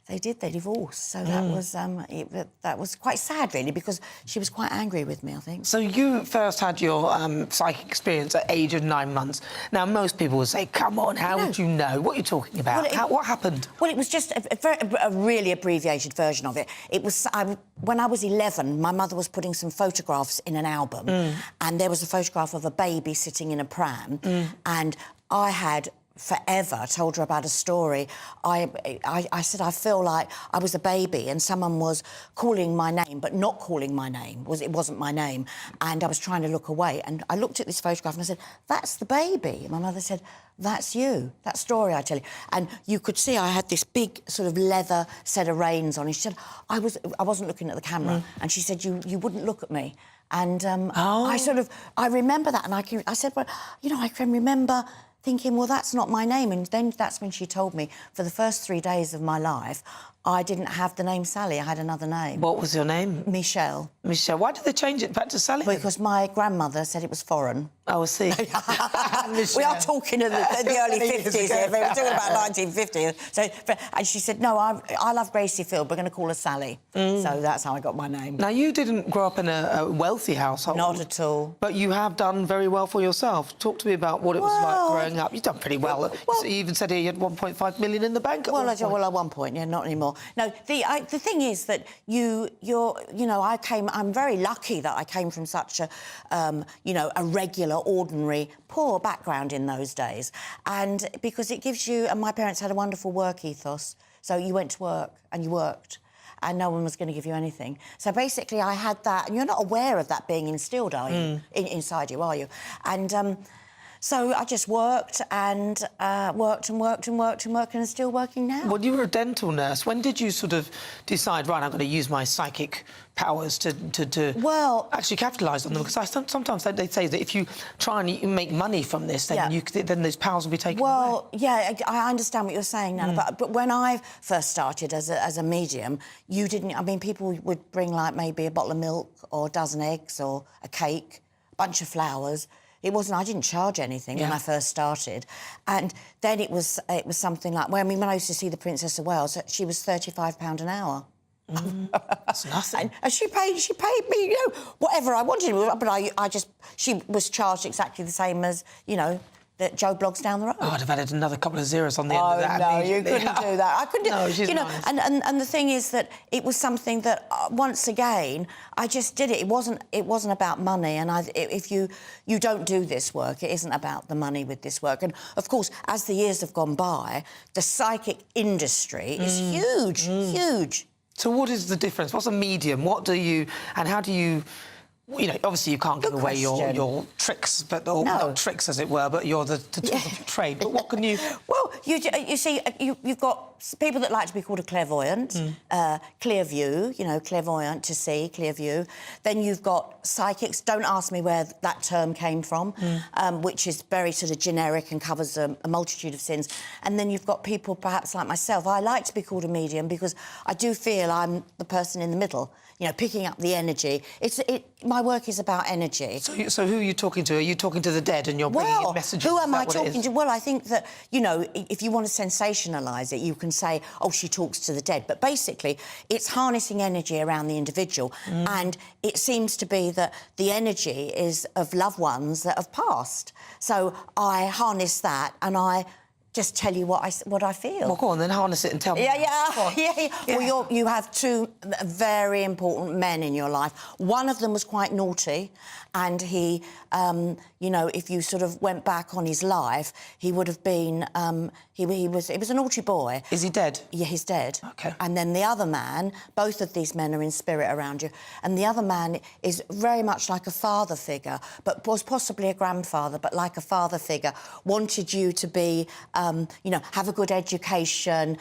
they divorced. So that was quite sad, really, because she was quite angry with me, I think. So you first had your psychic experience at age of 9 months. Now, most people would say, come on, how would you know? What are you talking about? Well, what happened? Well, it was just a really abbreviated version of it. It was when I was 11, my mother was putting some photographs in an album, and there was a photograph of a baby sitting in a pram, and I had forever told her about a story. I said I feel like I was a baby and someone was calling my name but not calling my name. It wasn't my name, and I was trying to look away, and I looked at this photograph and I said, that's the baby. And my mother said, that's you, that story I tell you. And you could see I had this big sort of leather set of reins on. And she said, I wasn't looking at the camera, and she said, you wouldn't look at me. And I remember that, and I said, well, you know, I can remember thinking, well, that's not my name. And then that's when she told me, for the first 3 days of my life, I didn't have the name Sally, I had another name. What was your name? Michelle. Michelle. Why did they change it back to Sally? Because my grandmother said it was foreign. Oh, I see. We are talking of the early 50s here. We're talking about 1950. So, and she said, no, I love Gracie Field, we're going to call her Sally. So that's how I got my name. Now, you didn't grow up in a wealthy household. Not at all. But you have done very well for yourself. Talk to me about what it was like growing up. You've done pretty well. You even said here you had 1.5 million in the bank at one point. Well, at one point, yeah, not anymore. No, the thing is that I'm very lucky that I came from such a, a regular, ordinary, poor background in those days. And because it gives you, and my parents had a wonderful work ethos, so you went to work and you worked, and no one was going to give you anything. So basically I had that, and you're not aware of that being instilled, are you? Inside you, are you? And so I just worked and worked and still working now. Well, you were a dental nurse. When did you sort of decide, right, I'm going to use my psychic powers to actually capitalise on them? Because sometimes they say that if you try and make money from this, then then those powers will be taken away. Well, yeah, I understand what you're saying, Nana, but when I first started as a medium, you didn't... I mean, people would bring, like, maybe a bottle of milk or a dozen eggs or a cake, a bunch of flowers. It wasn't... I didn't charge anything when I first started. And then it was something like... Well, I mean, when I used to see the Princess of Wales, she was £35 an hour. That's nothing. And she paid me, you know, whatever I wanted. But she was charged exactly the same as, you know, that Joe Bloggs down the road. Oh, I'd have added another couple of zeros on the end of that. Oh, no, you couldn't do that. I couldn't do... No, she's nice. And the thing is that it was something that, once again, I just did it. It wasn't about money, and if you don't do this work, it isn't about the money with this work. And, of course, as the years have gone by, the psychic industry is huge, huge. So what is the difference? What's a medium? What do you... And how do you... You know, obviously you can't give away your tricks, but not tricks, as it were, but you're the tools of trade. But what can you... Well, you see, you've got people that like to be called a clairvoyant, clear view, you know, clairvoyant to see, clear view. Then you've got psychics. Don't ask me where that term came from, which is very sort of generic and covers a multitude of sins. And then you've got people perhaps like myself. I like to be called a medium because I do feel I'm the person in the middle, you know, picking up the energy. My work is about energy. So who are you talking to? Are you talking to the dead and you're bringing in messages? Who am I talking to? Well, I think that, you know, if you want to sensationalise it, you can say, oh, she talks to the dead. But basically, it's harnessing energy around the individual. And it seems to be that the energy is of loved ones that have passed. So I harness that and I just tell you what I feel. Well, go on, then harness it and tell me. Yeah. Well, you have two very important men in your life. One of them was quite naughty, and he, you know, if you sort of went back on his life, he would have been, he was a naughty boy. Is he dead? Yeah, he's dead. OK. And then the other man, both of these men are in spirit around you, and the other man is very much like a father figure, but was possibly a grandfather, but like a father figure, wanted you to be, you know, have a good education,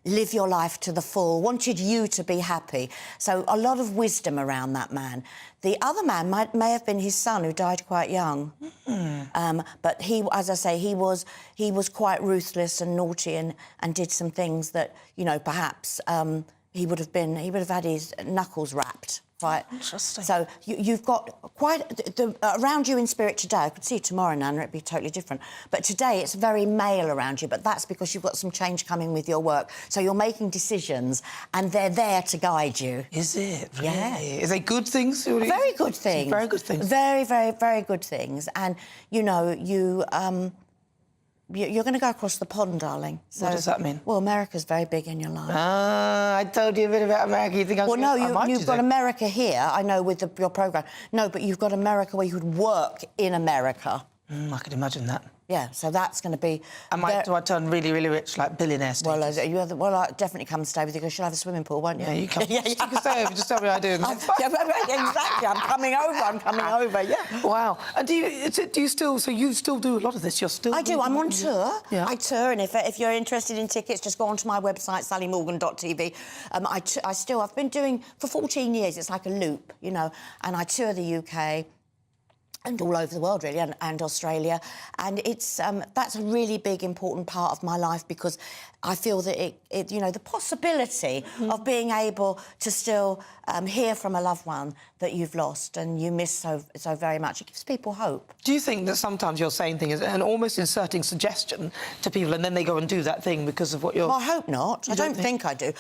live your life to the full, wanted you to be happy. So a lot of wisdom around that man. The other man may have been his son, who died quite young. But he, as I say, he was quite ruthless and naughty and did some things that, you know, perhaps he would have had his knuckles rapped. Right. Interesting. So you've got quite around you in spirit today. I could see you tomorrow, Nana, it'd be totally different. But today it's very male around you, but that's because you've got some change coming with your work. So you're making decisions and they're there to guide you. Is it? Really? Yeah. Is they good things? Very good things. Very good things. Very, very, very good things. And, you know, you're going to go across the pond, darling. So, what does that mean? Well, America's very big in your life. Ah, I told you a bit about America. You think I was you've got America here, I know, with your programme. No, but you've got America where you could work in America. I could imagine that. Yeah, so that's going to be... Do I turn really, really rich, like billionaire status? Well, I'll definitely come and stay with you because you'll have a swimming pool, won't you? Yeah, you come. You can stay over. Just tell me how I do. Exactly. I'm coming over, yeah. Wow. And do you still... So you still do a lot of this? You're still... I do. I'm on tour. Yeah. I tour, and if you're interested in tickets, just go onto my website, sallymorgan.tv. I've been doing... For 14 years, it's like a loop, you know, and I tour the UK... and all over the world, really, and Australia. And it's that's a really big, important part of my life because I feel that it you know, the possibility of being able to still hear from a loved one that you've lost and you miss so very much, it gives people hope. Do you think that sometimes you're saying things and almost inserting suggestion to people and then they go and do that thing because of what you're... Well, I hope not. I don't think I do.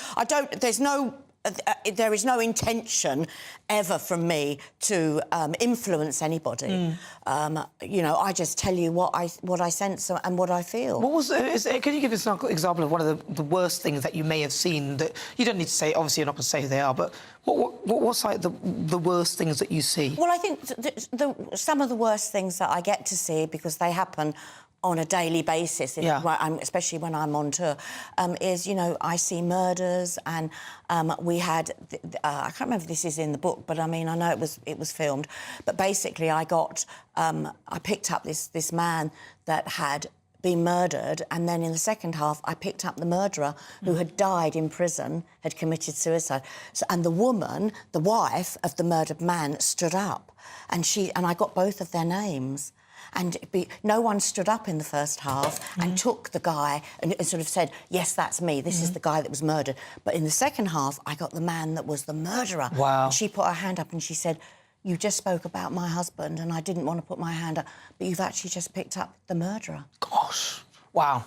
There is no intention ever from me to influence anybody. You know, I just tell you what I sense and what I feel. Can you give us an example of one of the worst things that you may have seen that you don't need to say? Obviously, you're not going to say who they are, but what's like the worst things that you see? Well, I think some of the worst things that I get to see because they happen on a daily basis, especially when I'm on tour, is, you know, I see murders and we had... I can't remember if this is in the book, but, I mean, I know it was filmed. But basically I picked up this man that had been murdered, and then in the second half I picked up the murderer who had died in prison, had committed suicide. And the woman, the wife of the murdered man, stood up, and I got both of their names. And no one stood up in the first half and took the guy and sort of said, yes, that's me, this is the guy that was murdered. But in the second half, I got the man that was the murderer. Wow. And she put her hand up and she said, you just spoke about my husband and I didn't want to put my hand up, but you've actually just picked up the murderer. Gosh. Wow.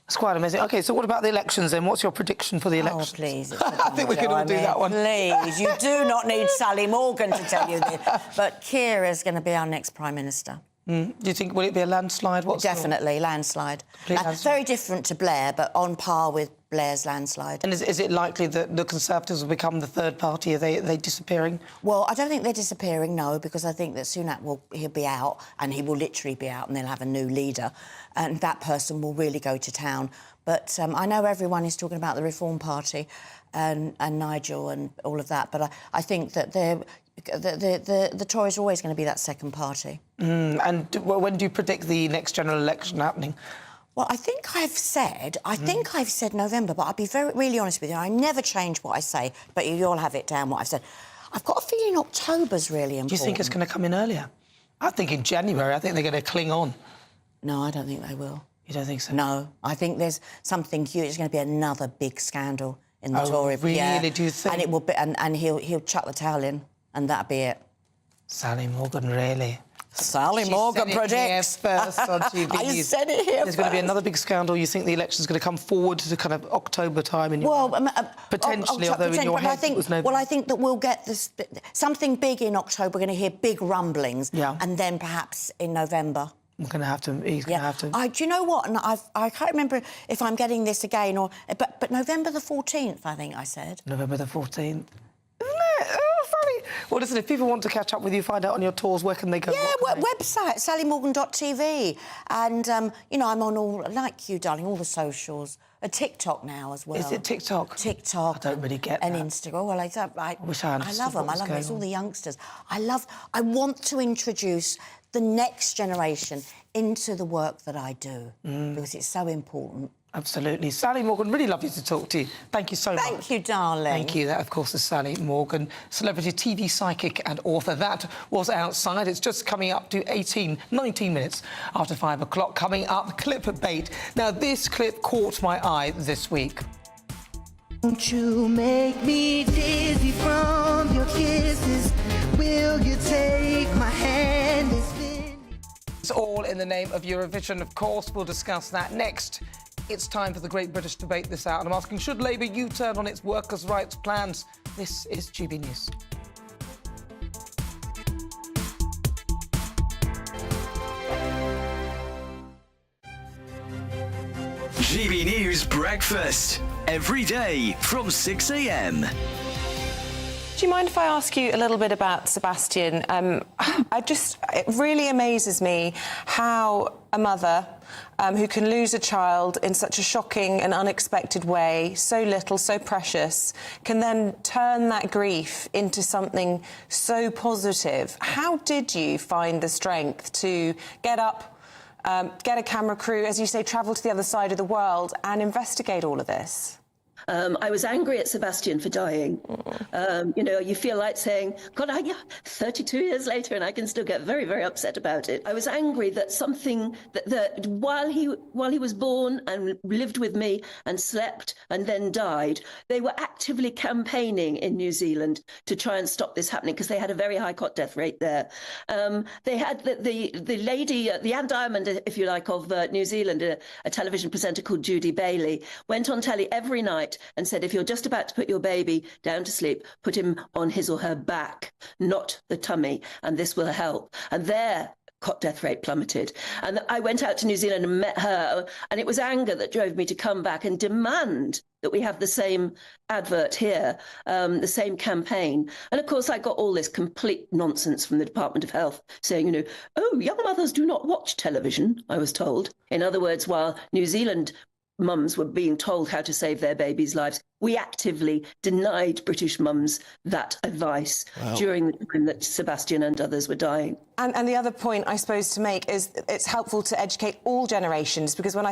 That's quite amazing. OK, so what about the elections, then? What's your prediction for the elections? Oh, please. I think we can all do that one. Please, you do not need Sally Morgan to tell you this. But Keira's going to be our next Prime Minister. Do you think, will it be a landslide? Definitely, landslide. Very different to Blair, but on par with Blair's landslide. And is it likely that the Conservatives will become the third party? Are they disappearing? Well, I don't think they're disappearing, no, because I think that Sunak he'll be out, and he will literally be out, and they'll have a new leader, and that person will really go to town. But I know everyone is talking about the Reform Party and Nigel and all of that, but I think that the Tories are always going to be that second party. And when do you predict the next general election happening? Well, I think I've said November, but I'll be really honest with you. I never change what I say, but you all have it down what I've said. I've got a feeling October's really important. Do you think it's going to come in earlier? I think in January. I think they're going to cling on. No, I don't think they will. You don't think so? No, I think there's something huge. It's going to be another big scandal in the Tory. Really? Yeah. Do you think? And it will be, and he'll chuck the towel in, and that'll be it. Sally Morgan, really? Sally Morgan predicts. First on GBNews. I said it here. There's going to be another big scandal. You think the election's going to come forward to kind of October time? Potentially, although in your head it was November. Well, I think that we'll get this, something big in October. We're going to hear big rumblings, and then perhaps in November. He's going to have to. Do you know what? And I can't remember if I'm getting this again or. But November the 14th, I think I said. November the 14th. Isn't it? Oh, funny. Well, listen, if people want to catch up with you, find out on your tours, where can they go? Yeah, website, sallymorgan.tv. And, you know, I'm on all, like you, darling, all the socials. A TikTok now as well. Is it TikTok? TikTok. I don't really get and that. Instagram. Well, I wish I understood. I love them. I love them. It's all the youngsters. I want to introduce the next generation into the work that I do because it's so important. Absolutely. Sally Morgan, really lovely to talk to you. Thank you so much. Thank you, darling. Thank you. That, of course, is Sally Morgan, celebrity TV psychic and author. That was Outside. It's just coming up to 19 minutes after 5 o'clock. Coming up, clipbait. Now, this clip caught my eye this week. Won't you make me dizzy from your kisses? Will you take my hand? It's all in the name of Eurovision, of course. We'll discuss that next. It's time for the Great British Debate this hour. And I'm asking, should Labour U-turn on its workers' rights plans? This is GB News. GB News Breakfast. Every day from 6 a.m. Do you mind if I ask you a little bit about Sebastian? It really amazes me how a mother who can lose a child in such a shocking and unexpected way, so little, so precious, can then turn that grief into something so positive. How did you find the strength to get up, get a camera crew, as you say, travel to the other side of the world and investigate all of this? I was angry at Sebastian for dying. You know, you feel like saying, God, 32 years later, and I can still get very, very upset about it. I was angry that something that while he was born and lived with me and slept and then died, they were actively campaigning in New Zealand to try and stop this happening because they had a very high cot death rate there. They had the lady, the Anne Diamond, if you like, of New Zealand, a television presenter called Judy Bailey, went on telly every night and said, if you're just about to put your baby down to sleep, put him on his or her back, not the tummy, and this will help. And their cot death rate plummeted. And I went out to New Zealand and met her, and it was anger that drove me to come back and demand that we have the same advert here, the same campaign. And of course, I got all this complete nonsense from the Department of Health saying, you know, oh, young mothers do not watch television, I was told. In other words, while New Zealand mums were being told how to save their babies' lives, we actively denied British mums that advice during the time that Sebastian and others were dying. And the other point, I suppose, to make is it's helpful to educate all generations, because when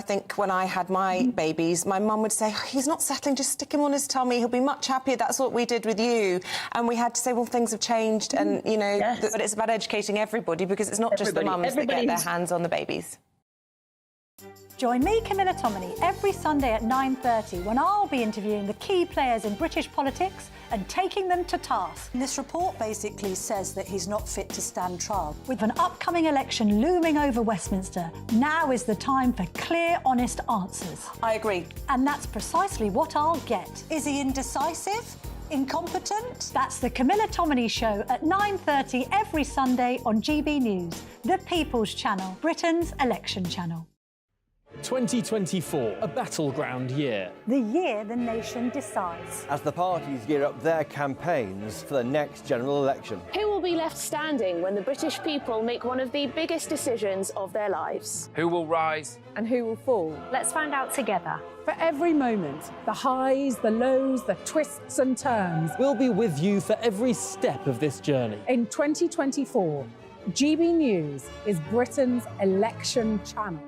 I had my babies, my mum would say, he's not settling, just stick him on his tummy, he'll be much happier. That's what we did with you. And we had to say, well, things have changed, and, you know, but it's about educating everybody, because it's not just the mums that get their hands on the babies. Join me, Camilla Tominey, every Sunday at 9:30 when I'll be interviewing the key players in British politics and taking them to task. This report basically says that he's not fit to stand trial. With an upcoming election looming over Westminster, now is the time for clear, honest answers. I agree. And that's precisely what I'll get. Is he indecisive? Incompetent? That's the Camilla Tominey Show at 9:30 every Sunday on GB News, the People's Channel, Britain's election channel. 2024, a battleground year. The year the nation decides. As the parties gear up their campaigns for the next general election. Who will be left standing when the British people make one of the biggest decisions of their lives? Who will rise? And who will fall? Let's find out together. For every moment, the highs, the lows, the twists and turns. We'll be with you for every step of this journey. In 2024, GB News is Britain's election channel.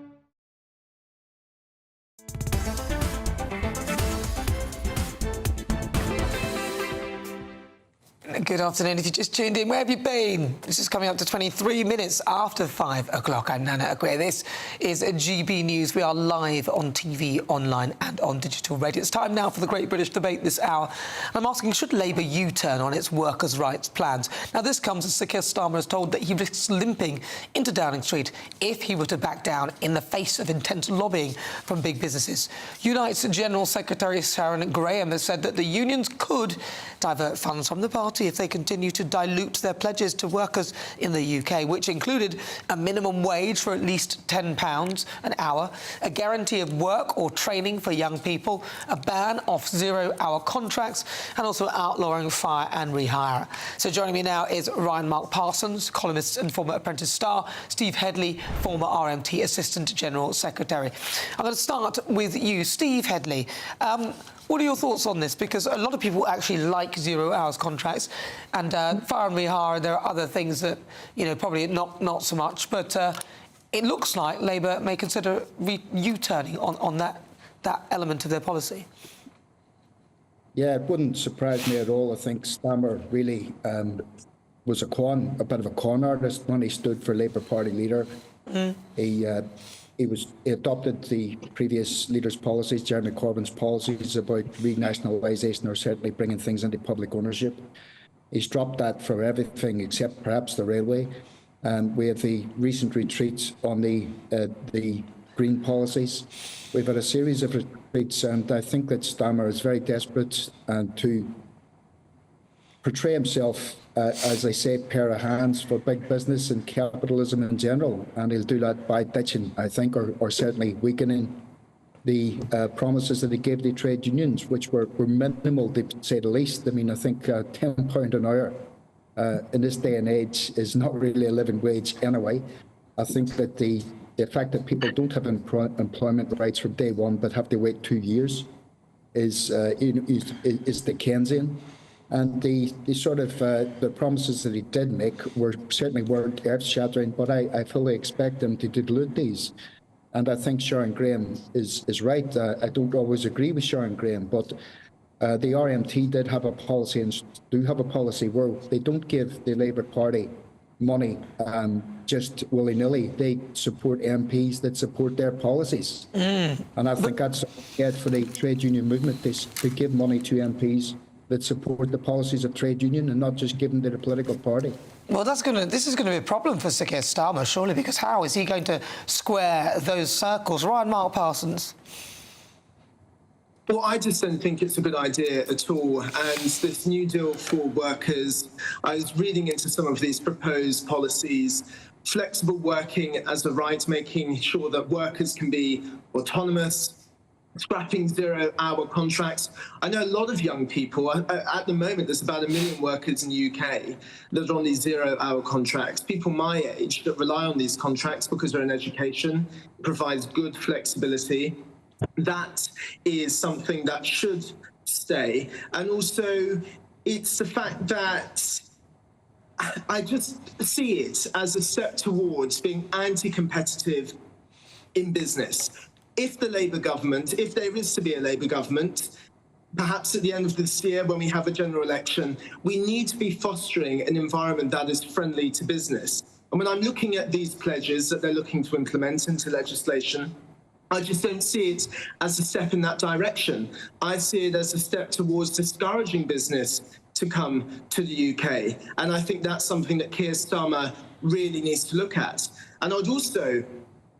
Good afternoon. If you just tuned in, where have you been? This is coming up to 23 minutes after 5 o'clock. I'm Nana Akua. This is GB News. We are live on TV, online and on digital radio. It's time now for the Great British Debate this hour. I'm asking, should Labour U-turn on its workers' rights plans? Now, this comes as Sir Keir Starmer has told that he risks limping into Downing Street if he were to back down in the face of intense lobbying from big businesses. Unite's General Secretary Sharon Graham has said that the unions could divert funds from the party if they continue to dilute their pledges to workers in the UK, which included a minimum wage for at least £10 an hour, a guarantee of work or training for young people, a ban off zero-hour contracts, and also outlawing fire and rehire. So joining me now is Ryan Mark Parsons, columnist and former Apprentice star, Steve Headley, former RMT Assistant General Secretary. I'm going to start with you, Steve Headley. What are your thoughts on this? Because a lot of people actually like zero-hours contracts, and fire and rehire, there are other things that, you know, probably not so much, but it looks like Labour may consider U-turning on that element of their policy. Yeah, it wouldn't surprise me at all. I think Starmer really was a bit of a con artist when he stood for Labour Party leader. He adopted the previous leader's policies, Jeremy Corbyn's policies about renationalisation or certainly bringing things into public ownership. He's dropped that for everything except perhaps the railway. We have the recent retreats on the green policies. We've had a series of retreats, and I think that Starmer is very desperate to portray himself as I say, pair of hands for big business and capitalism in general, and he'll do that by ditching, I think, or certainly weakening the promises that he gave the trade unions, which were minimal, to say the least. I mean, I think £10 an hour in this day and age is not really a living wage anyway. I think that the fact that people don't have employment rights from day one but have to wait 2 years is Dickensian. And the sort of the promises that he did make certainly weren't earth-shattering, but I fully expect him to dilute these. And I think Sharon Graham is right. I don't always agree with Sharon Graham, but the RMT did have a policy and do have a policy where they don't give the Labour Party money just willy-nilly. They support MPs that support their policies. And I think that's it for the trade union movement. They give money to MPs that support the policies of trade union and not just give them to the political party. Well, this is going to be a problem for Sir Keir Starmer, surely, because how is he going to square those circles? Ryan Mark Parsons. Well, I just don't think it's a good idea at all. And this new deal for workers, I was reading into some of these proposed policies, flexible working as a right, making sure that workers can be autonomous, scrapping zero-hour contracts. I know a lot of young people, at the moment there's about 1 million workers in the UK that are on these zero-hour contracts. People my age that rely on these contracts because they're in education, it provides good flexibility. That is something that should stay. And also, it's the fact that I just see it as a step towards being anti-competitive in business. If the Labour government, if there is to be a Labour government, perhaps at the end of this year when we have a general election, we need to be fostering an environment that is friendly to business. And when I'm looking at these pledges that they're looking to implement into legislation, I just don't see it as a step in that direction. I see it as a step towards discouraging business to come to the UK. And I think that's something that Keir Starmer really needs to look at. And I'd also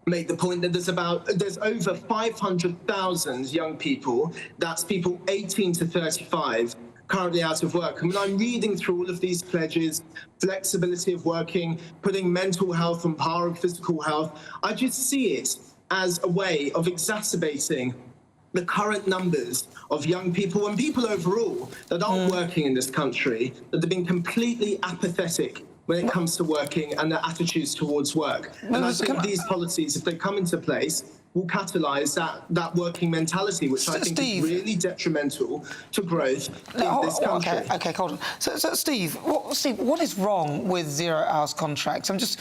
make the point that there's over 500,000 young people, that's people 18 to 35, currently out of work. And when I'm reading through all of these pledges, flexibility of working, putting mental health on par with physical health, I just see it as a way of exacerbating the current numbers of young people and people overall that aren't working in this country, that have been completely apathetic when it comes to working and their attitudes towards work. And I think these policies, if they come into place, will catalyse that working mentality, which I think is really detrimental to growth in this country. Okay, hold on. So Steve, what is wrong with zero-hours contracts? I'm just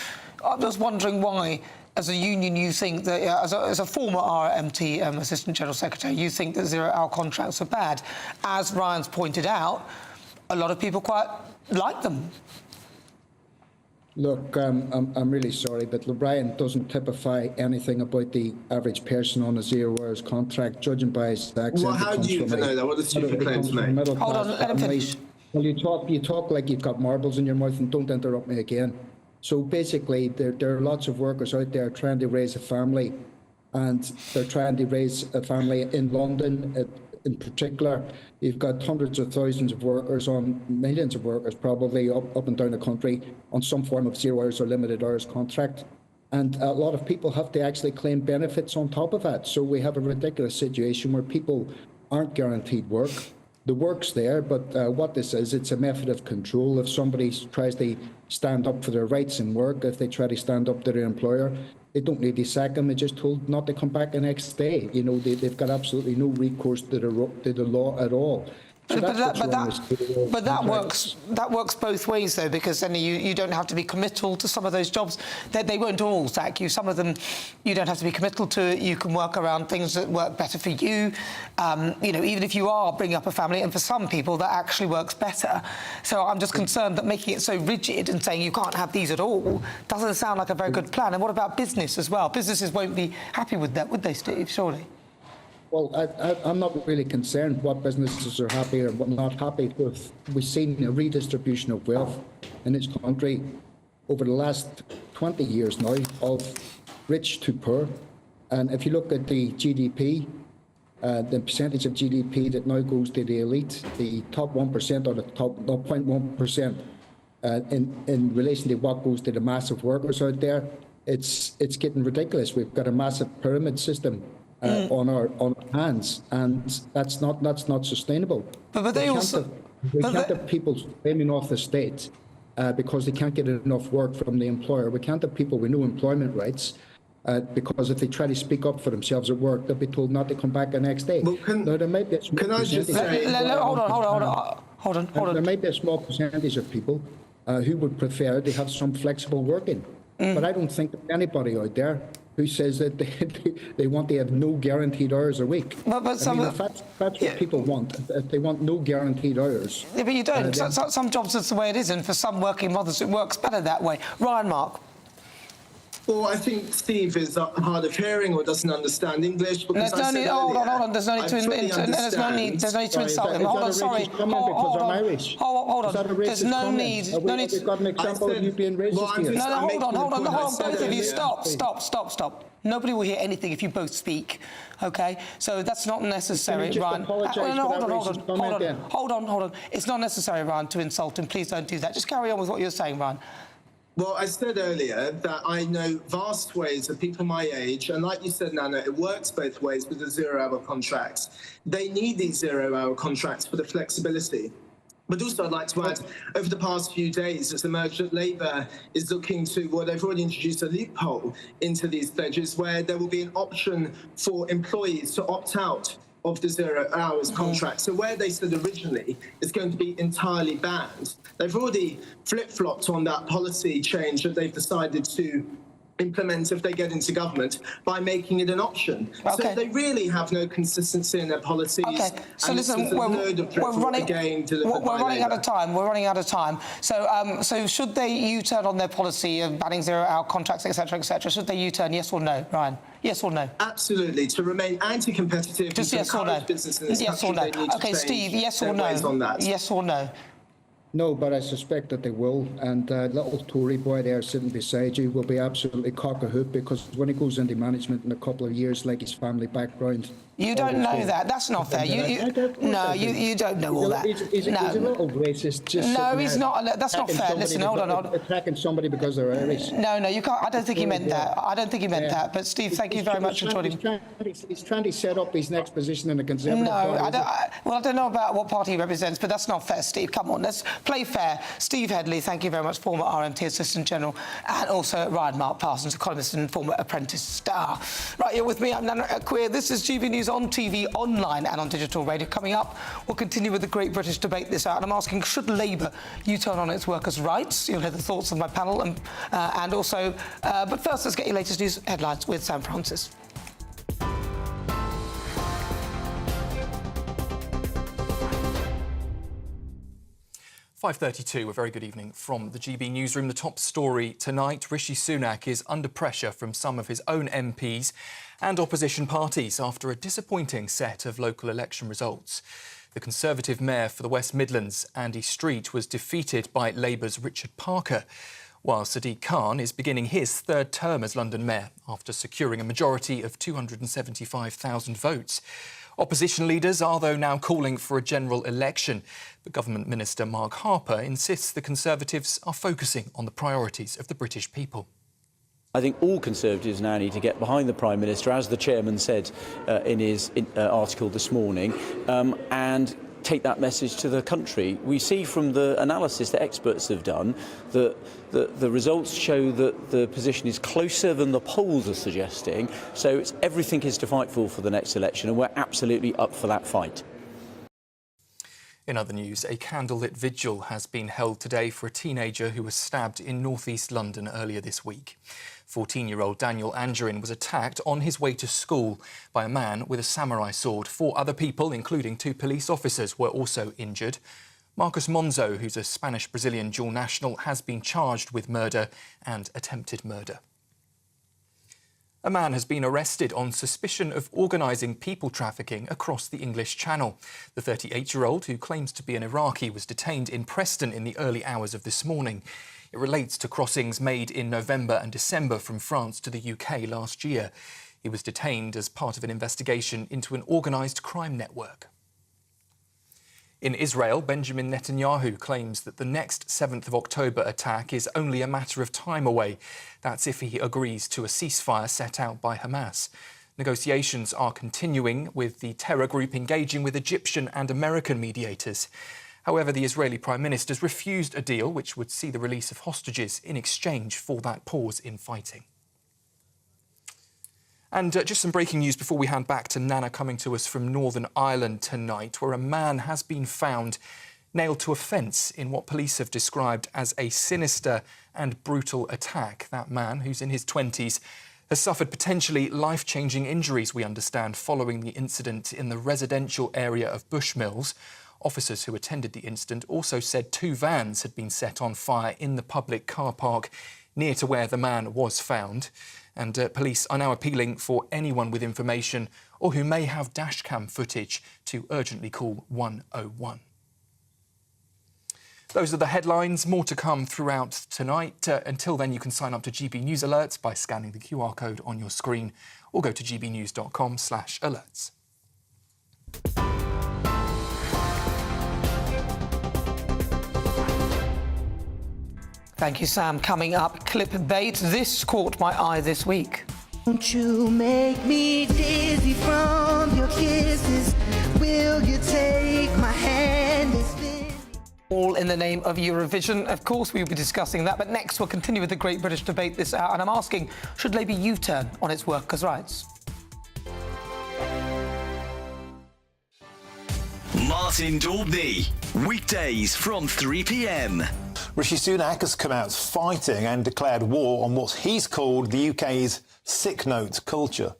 wondering why, as a union, you think that, as a former RMT Assistant General Secretary, you think that zero-hour contracts are bad. As Ryan's pointed out, a lot of people quite like them. Look, I'm really sorry, but O'Brien doesn't typify anything about the average person on a 0 hours contract, judging by his accent. Well, how do you even know that? What a stupid claim to make. Hold on, let him finish. Well, you talk like you've got marbles in your mouth, and don't interrupt me again. So basically, there are lots of workers out there trying to raise a family, and they're trying to raise a family in London in particular. You've got hundreds of thousands of workers, millions of workers probably up and down the country on some form of 0 hours or limited hours contract. And a lot of people have to actually claim benefits on top of that. So we have a ridiculous situation where people aren't guaranteed work. The work's there, but what this is, it's a method of control. If somebody tries to stand up for their rights in work, if they try to stand up to their employer, they don't need to sack them. They're just told not to come back the next day. You know, they've got absolutely no recourse to the law at all. So but that works both ways, though, because then you don't have to be committal to some of those jobs. They won't all sack you. Some of them you don't have to be committal to. You can work around things that work better for you. You know, even if you are bringing up a family, and for some people that actually works better. So I'm just concerned that making it so rigid and saying you can't have these at all doesn't sound like a very good plan. And what about business as well? Businesses won't be happy with that, would they, Steve? Surely. Well, I'm not really concerned what businesses are happy or what not happy with. We've seen a redistribution of wealth in this country over the last 20 years now, of rich to poor. And if you look at the GDP, the percentage of GDP that now goes to the elite, the top 1% or the top 0.1%, in relation to what goes to the massive workers out there, it's getting ridiculous. We've got a massive pyramid system on our hands, and that's not sustainable. But they also we can't have people blaming off the state because they can't get enough work from the employer. We can't have people with no employment rights because if they try to speak up for themselves at work, they'll be told not to come back the next day. Well, there might be a small There might be a small percentage of people who would prefer to have some flexible working, but I don't think anybody out there who says that they want to have no guaranteed hours a week. But if that's what people want. If they want no guaranteed hours. Yeah, but you don't. Some jobs, that's the way it is, and for some working mothers, it works better that way. Ryan, Mark. Well, I think Steve is hard of hearing or doesn't understand English. Because There's no need. Hold on. There's no need to insult him. Hold on. Sorry. Hold on. There's no need. We've got an example of you being racist here. No, hold on. Both of you, stop. Nobody will hear anything if you both speak. Okay, so that's not necessary, Ryan. Hold on. It's not necessary, Ryan, to insult him. Please don't do that. Just carry on with what you're saying, Ryan. Well, I said earlier that I know vast ways of people my age, and like you said, Nana, it works both ways with the 0 hour contracts. They need these 0 hour contracts for the flexibility. But also, I'd like to add, over the past few days, it's emerged that Labour is looking to, well, they've already introduced a loophole into these pledges where there will be an option for employees to opt out of the 0 hours contract. So where they said originally it's going to be entirely banned, they've already flip-flopped on that policy change that they've decided to implement if they get into government by making it an option. Okay. So they really have no consistency in their policies. Okay, so listen, we're running out of time. So should they U-turn on their policy of banning 0 hour contracts, etc., should they U-turn, yes or no, Ryan? Yes or no? Absolutely. To remain anti-competitive, just yes or no. Yes or no. Okay, Steve, yes or no? Yes or no? No, but I suspect that they will. And little Tory boy there sitting beside you will be absolutely cock-a-hoop because when he goes into management in a couple of years, like his family background... You don't know that. That's not fair. You don't know all that. He's a little racist. No, he's not. That's not fair. Listen, hold on. Attacking somebody because they're Irish. No, you can't. I don't think he meant that. But Steve, thank you very much for joining. He's trying to set up his next position in the Conservative Party. I don't know about what party he represents, but that's not fair, Steve. Come on, let's play fair. Steve Headley, thank you very much, former RMT Assistant General, and also Ryan Mark Parsons, economist and former Apprentice star. Right, you're with me. I'm Nana Akua. This is GBNews on TV, online and on digital radio. Coming up, we'll continue with the Great British Debate this hour, and I'm asking, should Labour U-turn on its workers' rights? You'll hear the thoughts of my panel, and also... but first, let's get your latest news headlines with Sam Francis. 5:32, a very good evening from the GB newsroom. The top story tonight, Rishi Sunak is under pressure from some of his own MPs and opposition parties after a disappointing set of local election results. The Conservative mayor for the West Midlands, Andy Street, was defeated by Labour's Richard Parker, while Sadiq Khan is beginning his third term as London mayor after securing a majority of 275,000 votes. Opposition leaders are, though, now calling for a general election. But Government Minister Mark Harper insists the Conservatives are focusing on the priorities of the British people. I think all Conservatives now need to get behind the Prime Minister, as the Chairman said in his article this morning, and take that message to the country. We see from the analysis that experts have done that the results show that the position is closer than the polls are suggesting, so everything is to fight for the next election, and we're absolutely up for that fight. In other news, a candlelit vigil has been held today for a teenager who was stabbed in north-east London earlier this week. 14-year-old Daniel Angerin was attacked on his way to school by a man with a samurai sword. 4 other people, including 2 police officers, were also injured. Marcos Monzo, who's a Spanish-Brazilian dual national, has been charged with murder and attempted murder. A man has been arrested on suspicion of organising people trafficking across the English Channel. The 38-year-old, who claims to be an Iraqi, was detained in Preston in the early hours of this morning. It relates to crossings made in November and December from France to the UK last year. He was detained as part of an investigation into an organised crime network. In Israel, Benjamin Netanyahu claims that the next 7th of October attack is only a matter of time away. That's if he agrees to a ceasefire set out by Hamas. Negotiations are continuing, with the terror group engaging with Egyptian and American mediators. However, the Israeli Prime Minister's refused a deal which would see the release of hostages in exchange for that pause in fighting. And just some breaking news before we hand back to Nana, coming to us from Northern Ireland tonight, where a man has been found nailed to a fence in what police have described as a sinister and brutal attack. That man, who's in his 20s, has suffered potentially life-changing injuries, we understand, following the incident in the residential area of Bushmills. Officers who attended the incident also said 2 vans had been set on fire in the public car park near to where the man was found. And police are now appealing for anyone with information or who may have dashcam footage to urgently call 101. Those are the headlines. More to come throughout tonight. Until then, you can sign up to GB News Alerts by scanning the QR code on your screen or go to gbnews.com/alerts. Thank you, Sam. Coming up, clickbait. This caught my eye this week. Won't you make me dizzy from your kisses? Will you take my hand and spin? All in the name of Eurovision. Of course, we'll be discussing that. But next, we'll continue with the Great British Debate this hour. And I'm asking, should Labour U-turn on its workers' rights? Martin Daubney, weekdays from 3 p.m. Rishi Sunak has come out fighting and declared war on what he's called the UK's sick note culture.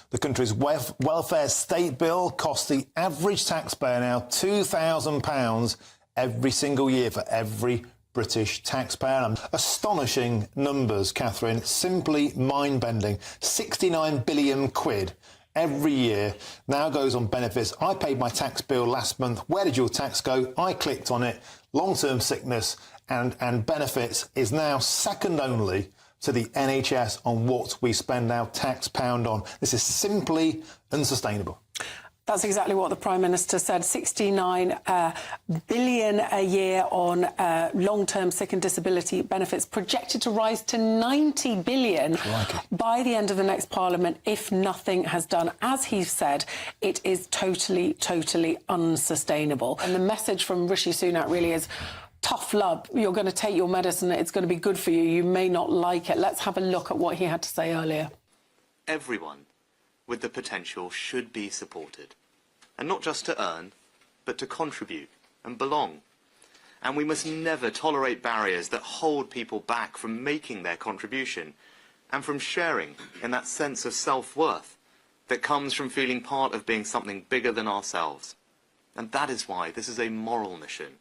The country's welfare state bill costs the average taxpayer now £2,000 every single year for every British taxpayer. Astonishing numbers, Catherine, simply mind-bending. 69 billion quid every year now goes on benefits. I paid my tax bill last month. Where did your tax go? I clicked on it. Long-term sickness and benefits is now second only to the NHS on what we spend our tax pound on. This is simply unsustainable. That's exactly what the Prime Minister said. 69 billion a year on long-term sick and disability benefits, projected to rise to 90 billion by the end of the next Parliament if nothing has done. As he said, it is totally, totally unsustainable. And the message from Rishi Sunak really is, tough love. You're going to take your medicine. It's going to be good for you. You may not like it. Let's have a look at what he had to say earlier. Everyone with the potential should be supported. And not just to earn, but to contribute and belong. And we must never tolerate barriers that hold people back from making their contribution and from sharing in that sense of self-worth that comes from feeling part of being something bigger than ourselves. And that is why this is a moral mission.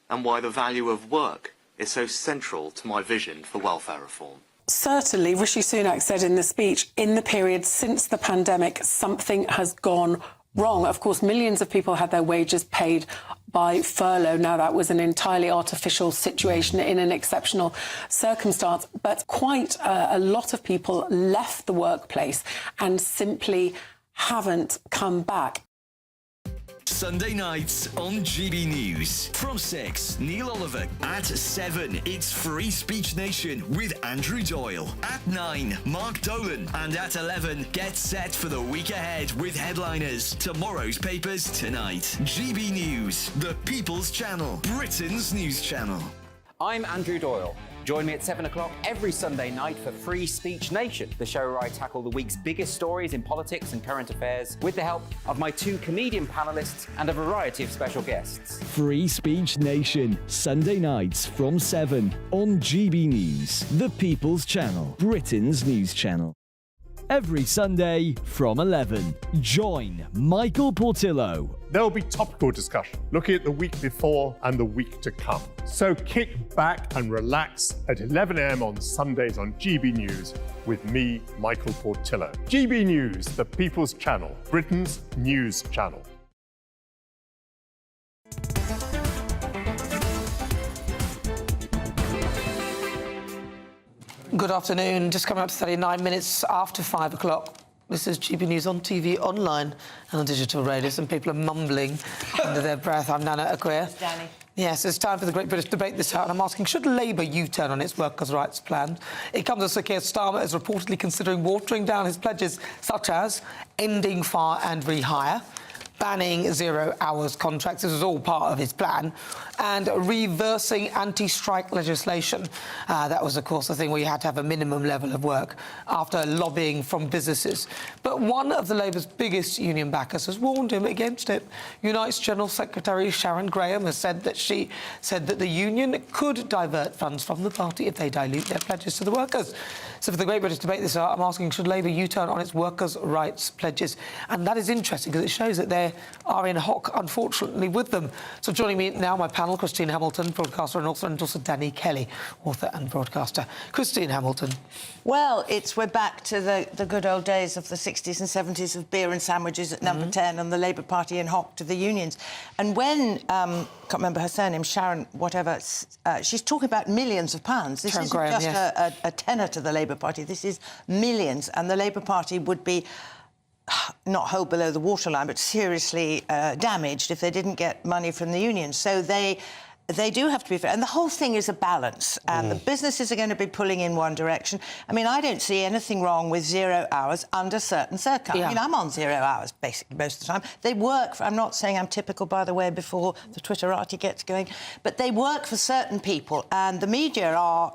and why the value of work is so central to my vision for welfare reform. Certainly, Rishi Sunak said in the speech, in the period since the pandemic, something has gone wrong. Of course, millions of people had their wages paid by furlough. Now, that was an entirely artificial situation in an exceptional circumstance, but quite a lot of people left the workplace and simply haven't come back. Sunday nights on GB News. From 6, Neil Oliver. At 7, it's Free Speech Nation with Andrew Doyle. At 9, Mark Dolan. And at 11, get set for the week ahead with headliners. Tomorrow's papers tonight. GB News, the People's Channel, Britain's news channel. I'm Andrew Doyle. Join me at 7 o'clock every Sunday night for Free Speech Nation, the show where I tackle the week's biggest stories in politics and current affairs with the help of my 2 comedian panellists and a variety of special guests. Free Speech Nation, Sunday nights from 7 on GB News, the People's Channel, Britain's news channel. Every Sunday from 11, join Michael Portillo. There will be topical discussion, looking at the week before and the week to come. So kick back and relax at 11 a.m. on Sundays on GB News with me, Michael Portillo. GB News, the People's Channel, Britain's news channel. Good afternoon. Just coming up to 39 minutes after 5 o'clock. This is GB News on TV, online and on digital radio. Some people are mumbling under their breath. I'm Nana Akua. Danny. Yes, it's time for the Great British Debate this hour, and I'm asking, should Labour U-turn on its workers' rights plan? It comes as Sir Keir Starmer is reportedly considering watering down his pledges, such as ending fire and rehire, banning zero-hours contracts, this is all part of his plan, and reversing anti-strike legislation. That was, of course, the thing where you had to have a minimum level of work after lobbying from businesses. But one of the Labour's biggest union backers has warned him against it. Unite's General Secretary Sharon Graham has said that the union could divert funds from the party if they dilute their pledges to the workers. So for the Great British Debate this hour, I'm asking, should Labour U-turn on its workers' rights pledges? And that is interesting because it shows that they are in hock, unfortunately, with them. So joining me now, my panel, Christine Hamilton, broadcaster and author, and also Danny Kelly, author and broadcaster. Christine Hamilton. Well, we're back to the good old days of the 60s and 70s of beer and sandwiches at number 10 and the Labour Party in hock to the unions. And when, can't remember her surname, Sharon whatever, she's talking about millions of pounds. This isn't just a tenner to the Labour Party, this is millions. And the Labour Party would be not hold below the waterline, but seriously damaged if they didn't get money from the unions. So they do have to be fair. And the whole thing is a balance. And the businesses are going to be pulling in one direction. I mean, I don't see anything wrong with 0 hours under certain circumstances. I mean, I'm on 0 hours, basically, most of the time. They work I'm not saying I'm typical, by the way, before the Twitterati gets going, but they work for certain people. And the media are,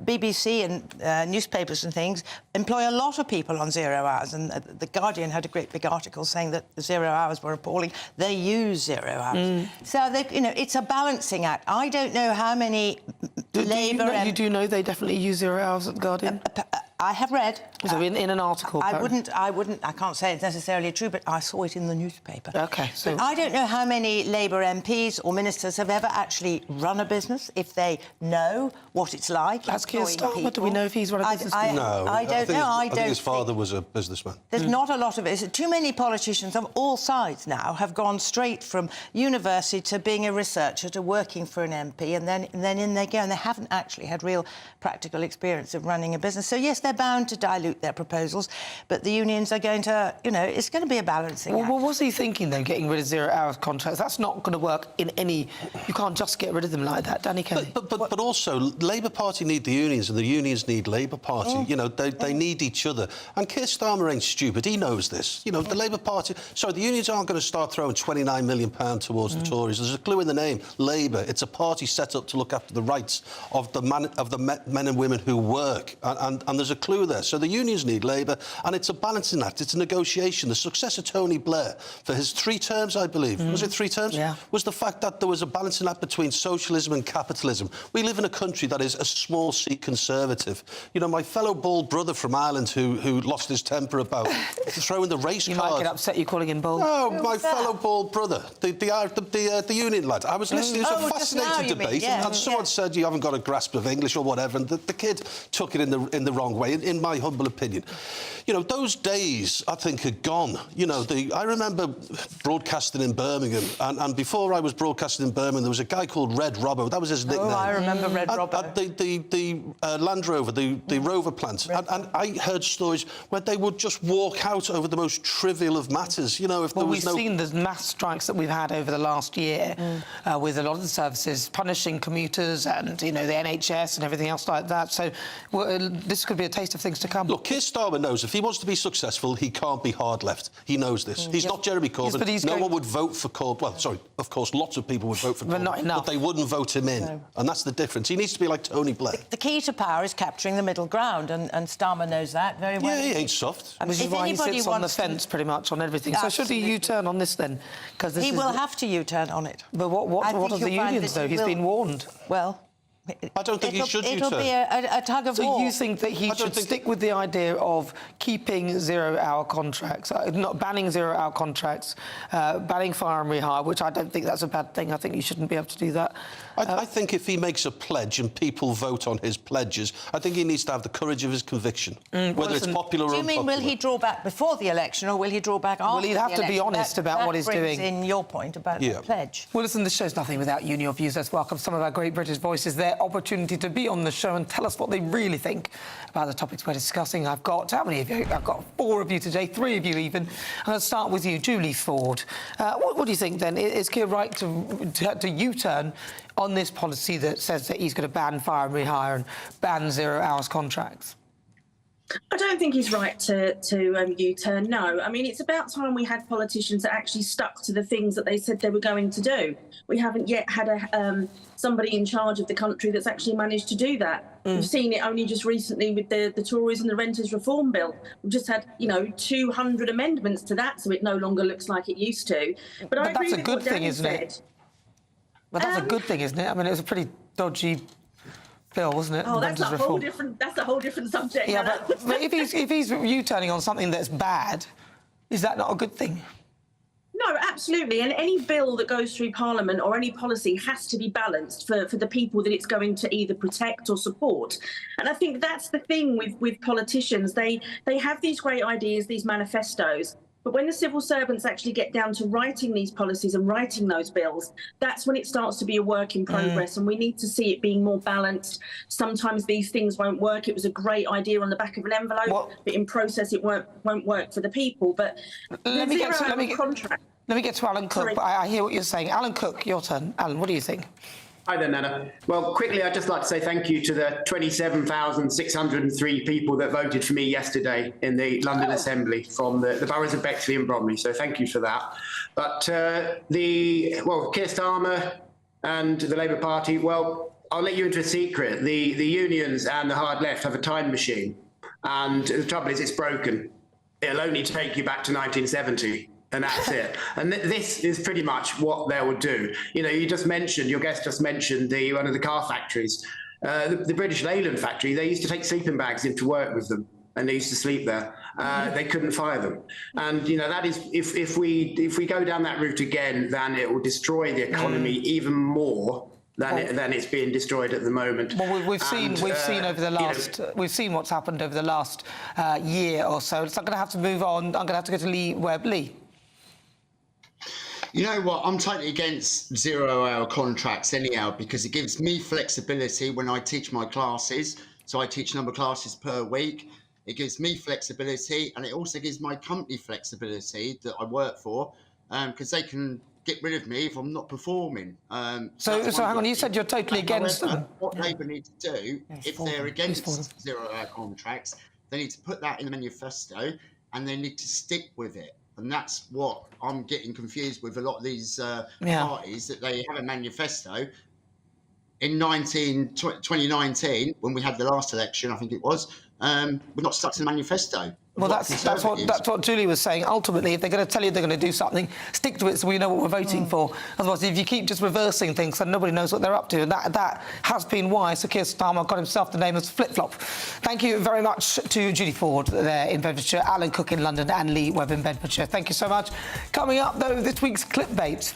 BBC and newspapers and things, employ a lot of people on 0 hours. And The Guardian had a great big article saying that the 0 hours were appalling. They use 0 hours. So, it's a balancing act. I don't know how many Labour... You do know they definitely use 0 hours at The Guardian? I have read. So in an article? I can't say it's necessarily true, but I saw it in the newspaper. OK, so... But I don't know how many Labour MPs or ministers have ever actually run a business, if they know what it's like. That's Keir Starmer. Do we know if he's run a business? No. I don't know. I think his father was a businessman. There's not a lot of it. Too many politicians of all sides now have gone straight from university to being a researcher to working for an MP, and then in they go, and they haven't actually had real practical experience of running a business. So, yes, they're bound to dilute their proposals, but the unions are going to, it's going to be a balancing act. What was he thinking, though, getting rid of 0 hours contracts? That's not going to work in any... You can't just get rid of them like that. Danny Kelly. But also, Labour Party need the unions and the unions need Labour Party. They need each other. And Keir Starmer ain't stupid. He knows this. The Labour Party... Sorry, the unions aren't going to start throwing £29 million towards the Tories. There's a clue in the name. Labour. It's a party set up to look after the rights of the men and women who work. And there's a a clue there. So the unions need Labour, and it's a balancing act. It's a negotiation. The success of Tony Blair for his 3 terms, I believe, was it 3 terms? Yeah. Was the fact that there was a balancing act between socialism and capitalism. We live in a country that is a small C conservative. You know, my fellow bald brother from Ireland who lost his temper about throwing the race You card. might get upset you calling him bald. No, my fellow bald brother, the union lad. I was listening to a fascinating debate, and someone said you haven't got a grasp of English or whatever, and the kid took it in the wrong way, in my humble opinion. You know, those days, I think, are gone. You know, I remember broadcasting in Birmingham, and before I was broadcasting in Birmingham, there was a guy called Red Robbo. That was his nickname. Oh, I remember Red Robbo. At the Land Rover, the Rover plant. And I heard stories where they would just walk out over the most trivial of matters. You know, if there was we've seen the mass strikes that we've had over the last year with a lot of the services punishing commuters and, you know, the NHS and everything else like that. So this could be a taste of things to come. Look, Keir Starmer knows if he wants to be successful, he can't be hard left. He knows this. He's not Jeremy Corbyn. Yes, no one would vote for Corbyn. Well, sorry, of course, lots of people would vote for Corbyn. But not enough. But they wouldn't vote him in. No. And that's the difference. He needs to be like Tony Blair. The key to power is capturing the middle ground, and Starmer knows that very well. Yeah, he ain't soft. Which is why he sits on the fence pretty much on everything. So should he U-turn on this then? Because he will have to U-turn on it. But what are the unions though? He's been warned. Well, I don't think he should It'll U-turn. be a tug of war. So you think that he should stick with the idea of keeping zero-hour contracts, not banning zero-hour contracts, banning fire and rehire, which I don't think that's a bad thing. I think you shouldn't be able to do that. I think if he makes a pledge and people vote on his pledges, I think he needs to have the courage of his conviction, whether it's popular or unpopular. Do you mean will he draw back before the election or will he draw back after Well, he'd have the to be election? honest about what he's doing. That brings in your point about the pledge. Well, listen, this show's nothing without you and your views. Let's welcome some of our great British voices. Their opportunity to be on the show and tell us what they really think about the topics we're discussing. I've got, how many of you? I've got 4 of you today, 3 of you even. I'm going to start with you, Julie Ford. What do you think, then? Is Keir right to U-turn on this policy that says that he's going to ban fire and rehire and ban zero-hours contracts? I don't think he's right to U-turn, no. I mean, it's about time we had politicians that actually stuck to the things that they said they were going to do. We haven't yet had somebody in charge of the country that's actually managed to do that. We've seen it only just recently with the Tories and the Renters Reform Bill. We've just had, 200 amendments to that, so it no longer looks like it used to. But I agree that's a with good what Dan thing, isn't said. it? But that's a good thing, isn't it? I mean, it was a pretty dodgy bill, wasn't it? Oh, that's a Renters whole Reform. different subject. Yeah, Nana. but if he's U-turning on something that's bad, is that not a good thing? No, absolutely. And any bill that goes through Parliament or any policy has to be balanced for the people that it's going to either protect or support. And I think that's the thing with politicians. They have these great ideas, these manifestos. But when the civil servants actually get down to writing these policies and writing those bills, that's when it starts to be a work in progress. And we need to see it being more balanced. Sometimes these things won't work. It was a great idea on the back of an envelope, but in process it won't work for the people. But let me get to Alan Cook. But I hear what you're saying. Alan Cook, your turn. Alan, what do you think? Hi there, Nana. Well, quickly, I'd just like to say thank you to the 27,603 people that voted for me yesterday in the London Assembly from the boroughs of Bexley and Bromley. So thank you for that. But Keir Starmer and the Labour Party, well, I'll let you into a secret. The unions and the hard left have a time machine. And the trouble is it's broken. It'll only take you back to 1970. And that's it. And this is pretty much what they will do. Your guest just mentioned one of the car factories. The British Leyland factory, they used to take sleeping bags into work with them, and they used to sleep there. They couldn't fire them. And, that is, if we go down that route again, then it will destroy the economy even more than it's being destroyed at the moment. Well, we've seen over the last we've seen what's happened over the last year or so. So I'm going to have to move on. I'm going to have to go to Lee Webb. Lee. You know what? I'm totally against zero-hour contracts anyhow, because it gives me flexibility when I teach my classes. So I teach a number of classes per week. It gives me flexibility, and it also gives my company flexibility that I work for, because they can get rid of me if I'm not performing. So hang on, you said you're totally against them. What Labour need to do, if they're against zero-hour contracts, they need to put that in the manifesto, and they need to stick with it. And that's what I'm getting confused with a lot of these parties, that they have a manifesto. In 2019, when we had the last election, I think it was, we're not stuck to the manifesto. Well, that's what Julie was saying. Ultimately, if they're going to tell you they're going to do something, stick to it so we know what we're voting for. Otherwise, if you keep just reversing things, then nobody knows what they're up to. And that has been why Sir Keir Starmer got himself the name as Flip-Flop. Thank you very much to Julie Ford there in Bedfordshire, Alan Cook in London and Lee Webb in Bedfordshire. Thank you so much. Coming up, though, this week's clipbait.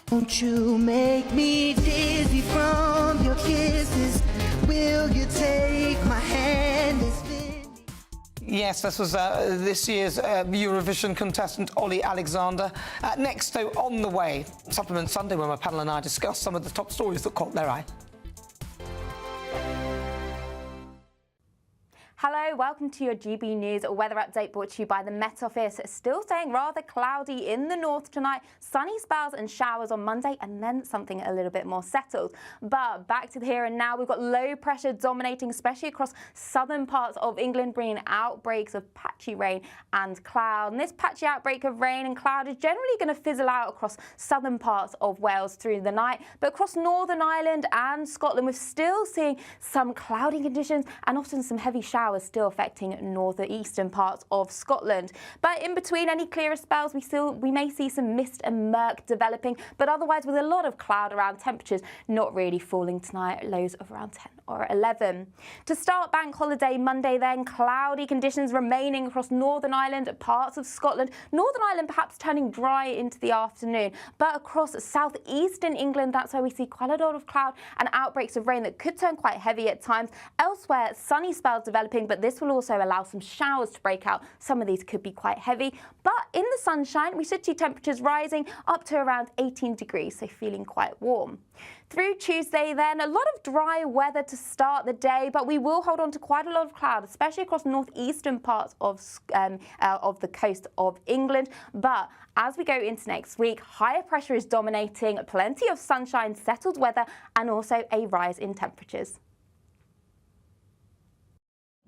Won't you make me dizzy from your kisses? Will you take my hand and spin? Yes, this was this year's Eurovision contestant, Ollie Alexander. Next, though, on the way, Supplement Sunday, where my panel and I discuss some of the top stories that caught their eye. Hello, welcome to your GB News weather update brought to you by the Met Office. Still staying rather cloudy in the north tonight, sunny spells and showers on Monday, and then something a little bit more settled. But back to the here and now, we've got low pressure dominating, especially across southern parts of England, bringing outbreaks of patchy rain and cloud. And this patchy outbreak of rain and cloud is generally going to fizzle out across southern parts of Wales through the night. But across Northern Ireland and Scotland, we're still seeing some cloudy conditions and often some heavy showers still affecting northeastern parts of Scotland. But in between any clearer spells, we may see some mist and murk developing, but otherwise with a lot of cloud around, temperatures not really falling tonight, lows of around 10 or 11. To start bank holiday Monday then, cloudy conditions remaining across Northern Ireland, parts of Scotland. Northern Ireland perhaps turning dry into the afternoon, but across southeastern England, that's where we see quite a lot of cloud and outbreaks of rain that could turn quite heavy at times. Elsewhere, sunny spells developing, but this will also allow some showers to break out. Some of these could be quite heavy, but in the sunshine, we should see temperatures rising up to around 18 degrees, so feeling quite warm. Through Tuesday then, a lot of dry weather to start the day, but we will hold on to quite a lot of cloud, especially across northeastern parts of the coast of England. But as we go into next week, higher pressure is dominating, plenty of sunshine, settled weather, and also a rise in temperatures.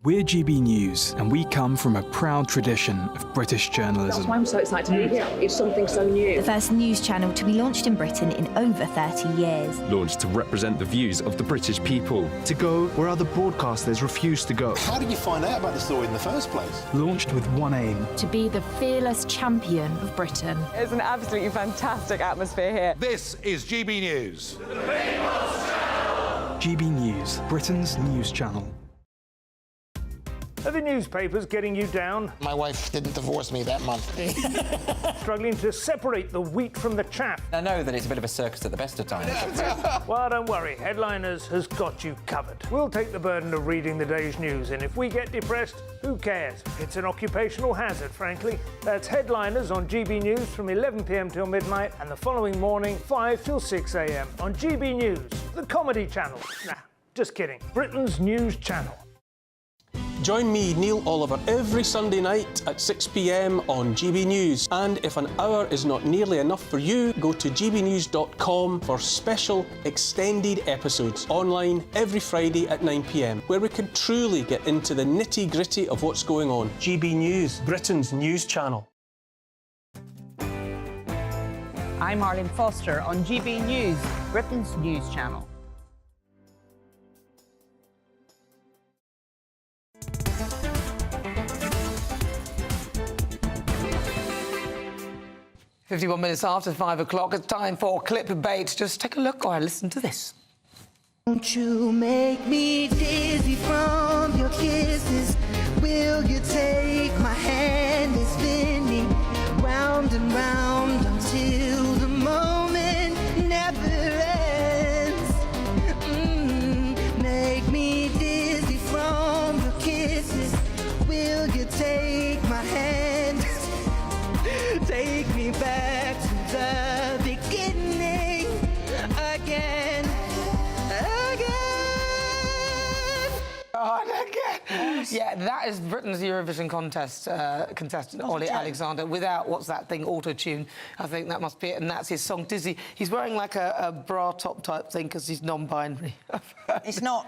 We're GB News, and we come from a proud tradition of British journalism. That's why I'm so excited to be here. It's something so new. The first news channel to be launched in Britain in over 30 years. Launched to represent the views of the British people. To go where other broadcasters refuse to go. How did you find out about the story in the first place? Launched with one aim. To be the fearless champion of Britain. It's an absolutely fantastic atmosphere here. This is GB News. The People's Channel. GB News, Britain's news channel. Are the newspapers getting you down? My wife didn't divorce me that month. Struggling to separate the wheat from the chaff? I know that it's a bit of a circus at the best of times. Well, don't worry. Headliners has got you covered. We'll take the burden of reading the day's news, and if we get depressed, who cares? It's an occupational hazard, frankly. That's Headliners on GB News from 11 p.m. till midnight, and the following morning, 5 till 6 a.m. on GB News, the comedy channel. Nah, just kidding. Britain's news channel. Join me, Neil Oliver, every Sunday night at 6 p.m. on GB News. And if an hour is not nearly enough for you, go to gbnews.com for special extended episodes online every Friday at 9 p.m, where we can truly get into the nitty-gritty of what's going on. GB News, Britain's news channel. I'm Arlene Foster on GB News, Britain's news channel. "51 minutes after 5 o'clock, it's time for clipbait. Just take a look or listen to this. Won't you make me dizzy from your kisses? Will you take my hand and spin me round and round until the moment never ends? Make me dizzy from your kisses. Will you take my hand? Take me back to the beginning again. Yeah, that is Britain's Eurovision contestant, Ollie Alexander, without, what's that thing, auto-tune. I think that must be it, and that's his song, Dizzy. He's wearing like a bra top type thing because he's non-binary. It's not...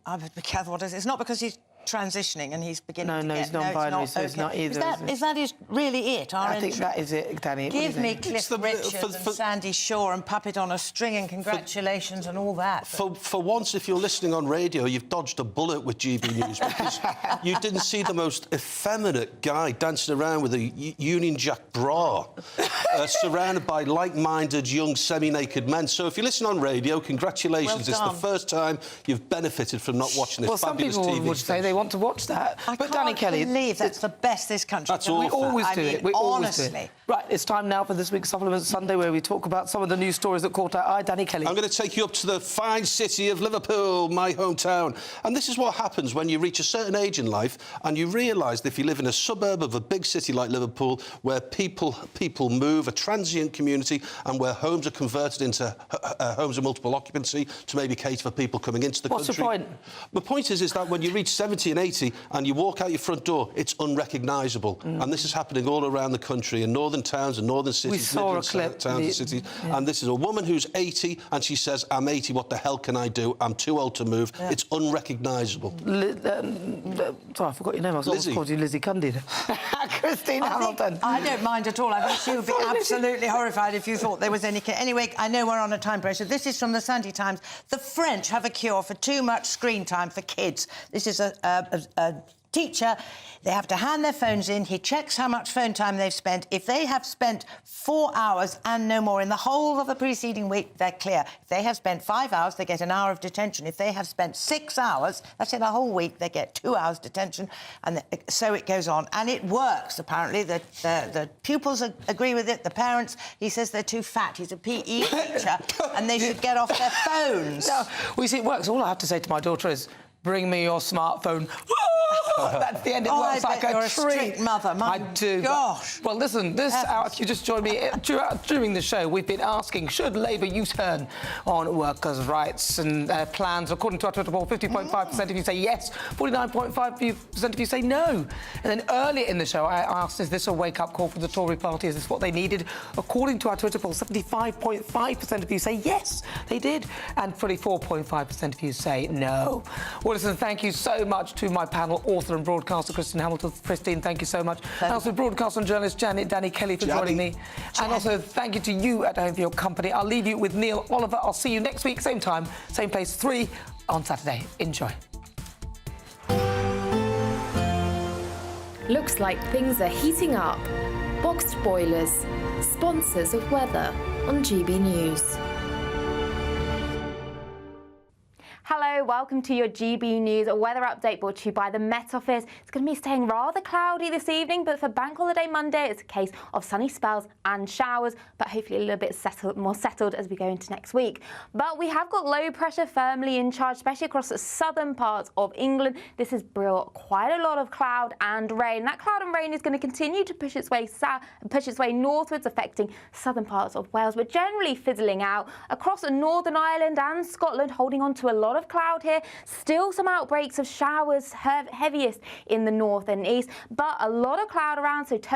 I would be careful what it is. It's not because he's transitioning and he's beginning No, to he's get... non-binary, it's so it's not either, Is that really it, our I think entry? that is it, Danny. What do you Give me think? Cliff Richards and Sandy Shaw and Puppet on a String and congratulations and all that. For once, if you're listening on radio, you've dodged a bullet with GB News because you didn't see the most effeminate guy dancing around with a Union Jack bra, surrounded by like-minded young semi-naked men. So if you listen on radio, congratulations. It's the first time you've benefited from not watching this fabulous TV some people would say they want to watch that. But Danny Kelly... I can't believe that's the best this country That's all. We always do it. We always do honestly. it. Right, it's time now for this week's Supplement Sunday, where we talk about some of the news stories that caught our eye. Danny Kelly. I'm going to take you up to the fine city of Liverpool, my hometown. And this is what happens when you reach a certain age in life and you realise that if you live in a suburb of a big city like Liverpool, where people move, a transient community, and where homes are converted into homes of multiple occupancy to maybe cater for people coming into the country. What's the point? The point is that when you reach 70 and 80 and you walk out your front door, it's unrecognisable. And this is happening all around the country, in northern towns and northern cities. We saw a clip. Towns and cities. Yeah. And this is a woman who's 80 and she says, I'm 80, what the hell can I do? I'm too old to move. Yeah. It's unrecognisable. Sorry, I forgot your name. I was almost called you Lizzie Cundy. Christine Hamilton. I don't mind at all. I think she would be absolutely horrified if you thought there was any... Anyway, I know we're on a time pressure. This is from the Sunday Times. The French have a cure for too much screen time for kids. This is a teacher. They have to hand their phones in. He checks how much phone time they've spent. If they have spent 4 hours and no more in the whole of the preceding week, they're clear. If they have spent 5 hours, they get an hour of detention. If they have spent 6 hours, that's in a whole week, they get 2 hours detention. And so it goes on. And it works, apparently. The pupils agree with it, the parents. He says they're too fat. He's a PE teacher and they should get off their phones. No, we see it works. All I have to say to my daughter is, bring me your smartphone. That's the end. It works like a treat. You're a strict mother. I do. Gosh. Well, listen, this hour, if you just joined me, during the show, we've been asking, should Labour U-turn on workers' rights and their plans? According to our Twitter poll, 50.5% of you say yes, 49.5% of you say no. And then earlier in the show, I asked, is this a wake-up call for the Tory party? Is this what they needed? According to our Twitter poll, 75.5% of you say yes, they did, and 44.5% of you say no. Well, listen, thank you so much to my panel, author and broadcaster Christine Hamilton. Christine, thank you so much. And also broadcaster and journalist Danny Kelly for joining me. And also thank you to you at home for your company. I'll leave you with Neil Oliver. I'll see you next week, same time, same place, 3 on Saturday. Enjoy. Looks like things are heating up. Boxed boilers, sponsors of weather on GB News. Hello, welcome to your GB News weather update brought to you by the Met Office. It's going to be staying rather cloudy this evening, but for Bank Holiday Monday, it's a case of sunny spells and showers, but hopefully a little bit more settled as we go into next week. But we have got low pressure firmly in charge, especially across the southern parts of England. This has brought quite a lot of cloud and rain. That cloud and rain is going to continue to push its way northwards, affecting southern parts of Wales, but generally fizzling out across Northern Ireland and Scotland, holding on to a lot of cloud here. Still some outbreaks of showers, heaviest in the north and east, but a lot of cloud around, so